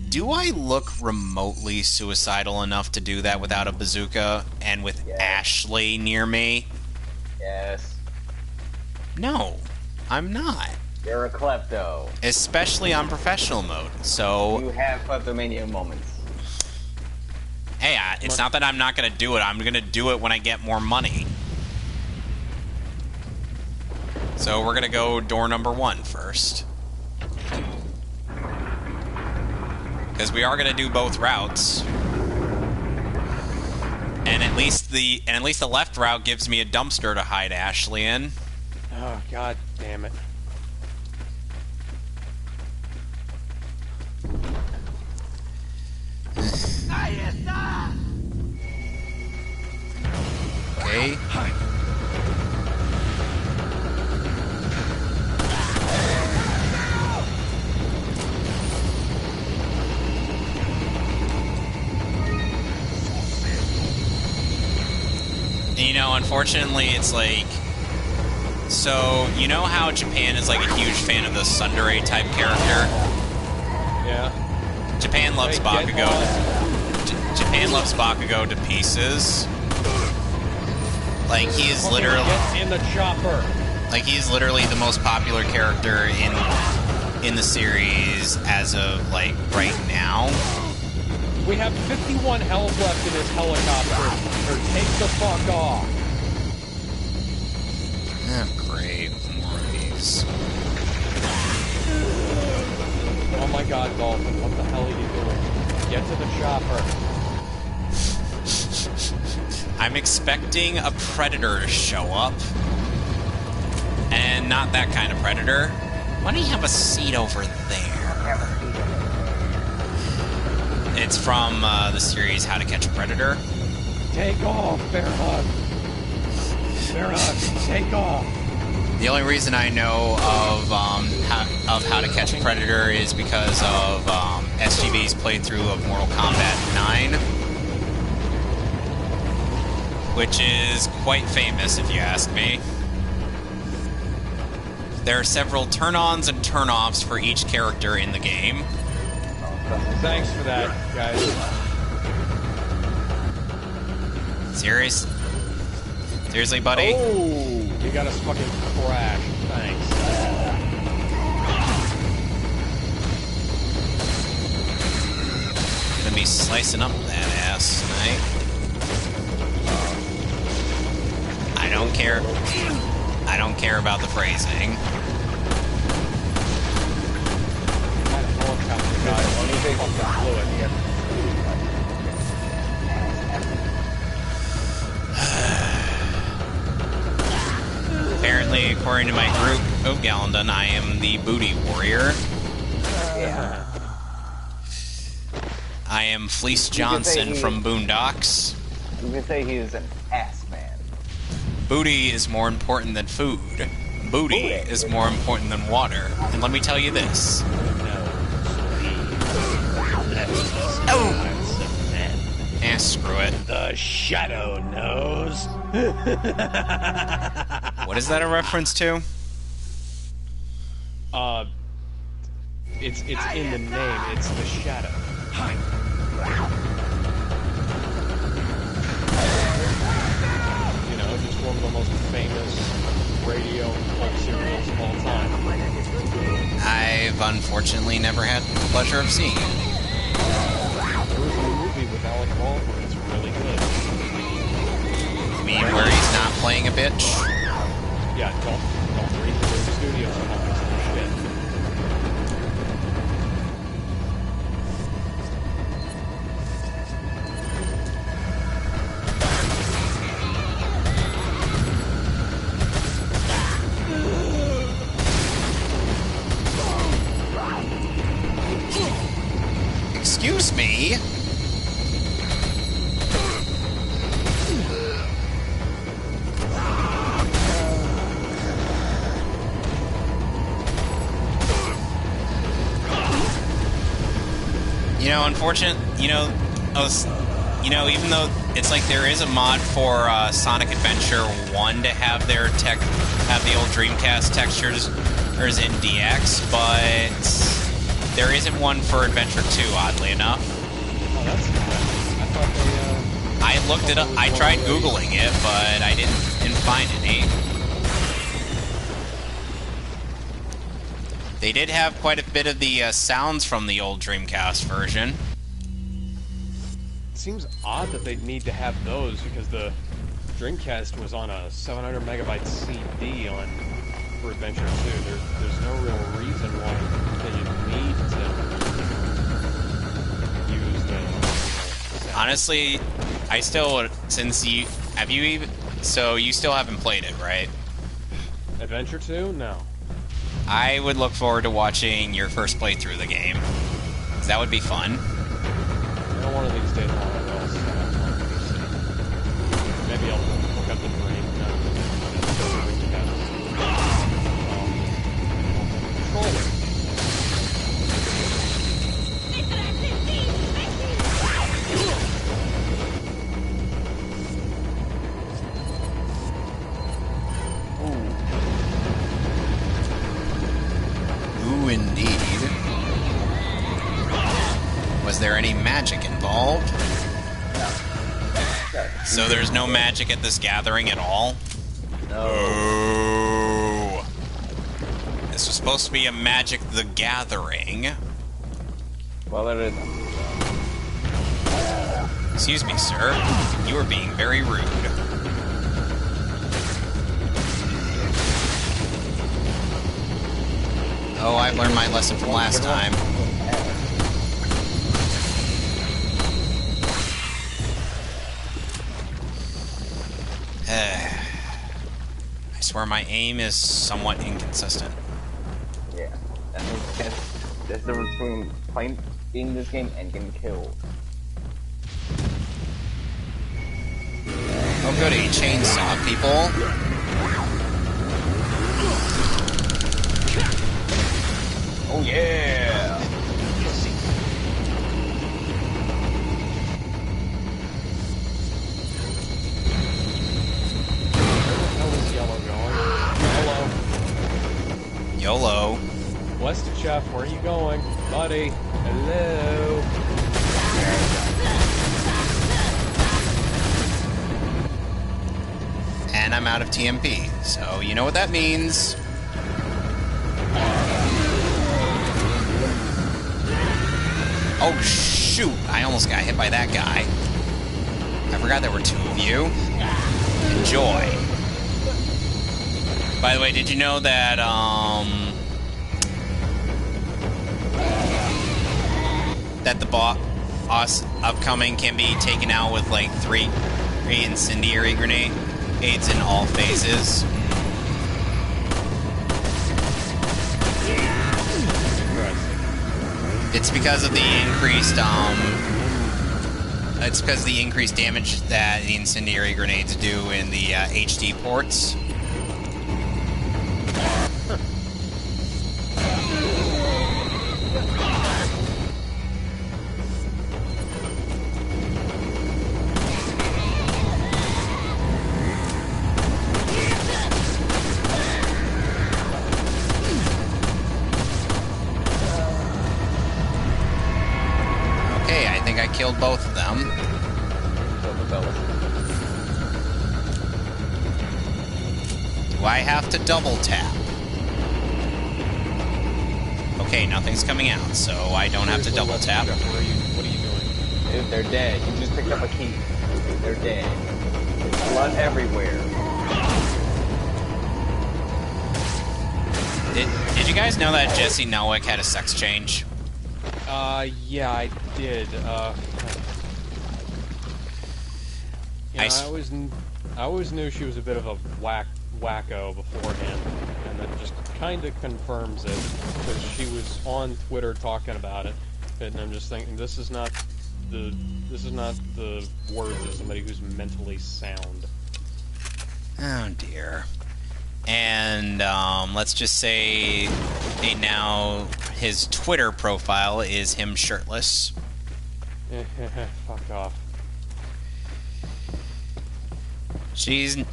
do I look remotely suicidal enough to do that without a bazooka and with Ashley near me? Yes. No, I'm not. You're a klepto. Especially on professional mode, so... You have kleptomania moments. Hey, it's not that I'm not going to do it. I'm going to do it when I get more money. So we're going to go door number 1 first. Because we are going to do both routes. And at least the left route gives me a dumpster to hide Ashley in. Oh, god damn it. Okay. You know, unfortunately, it's like... So, you know how Japan is like a huge fan of the tsundere type character? Yeah. Japan loves Bakugo. Japan loves Bakugo to pieces. Like, he is literally... Get in the chopper! Like, he's literally the most popular character in the series as of, like, right now. We have 51 health left in this helicopter, or take the fuck off. Oh, great. More of these. Oh my god, Dolphin, what the hell are you doing? Get to the chopper. I'm expecting a predator to show up. And not that kind of predator. Why don't you have a seat over there? It's from the series How to Catch a Predator. Take off, Bear Hug. Bear Hug, take off. The only reason I know of How to Catch a Predator is because of SGV's playthrough of Mortal Kombat 9, which is quite famous if you ask me. There are several turn-ons and turn-offs for each character in the game. Thanks for that, guys. Seriously, buddy? Oh, you got us fucking crash. Thanks. Gonna be slicing up that ass tonight. I don't care. I don't care about the phrasing. Apparently, according to my group of GalanDun, I am the booty warrior. Yeah. I am Fleece Johnson from Boondocks. You can say he is an ass man. Booty is more important than food. Booty is more important than water. And let me tell you this. Oh! Eh, screw it. The Shadow knows. What is that a reference to? It's in the name. It's the Shadow. You know, just one of the most famous radio folk serials of all time. I've unfortunately never had the pleasure of seeing it. There was a movie with Alec Baldwin. It's really good. You mean where he's not playing a bitch? Yeah, don't read the studio so much. Shit. Excuse me? You know, even though it's like there is a mod for Sonic Adventure 1 to have the old Dreamcast textures in DX, but there isn't one for Adventure 2, oddly enough. Oh, that's I thought they, I looked it up. I tried Googling it, but I didn't find any. They did have quite a bit of the sounds from the old Dreamcast version. It seems odd that they'd need to have those because the Dreamcast was on a 700 megabyte CD for Adventure 2. There's no real reason why they need to use the Honestly, I still, you still haven't played it, right? Adventure 2? No. I would look forward to watching your first playthrough of the game. 'Cause that would be fun. I don't one of these days I will. Maybe I'll look up the Dream. Controller. Ooh, indeed. Was there any magic involved? So there's no magic at this gathering at all? No. Oh. This was supposed to be a Magic the Gathering. Well, it is. Excuse me, sir. You are being very rude. Oh, I've learned my lesson from last time. I swear my aim is somewhat inconsistent. Yeah. That means that's That's the difference between being this game and getting killed. Oh goody, chainsaw people. Oh yeah! How is Yellow going? Hello. YOLO. West Chef, where are you going? Buddy. Hello. And I'm out of TMP, so you know what that means. Oh shoot, I almost got hit by that guy. I forgot there were two of you. Enjoy. By the way, did you know that, that the boss upcoming can be taken out with like three incendiary grenades in all phases? It's because of the increased damage that the incendiary grenades do in the HD ports. Killed both of them. Do I have to double tap? Okay, nothing's coming out, so I don't have to double tap. What are you doing? Dude, they're dead. You just picked up a key. They're dead. There's blood everywhere. Did you guys know that Jesse Nowick had a sex change? Yeah, I did. Yeah, I always knew she was a bit of a wacko beforehand, and that just kind of confirms it, because she was on Twitter talking about it, and I'm just thinking, this is not the words of somebody who's mentally sound. Oh dear. And let's just say now his Twitter profile is him shirtless. Fuck off. She's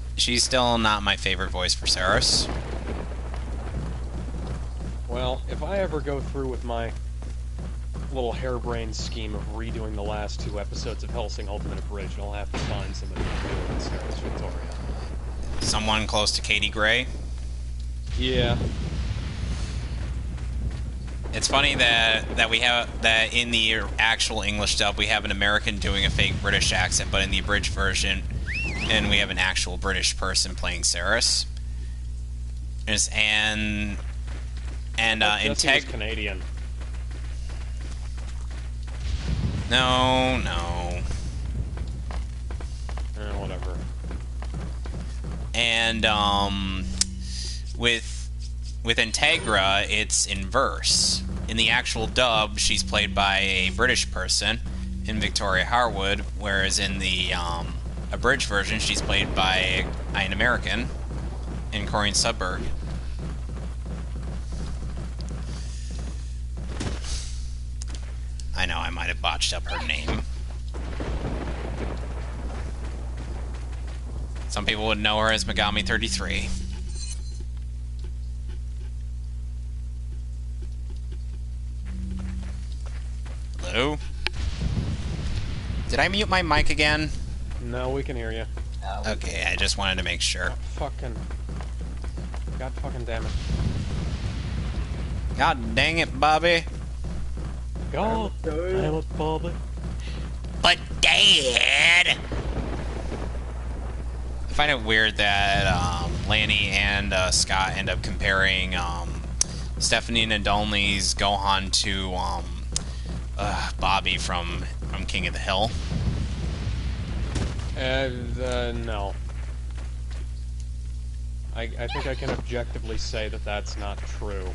still not my favorite voice for Saris. Well, if I ever go through with my little harebrained scheme of redoing the last 2 episodes of Hellsing Ultimate Abridged, I'll have to find somebody to do it in Saris Victoria. Someone close to Katie Gray? Yeah. It's funny that we have that in the actual English dub we have an American doing a fake British accent, but in the abridged version, and we have an actual British person playing Saris. And Canadian. No. Whatever. And with Integra, it's inverse. In the actual dub, she's played by a British person in Victoria Harwood, whereas in the abridged version, she's played by an American in Corian Sudberg. I know, I might have botched up her name. Some people would know her as Megami 33. Hello? Did I mute my mic again? No, we can hear you. Okay, I just wanted to make sure. God fucking damn it. God dang it, Bobby. God damn it, Bobby. But Dad! I find it weird that Lanny and Scott end up comparing Stephanie Nadolny's Gohan to Bobby from King of the Hill. No. I think I can objectively say that that's not true.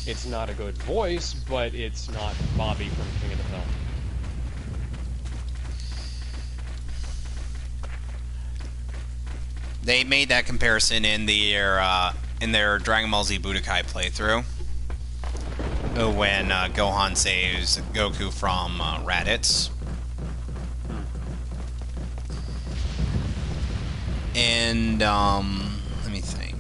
It's not a good voice, but it's not Bobby from King of the Hill. They made that comparison in their Dragon Ball Z Budokai playthrough when Gohan saves Goku from Raditz. And let me think.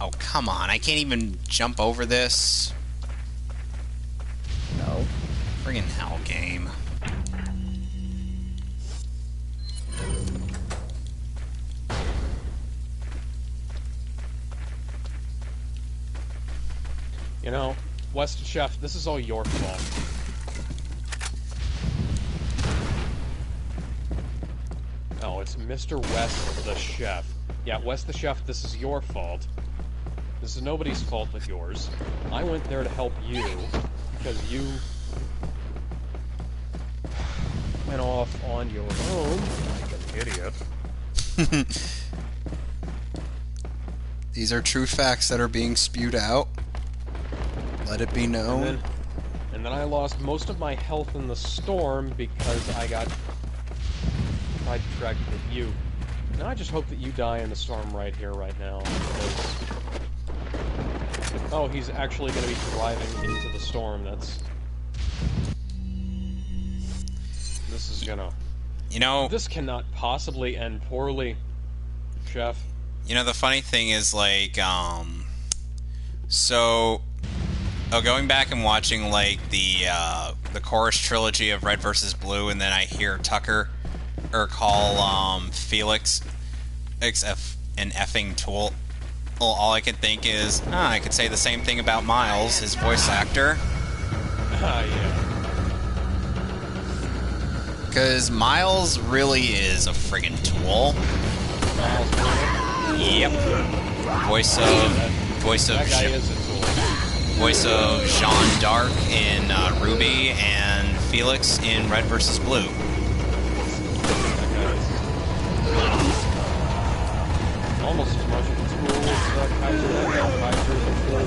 Oh, come on. I can't even jump over this. No. Friggin' hell game. You know, West Chef, this is all your fault. Oh, it's Mr. West the Chef. Yeah, West the Chef, this is your fault. This is nobody's fault but yours. I went there to help you, because you went off on your own like an idiot. These are true facts that are being spewed out. Let it be known. And then I lost most of my health in the storm because I got sidetracked with you. Now I just hope that you die in the storm right here, right now. Because... Oh, he's actually going to be driving into the storm. That's... This is gonna... You know... This cannot possibly end poorly, Chef. You know, the funny thing is, like, So... Oh, going back and watching, like, the chorus trilogy of Red vs. Blue, and then I hear Tucker, or call, Felix an effing tool. Well, all I can think is, I could say the same thing about Miles, his voice actor. Yeah. Because Miles really is a friggin' tool. Miles, yep. Voice of that guy is a tool. Voice of Jeanne d'Arc in Ruby, and Felix in Red vs. Blue. Almost as much of a tool as Kaiser. Kaiser is a tool.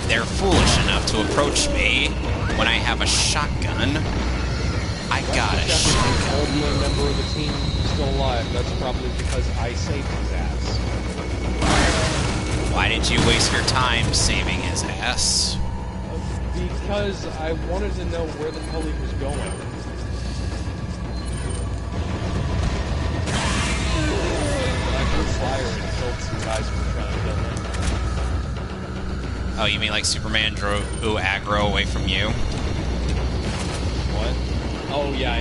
They're foolish enough to approach me when I have a shotgun. I got a shotgun. Only member of the team still alive. That's probably because I saved his ass. Why did you waste your time saving his ass? Because I wanted to know where the hell he was going. I threw fire and killed some guys who were trying to kill him. Oh, you mean like Superman drove aggro away from you? What? Oh, yeah.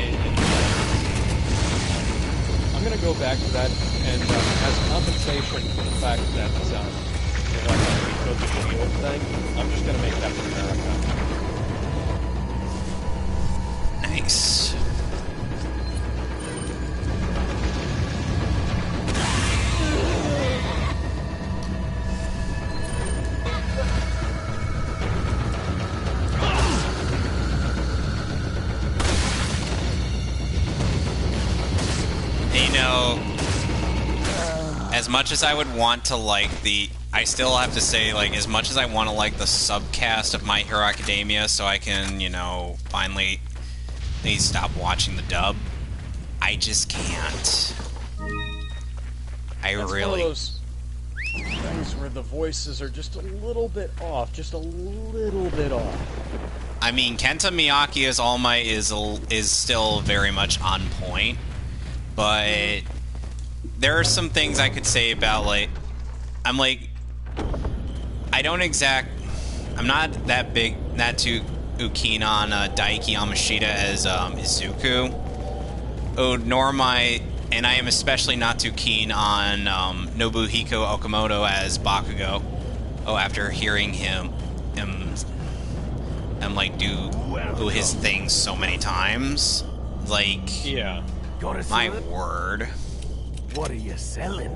I'm gonna go back to that, and as compensation for the fact that if I can the shield thing, I'm just gonna make that for America. Nice. You know, as much as I would want to like I still have to say, like, as much as I want to like the subcast of My Hero Academia so I can, you know, finally stop watching the dub, I just can't. That's one of those things where the voices are just a little bit off, just a little bit off. I mean, Kenta Miyake's All Might is still very much on point, but there are some things I could say about, like, I'm not that too keen on Daiki Yamashita as Izuku. Oh, nor am I, and I am especially not too keen on Nobuhiko Okamoto as Bakugo. Oh, after hearing him like do his things so many times, Like, yeah. My word. What are you selling?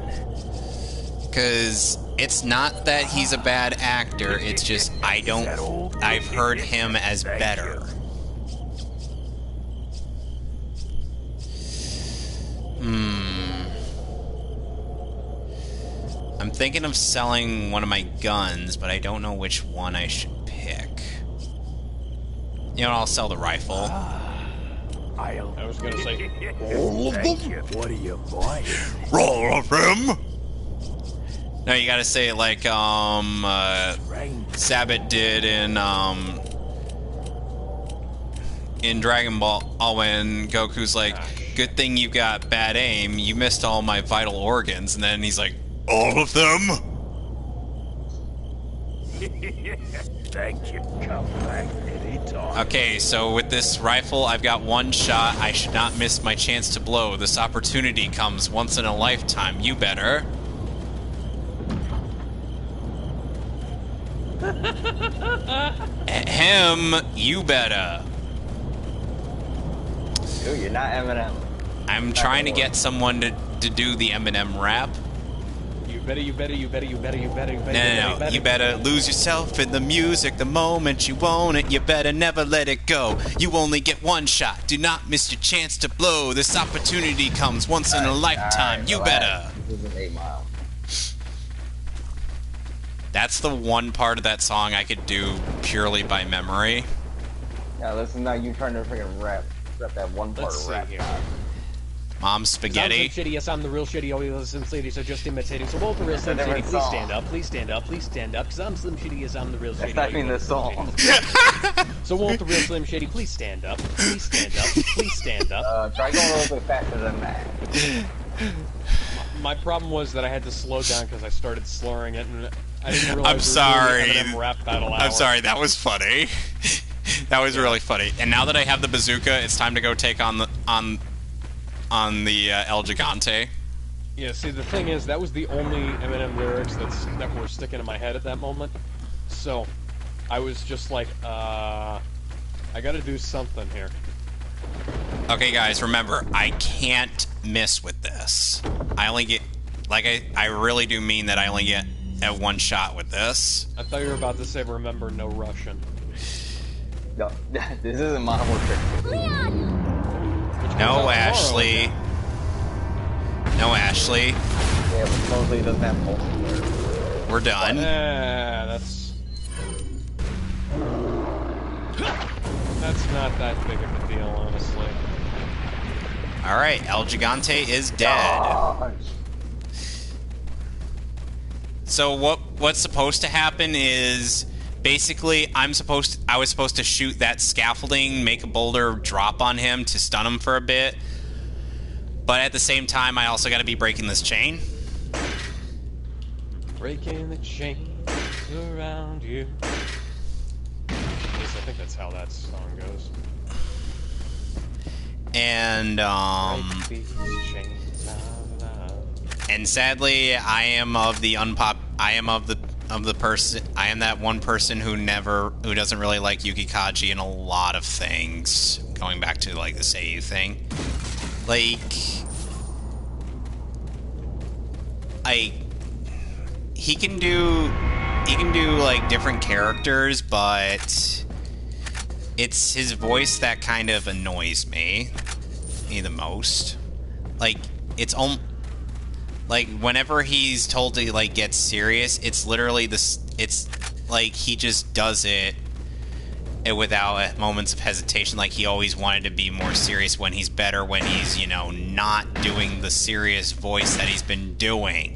Because it's not that he's a bad actor, it's just I've heard him as better. I'm thinking of selling one of my guns, but I don't know which one I should pick. You know, I'll sell the rifle. I was gonna say all of them. What are you buying? All of them. No, you gotta say it like Sabbath did in Dragon Ball when Goku's like, "Good thing you got bad aim. You missed all my vital organs," and then he's like, "All of them." Thank you. Come back anytime. Okay, so with this rifle, I've got one shot. I should not miss my chance to blow. This opportunity comes once in a lifetime. You better. Ahem, you better. Dude, you're not Eminem. I'm trying to get someone to do the Eminem rap. You better. No. You better lose yourself in the music the moment you own it. You better never let it go. You only get one shot. Do not miss your chance to blow. This opportunity comes once in a lifetime. You better. This is 8 Mile. That's the one part of that song I could do purely by memory. Yeah, listen, now you trying to freaking rap that one part of rap. Mom Spaghetti. I'm shitty, yes, I'm the real shitty, always the Slim Shady, so just imitating. So both the real Slim Shady, please stand up, please stand up, please stand up, because I'm Slim Shady, yes, I'm the real shitty. That's not even the song. So won't the real Slim Shady, please stand up, please stand up, please stand up. Try going a little bit faster than that. My problem was that I had to slow down because I started slurring it, and I didn't realize I'm sorry. Rap battle hour. I'm sorry, that was funny. That was really funny. And now that I have the bazooka, it's time to go take on the El Gigante. Yeah, see, the thing is, that was the only Eminem lyrics that were sticking in my head at that moment. So, I was just like, I gotta do something here. Okay, guys, remember, I can't miss with this. I only get, like, I really do mean that I only get at one shot with this. I thought you were about to say, remember, no Russian. No, this isn't Modern Warfare. No, Ashley. No, Ashley. Yeah, but supposedly it doesn't have multiplayer. We're done. That's not that big of a deal, honestly. Alright, El Gigante is dead. Gosh. So what's supposed to happen is basically I was supposed to shoot that scaffolding, make a boulder drop on him to stun him for a bit. But at the same time, I also got to be breaking this chain. Breaking the chains around you. Yes, I think that's how that song goes. And Break these chains out loud. And sadly, I am that one person who doesn't really like Yuki Kaji in a lot of things. Going back to like the Seiyu thing. Like he can do like different characters, but it's his voice that kind of annoys me the most. Like like whenever he's told to like get serious, it's literally this. It's like he just does it without moments of hesitation. Like he always wanted to be more serious when he's better when he's, you know, not doing the serious voice that he's been doing.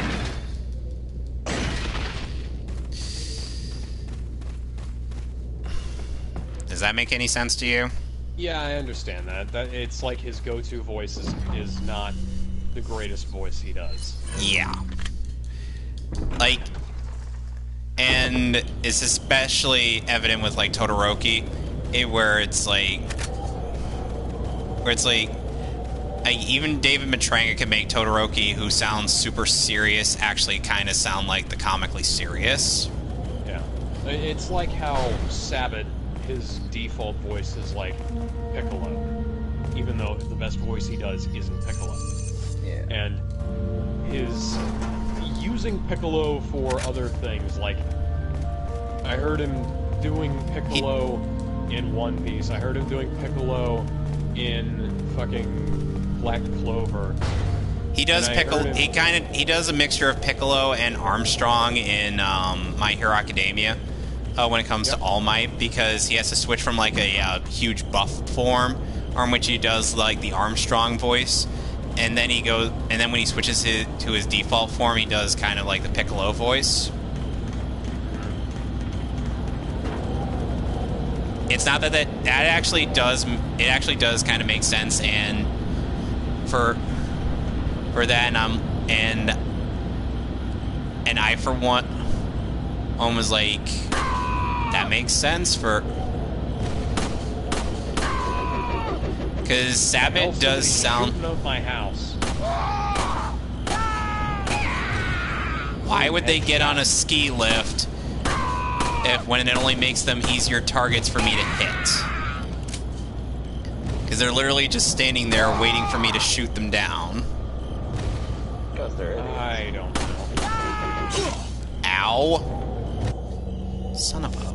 Does that make any sense to you? Yeah, I understand that. That it's like his go-to voice is not the greatest voice he does. Yeah. Like, and it's especially evident with like Todoroki, where it's like even David Matranga can make Todoroki, who sounds super serious, actually kind of sound like the comically serious. Yeah, it's like how Sabbath, his default voice is like Piccolo. even though the best voice he does isn't Piccolo. Yeah. And his using Piccolo for other things, like I heard him doing Piccolo in One Piece. I heard him doing Piccolo in fucking Black Clover. He does Piccolo. He does a mixture of Piccolo and Armstrong in My Hero Academia when it comes to All Might, because he has to switch from like a huge buff form, on which he does like the Armstrong voice, and then when he switches to his default form, he does kind of like the Piccolo voice. It's not that actually does. It actually does kind of make sense, and for that, and I for one was like, that makes sense for, because Sabbath does sound. Of my house. Why would they get on a ski lift when it only makes them easier targets for me to hit? Because they're literally just standing there waiting for me to shoot them down. Because they're idiots. I don't know. Ow. Son of a...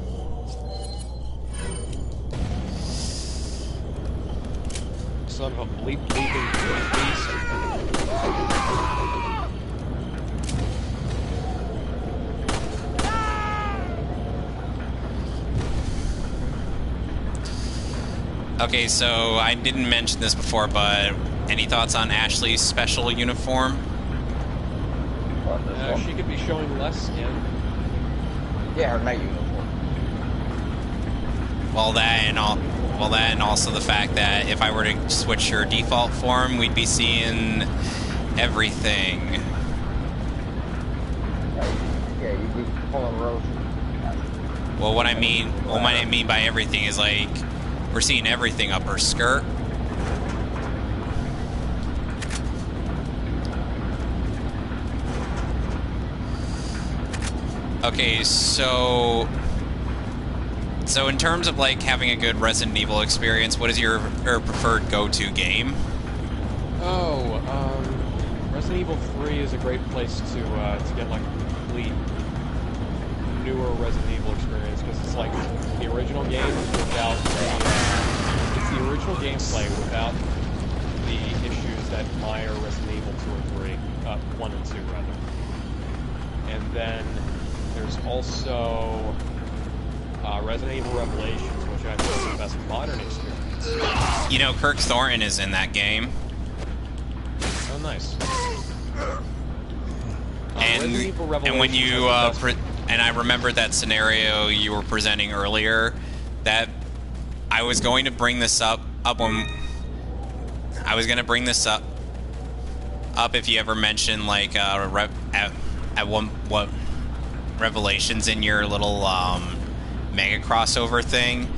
Son of a bleeping beast. Okay, so I didn't mention this before, but any thoughts on Ashley's special uniform? She could be showing less skin. Yeah, her night uniform. Well, that and also the fact that if I were to switch her default form, we'd be seeing everything. Yeah, you'd be pulling rows. Well, what I mean by everything is like, we're seeing everything up her skirt. Okay, so in terms of like having a good Resident Evil experience, what is your preferred go-to game? Oh, Resident Evil 3 is a great place to get like a complete newer Resident Evil experience, because it's like the original game without it's the original gameplay without the issues that mire Resident Evil 2 and 3, 1 and 2 rather. And then there's also Resident Evil Revelations, which I think is the best modern experience. You know, Kirk Thornton is in that game. Oh, nice. And when you and I remember that scenario you were presenting earlier, that I was going to bring this up when I was going to bring this up if you ever mentioned like at one what Revelations in your little mega crossover thing,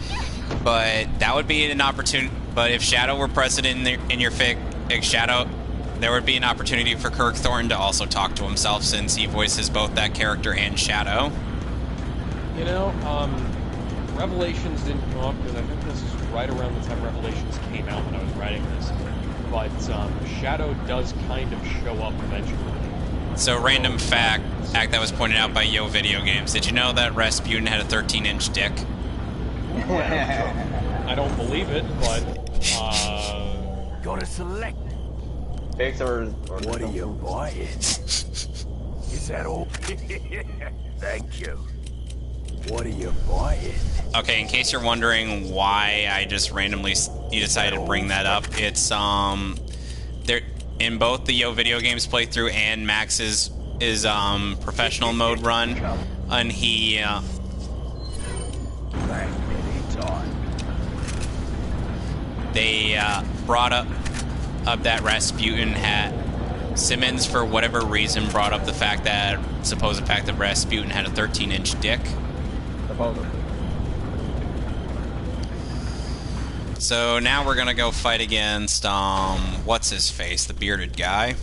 but that would be an opportunity. But if Shadow were present in your fic, Shadow, there would be an opportunity for Kirk Thornton to also talk to himself, since he voices both that character and Shadow. You know, Revelations didn't come up because I think this is right around the time Revelations came out when I was writing this. But Shadow does kind of show up eventually. So, random fact that was pointed out by Yo Video Games. Did you know that Rasputin had a 13-inch dick? I don't believe it, but Gotta select. Dicks or What are you buying? Is that all? Thank you. What are you buying? Okay, in case you're wondering why I just randomly decided to bring that up, it's there in both the Yo Video Games playthrough and Max's professional mode run, and he they brought up that Rasputin had Simmons, for whatever reason, brought up the supposed fact that Rasputin had a 13-inch dick. Supposedly. So now we're gonna go fight against what's his face, the bearded guy.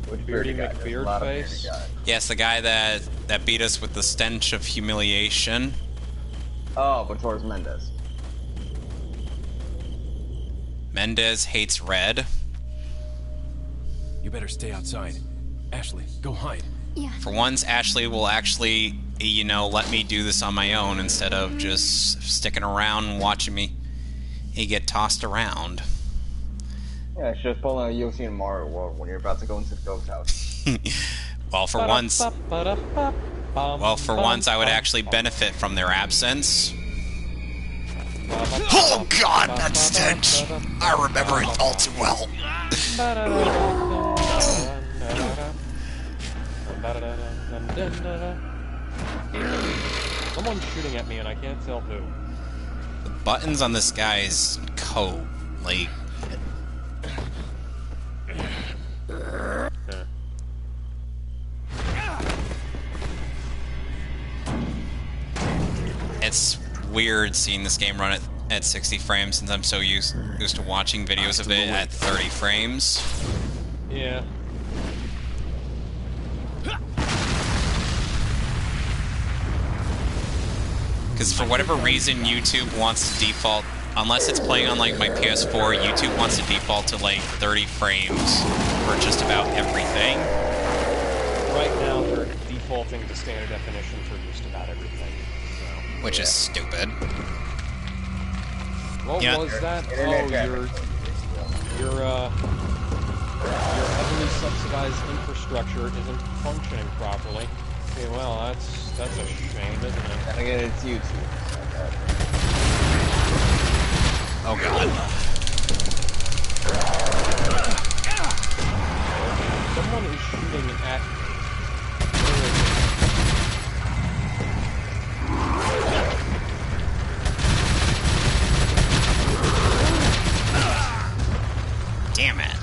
Which Beardy guy? There's a lot of McBeardface? bearded guys. Yes, the guy that beat us with the stench of humiliation. Oh, but towards Mendez. Mendez hates red. You better stay outside. Ashley, go hide. Yeah. For once, Ashley will actually, you know, let me do this on my own instead of just sticking around and watching me get tossed around. Yeah, it's just pulling a Yoshi in Mario World when you're about to go into the ghost house. Well, for once, I would actually benefit from their absence. Oh God, that stench! I remember it all too well. Someone's shooting at me and I can't tell who. The buttons on this guy's coat, like... It's weird seeing this game run at 60 frames since I'm so used to watching videos of it at 30 frames. Yeah. Because for whatever reason, YouTube wants to default, unless it's playing on like my PS4, YouTube wants to default to like 30 frames for just about everything. Right now, they're defaulting to standard definition for just about everything. So, which is stupid. What was that? Oh, your heavily subsidized infrastructure isn't functioning properly. Okay, well, that's a shame, isn't it? And again, it's YouTube. Oh God. Someone is shooting at... Damn it.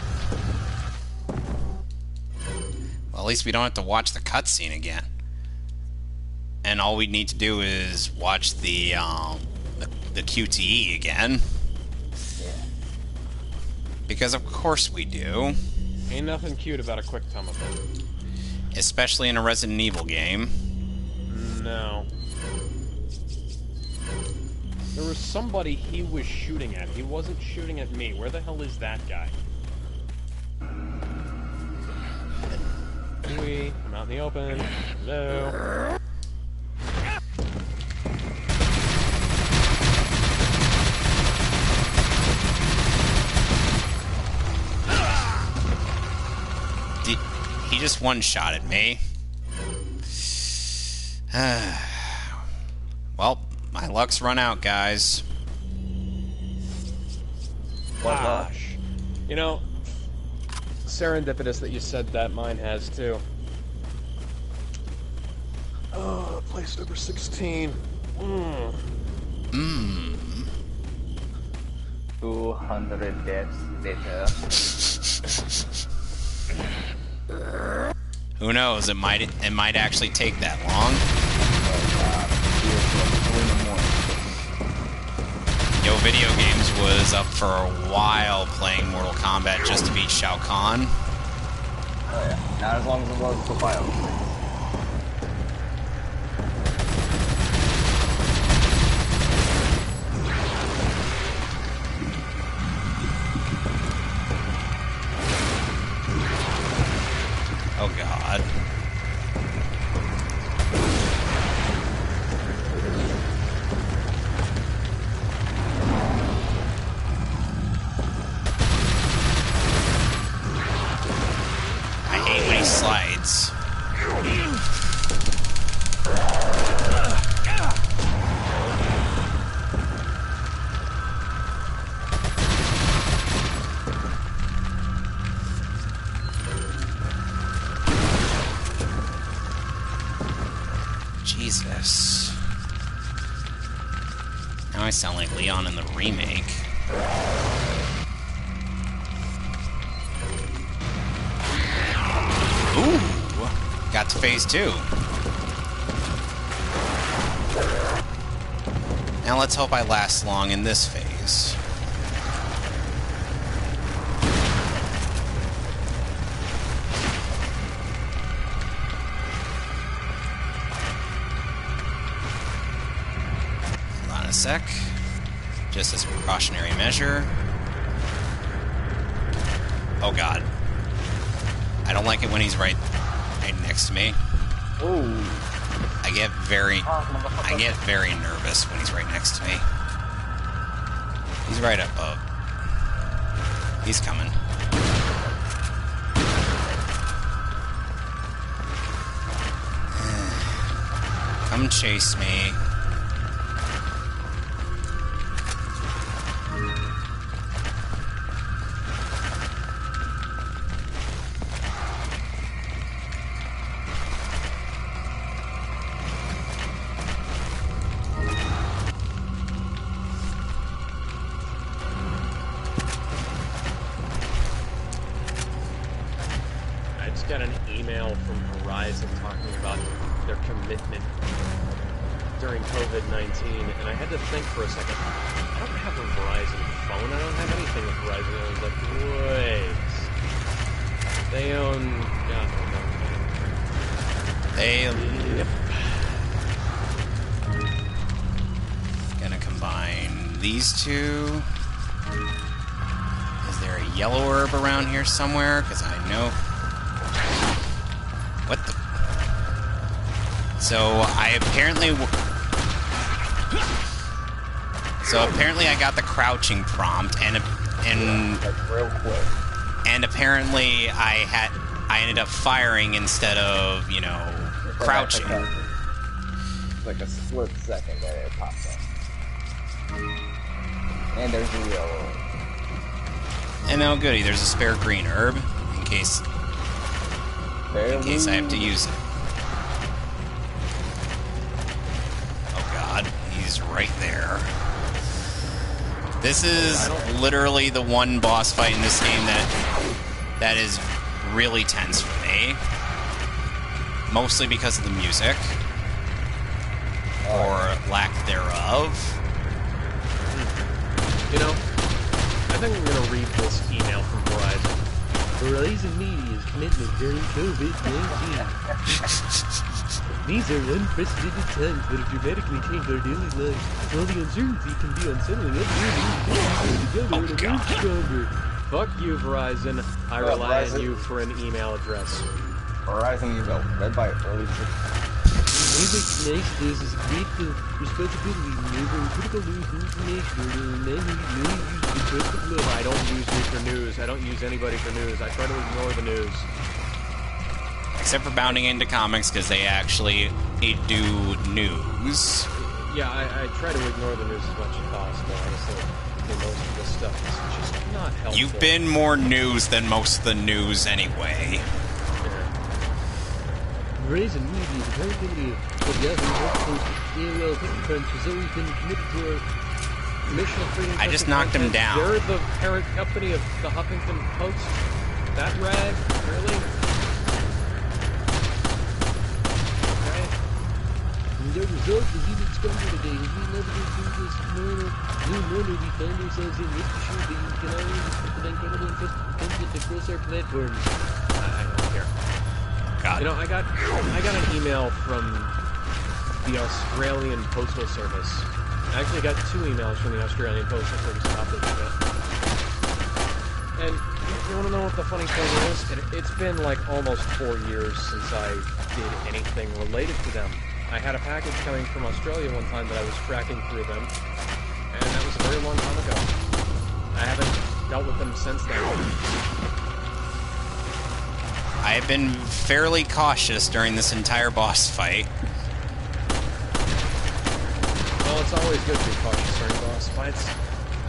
Well, at least we don't have to watch the cutscene again. And all we need to do is watch the QTE again. Because of course we do. Ain't nothing cute about a quick time event. Especially in a Resident Evil game. No. There was somebody he was shooting at. He wasn't shooting at me. Where the hell is that guy? I'm out in the open. Hello. He just one-shotted me. Well, my luck's run out, guys. Gosh. You know, serendipitous that you said that. Mine has, too. Oh, place number 16. 200 deaths later. Who knows? It might actually take that long. Yo, Video Games was up for a while playing Mortal Kombat just to beat Shao Kahn. Oh yeah, not as long as it was for Bio. Oh God. I hate when he slides. Jesus. Now I sound like Leon in the remake. Ooh! Got to phase 2. Now let's hope I last long in this phase. Hold on a sec. Just as a precautionary measure. Oh god. I don't like it when he's right next to me. Ooh. I get very nervous when he's right next to me. He's right up above. He's coming. Come chase me. Got an email from Horizon talking about their commitment during COVID-19, and I had to think for a second. I don't have a Verizon phone. I don't have anything with Verizon. I was like, wait. They own... Yep. Gonna combine these two. Is there a yellow herb around here somewhere? Because I know... What the? So apparently I got the crouching prompt, and real quick. And apparently I ended up firing instead of, you know, crouching. It's like a split second that it pops up. And there's a yellow. And oh goody, there's a spare green herb in case I have to use it. Oh god, he's right there. This is literally the one boss fight in this game that is really tense for me. Mostly because of the music. Or lack thereof. You know, I think I'm going to read this email from Verizon. Verizon Media's commitment during COVID-19. These are unprecedented times that have dramatically changed our daily lives. While the uncertainty can be unsettling, together to move stronger. Fuck you, Verizon. I rely on you for an email address. Verizon email, read by early. We recognize this as a great responsibility delivering critical news and information I don't use me for news. I don't use anybody for news. I try to ignore the news. Except for bounding into comics, because they actually do news. Yeah, I try to ignore the news as much as possible, honestly. Most of this stuff is just not helpful. You've been more news than most of the news anyway. Verizon Media, the parent company of Yahoo, HuffPost, AOL, TechCrunch has always been committed to our mission of creating... I just knocked him down. You're the parent company of the Huffington Post? That rag? Really? Okay. And the result is even stronger today. As we navigate through this new normal, we find ourselves in rest assured that you can always expect an incredible and trusted content across our platforms. I don't care. God. You know, I got an email from the Australian Postal Service. I actually got 2 emails from the Australian Postal Service about this event. And you want to know what the funny thing is? It's been like almost 4 years since I did anything related to them. I had a package coming from Australia one time that I was tracking through them, and that was a very long time ago. I haven't dealt with them since then. I have been fairly cautious during this entire boss fight. Well, it's always good to be cautious during boss fights.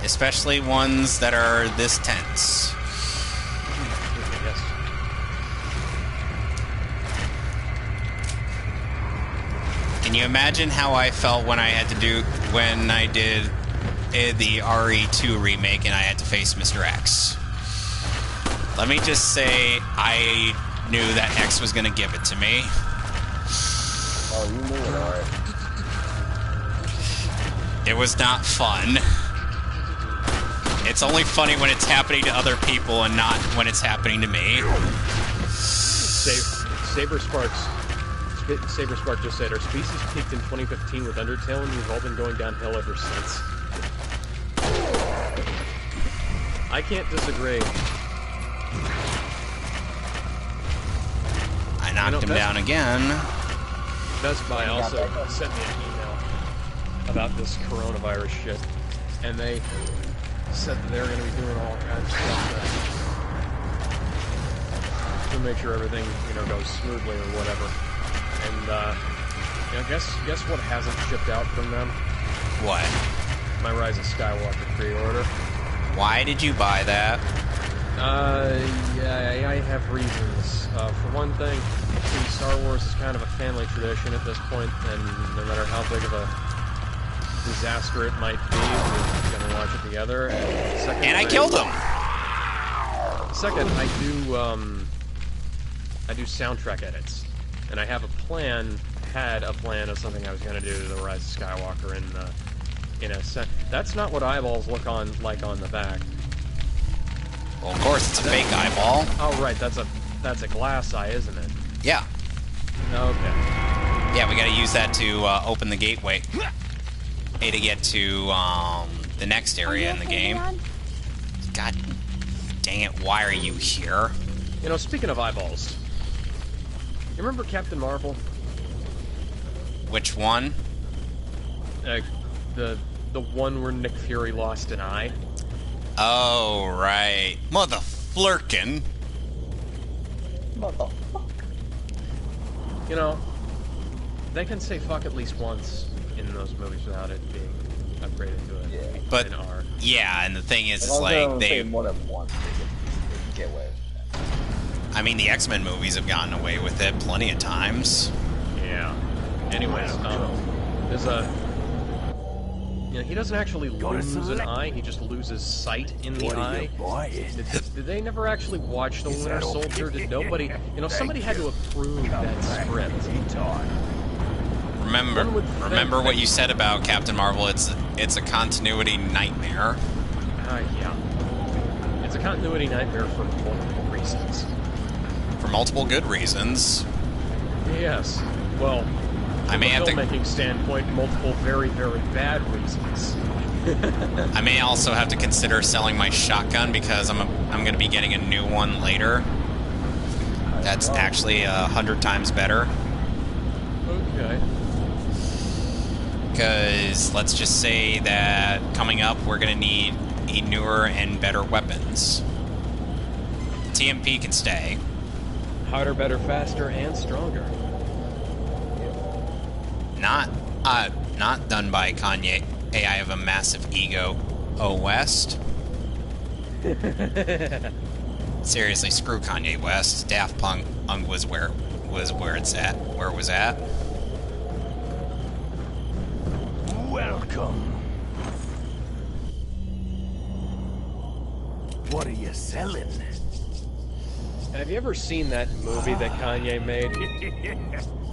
Especially ones that are this tense. Yes. Can you imagine how I felt when I did the RE2 remake and I had to face Mr. X? Let me just say, I knew that X was going to give it to me. Oh, you knew it, alright. It was not fun. It's only funny when it's happening to other people and not when it's happening to me. Saber Spark just said, our species peaked in 2015 with Undertale, and we've all been going downhill ever since. I can't disagree. That knocked him down again. Best Buy also sent me an email about this coronavirus shit, and they said that they're going to be doing all kinds of stuff to make sure everything, goes smoothly or whatever. And guess what hasn't shipped out from them? What? My Rise of Skywalker pre-order. Why did you buy that? Yeah, I have reasons. For one thing, Star Wars is kind of a family tradition at this point, and no matter how big of a disaster it might be, we're gonna watch it together. And I killed him! Second, I do soundtrack edits, and I have a plan of something I was gonna do to the Rise of Skywalker in a set. That's not what eyeballs look like on the back. Well, of course, it's a fake eyeball. Oh, right, that's a glass eye, isn't it? Yeah. Okay. Yeah, we gotta use that to open the gateway. To get to the next area in the game. God dang it, why are you here? Speaking of eyeballs, you remember Captain Marvel? Which one? The one where Nick Fury lost an eye. Oh, right. Motherflurkin. Motherfucker. They can say fuck at least once in those movies without it being upgraded to it. Yeah. But, an R. yeah, and the thing is, it's like, they more than once, they can get away with that. I mean, the X-Men movies have gotten away with it plenty of times. Yeah. Anyways, there's a... he doesn't actually lose an eye, he just loses sight in the eye. Did they never actually watch The Winter Soldier? Did nobody... somebody had to approve that script. Remember what you said about Captain Marvel, it's a continuity nightmare. Yeah. It's a continuity nightmare for multiple reasons. For multiple good reasons. Yes. Well... From a filmmaking standpoint, multiple very, very bad reasons. I may also have to consider selling my shotgun because I'm going to be getting a new one later. That's actually 100 times better. Okay. Because let's just say that coming up, we're going to need newer and better weapons. TMP can stay. Harder, better, faster, and stronger. Not done by Kanye. Hey, I have a massive ego. Oh, West. Seriously, screw Kanye West. Daft Punk was where it's at. Where it was at. Welcome. What are you selling? Have you ever seen that movie that Kanye made?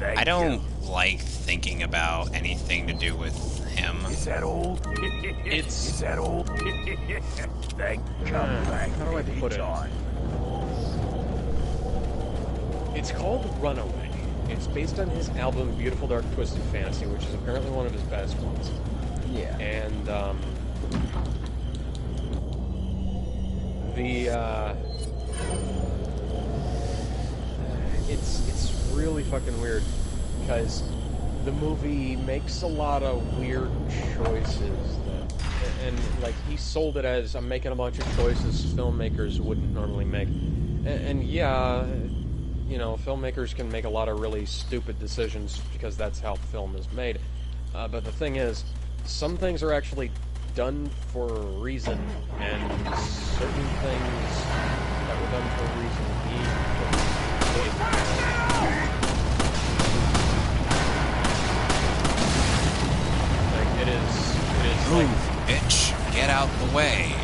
I don't like thinking about anything to do with him. Is that old? Is that old? Thank come back. How do I put it? It's called Runaway. It's based on his album Beautiful Dark Twisted Fantasy, which is apparently one of his best ones. Yeah. And it's really fucking weird because the movie makes a lot of weird choices and like he sold it as I'm making a bunch of choices filmmakers wouldn't normally make, and yeah, filmmakers can make a lot of really stupid decisions because that's how film is made, but the thing is, some things are actually done for a reason, and certain things that were done for a reason need it is Move, bitch. Get out the way.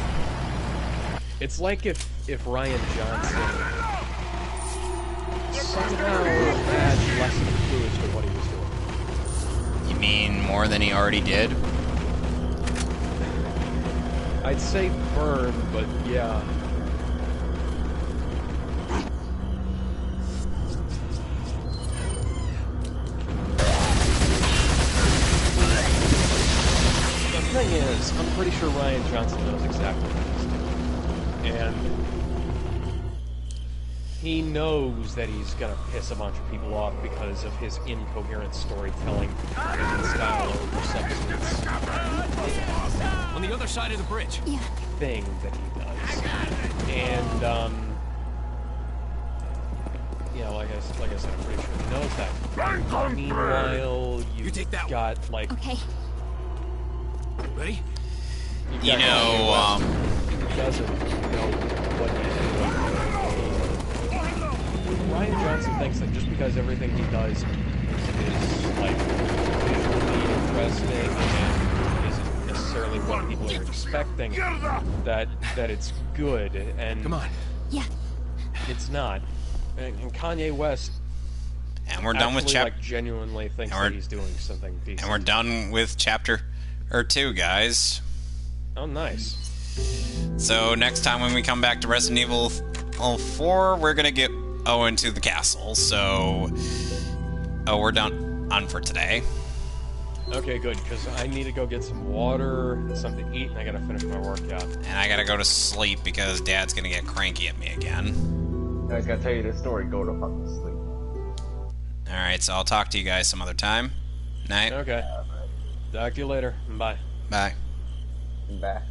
It's like if Ryan Johnson somehow had less of a clue as to what he was doing. You mean more than he already did? I'd say burn, but yeah. The thing is, I'm pretty sure Ryan Johnson knows exactly what he's doing. And he knows that he's gonna piss a bunch of people off because of his incoherent storytelling style over substance. On the other side of the bridge. Yeah. Thing that he does. And, yeah, like I said, I'm pretty sure he knows that. Meanwhile, you take that got, like... Okay. Ready? He doesn't know what he's doing. Ryan Johnson thinks that just because everything he does is like, visually interesting and isn't necessarily what people are expecting, that it's good, and... Come on. Yeah. It's not. And Kanye West... And we're done with like, genuinely thinks that he's doing something decent. And we're done with chapter 2, guys. Oh, nice. So next time when we come back to Resident Evil 4, we're gonna get Owen to the castle. So, we're done for today. Okay, good, because I need to go get some water, something to eat, and I gotta finish my workout. And I gotta go to sleep because Dad's gonna get cranky at me again. I just gotta tell you this story. Go to fucking sleep. Alright, so I'll talk to you guys some other time. Night. Okay. Talk to you later. Bye. Bye. Bye.